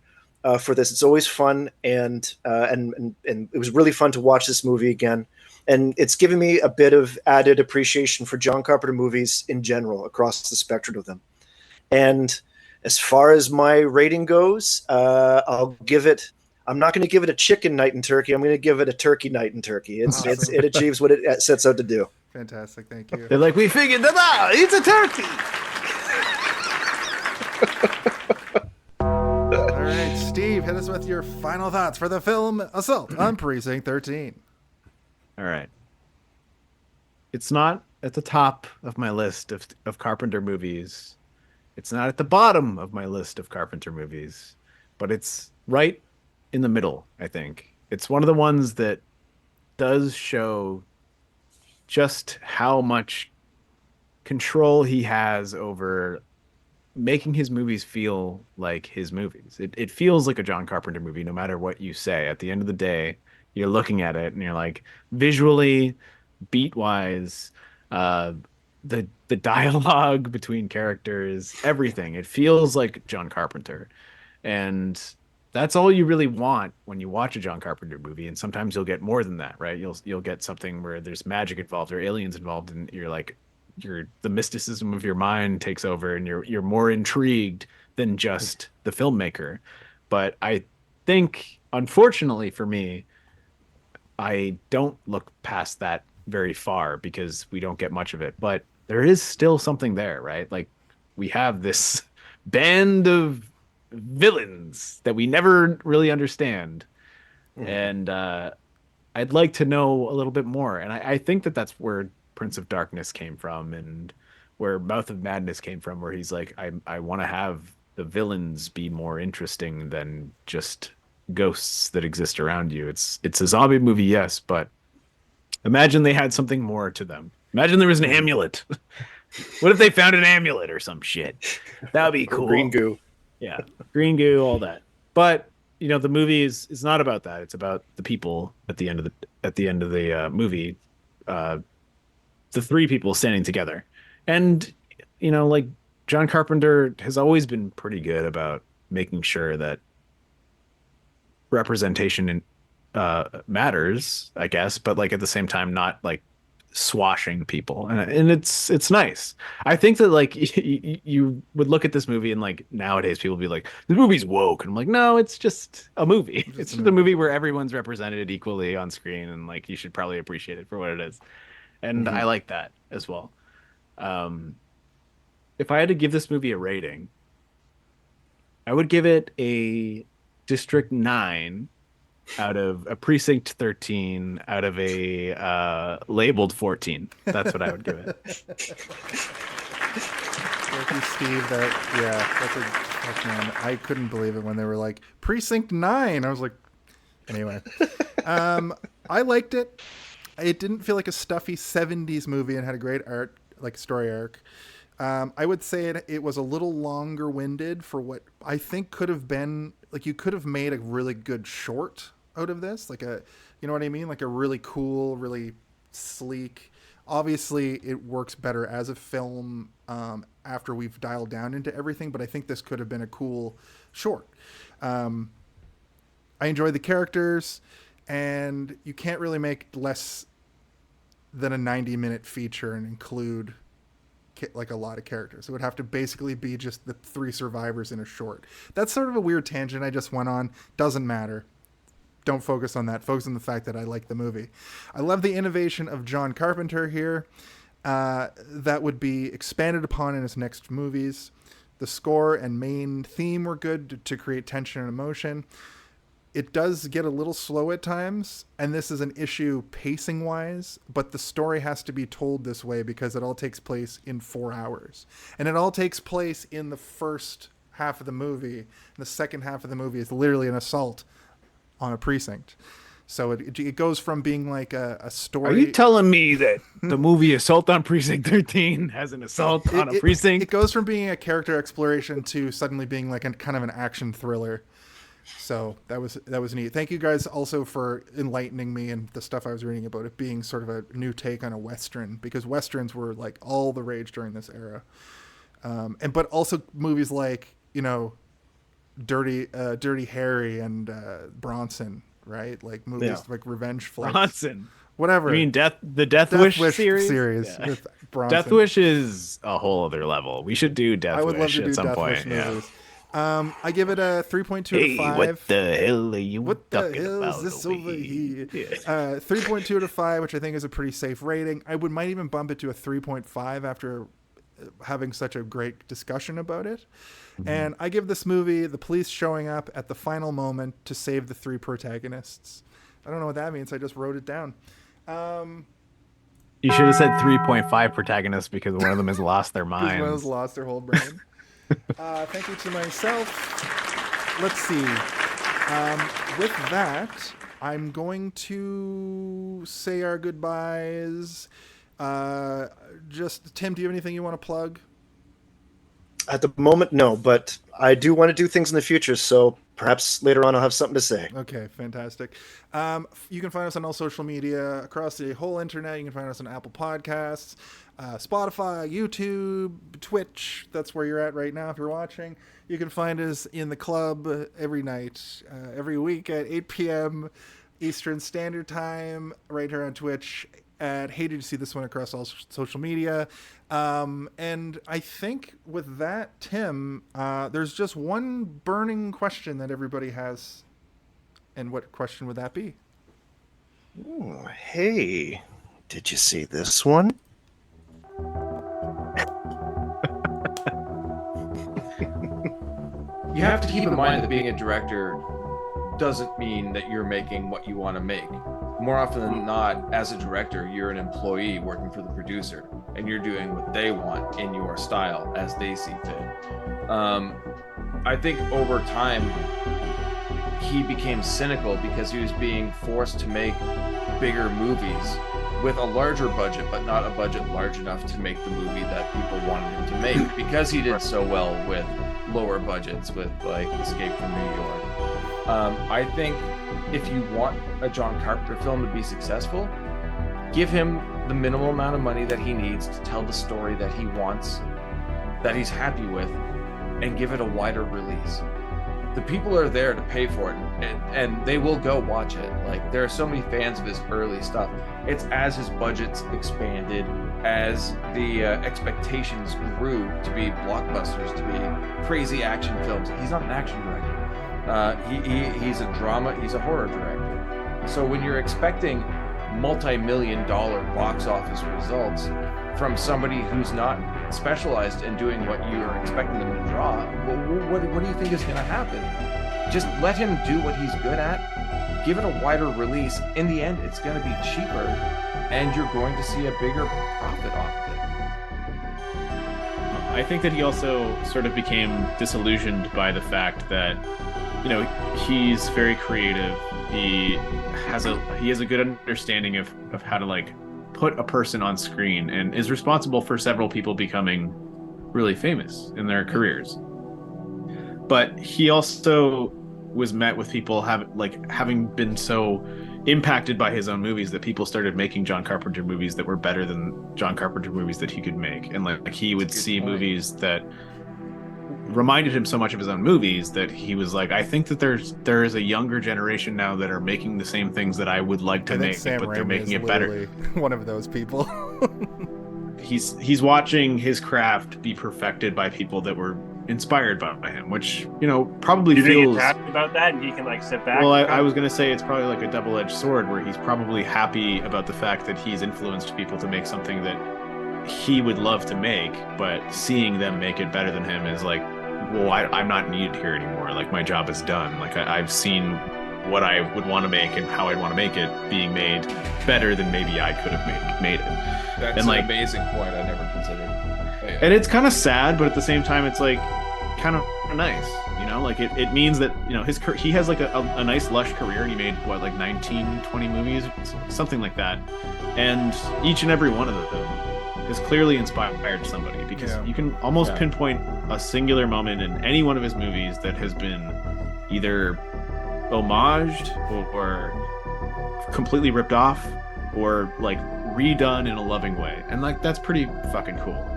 for this. It's always fun, and it was really fun to watch this movie again. And it's given me a bit of added appreciation for John Carpenter movies in general across the spectrum of them. And as far as my rating goes, I'll give it. I'm not going to give it a chicken night in Turkey. I'm going to give it a turkey night in Turkey. It achieves what it sets out to do. Fantastic, thank you. They're like, we figured that out. It's a turkey. All right, Steve, hit us with your final thoughts for the film Assault on Precinct 13. All right. It's not at the top of my list of Carpenter movies. It's not at the bottom of my list of Carpenter movies, but it's right in the middle, I think. It's one of the ones that does show just how much control he has over making his movies feel like his movies. It feels like a John Carpenter movie no matter what you say. At the end of the day, you're looking at it and you're like, visually, beat-wise, the dialogue between characters, everything. It feels like John Carpenter. And that's all you really want when you watch a John Carpenter movie. And sometimes you'll get more than that, right? You'll get something where there's magic involved or aliens involved, and you're like, the mysticism of your mind takes over, and you're more intrigued than just the filmmaker. But I think, unfortunately for me, I don't look past that very far because we don't get much of it. But there is still something there, right? Like, we have this band of villains that we never really understand. And I'd like to know a little bit more. And I think that that's where Prince of Darkness came from, and where Mouth of Madness came from, where he's like, I want to have the villains be more interesting than just ghosts that exist around you. It's a zombie movie, yes, but imagine they had something more to them. Imagine there was an amulet. What if they found an amulet or some shit? That would be cool. Green goo. Yeah, green goo, all that. But the movie is not about that. It's about the people at the end of the movie, the three people standing together. And like John Carpenter has always been pretty good about making sure that representation matters, I guess, but like at the same time not like swashing people, and it's nice. I think that like you would look at this movie and like nowadays people would be like, this movie's woke, and I'm like, no, it's just a movie. It's just a movie where everyone's represented equally on screen, and like you should probably appreciate it for what it is. And I like that as well. If I had to give this movie a rating, I would give it a District 9 out of a Precinct 13 out of a labeled 14. That's what I would give it. Thank you, Steve. Man, I couldn't believe it when they were like, Precinct 9. I was like, anyway. I liked it. It didn't feel like a stuffy 70s movie and had a great story arc. I would say it was a little longer winded for what I think could have been, like, you could have made a really good short out of this, like you know what I mean? Like a really cool, really sleek. Obviously it works better as a film after we've dialed down into everything, but I think this could have been a cool short. I enjoyed the characters, and you can't really make less than a 90-minute feature and include like a lot of characters. It would have to basically be just the three survivors in a short. That's sort of a weird tangent I just went on. Doesn't matter. Don't focus on that. Focus on the fact that I like the movie. I love the innovation of John Carpenter here. That would be expanded upon in his next movies. The score and main theme were good to create tension and emotion. It does get a little slow at times, and this is an issue pacing-wise, but the story has to be told this way because it all takes place in 4 hours. And it all takes place in the first half of the movie. And the second half of the movie is literally an assault on a precinct. So it goes from being like a story. Are you telling me that the movie Assault on Precinct 13 has an assault on a precinct? It goes from being a character exploration to suddenly being like kind of an action thriller. So that was neat. Thank you guys also for enlightening me and the stuff I was reading about it being sort of a new take on a Western, because Westerns were like all the rage during this era. But also movies like, Dirty Harry and Bronson, right? Like movies like Revenge Flight. Bronson. Whatever. You mean the Death Wish series? Yeah. With Bronson. Death Wish is a whole other level. We should do Death Wish at some point. Yeah. I give it a 3.2 to 5. What the hell are you What the talking hell about is this over over here? here? 3.2 to 5, which I think is a pretty safe rating. I might even bump it to a 3.5 after having such a great discussion about it. Mm-hmm. And I give this movie the police showing up at the final moment to save the three protagonists. I don't know what that means. I just wrote it down. You should have said 3.5 protagonists because one of them has lost their mind. One has lost their whole brain. Thank you to myself. Let's see. With that, I'm going to say our goodbyes. Just Tim, do you have anything you want to plug? At the moment, no, but I do want to do things in the future, so perhaps later on I'll have something to say. Okay, fantastic. You can find us on all social media across the whole internet. You can find us on Apple Podcasts, Spotify, YouTube, Twitch. That's where you're at right now if you're watching. You can find us in the club every night, every week at 8 p.m. Eastern Standard Time, right here on Twitch. And hated to see this one across all social media. And I think with that, Tim, there's just one burning question that everybody has. And what question would that be? Oh, hey, did you see this one? you have to keep in mind that being a director doesn't mean that you're making what you want to make. More often than not, as a director, you're an employee working for the producer, and you're doing what they want in your style as they see fit. I think over time, he became cynical because he was being forced to make bigger movies with a larger budget, but not a budget large enough to make the movie that people wanted him to make, because he did so well with lower budgets, with like Escape from New York. I think if you want a John Carpenter film to be successful, give him the minimal amount of money that he needs to tell the story that he wants, that he's happy with, and give it a wider release. The people are there to pay for it, and they will go watch it. Like, there are so many fans of his early stuff. It's as his budgets expanded, as the expectations grew to be blockbusters, to be crazy action films. He's not an action director. He's a drama, he's a horror director. So when you're expecting multi-million-dollar box office results from somebody who's not specialized in doing what you're expecting them to draw, what do you think is going to happen? Just let him do what he's good at, give it a wider release. In the end, it's going to be cheaper, and you're going to see a bigger profit off of it. I think that he also sort of became disillusioned by the fact that, you know, he's very creative. He has a good understanding of how to like put a person on screen, and is responsible for several people becoming really famous in their careers. But he also was met with people having been so impacted by his own movies that people started making John Carpenter movies that were better than John Carpenter movies that he could make. And like he would see movies that reminded him so much of his own movies that he was like, I think that there is a younger generation now that are making the same things that I would like to make, but they're making it better. One of those people. He's watching his craft be perfected by people that were inspired by him, which, you know, probably feels. Do you think he's happy about that, and he can like sit back? Well, I was gonna say it's probably like a double-edged sword, where he's probably happy about the fact that he's influenced people to make something that he would love to make, but seeing them make it better than him is like, well, I'm not needed here anymore. Like, my job is done. Like, I've seen what I would want to make and how I'd want to make it being made better than maybe I could have made it. That's and an amazing point I never considered. Yeah. And it's kind of sad, but at the same time, it's like kind of nice, you know? Like, it means that, you know, he has like a nice lush career, and he made what, like 19, 20 movies, something like that. And each and every one of them has clearly inspired somebody, because you can almost pinpoint a singular moment in any one of his movies that has been either homaged or completely ripped off or like redone in a loving way. And like, that's pretty fucking cool.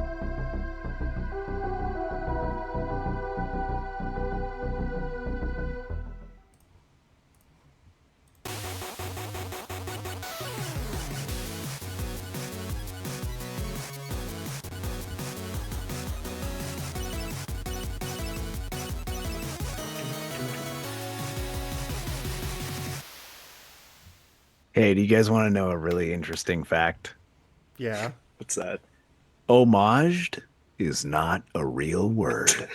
Hey, do you guys want to know a really interesting fact? Yeah. What's that? Homaged is not a real word.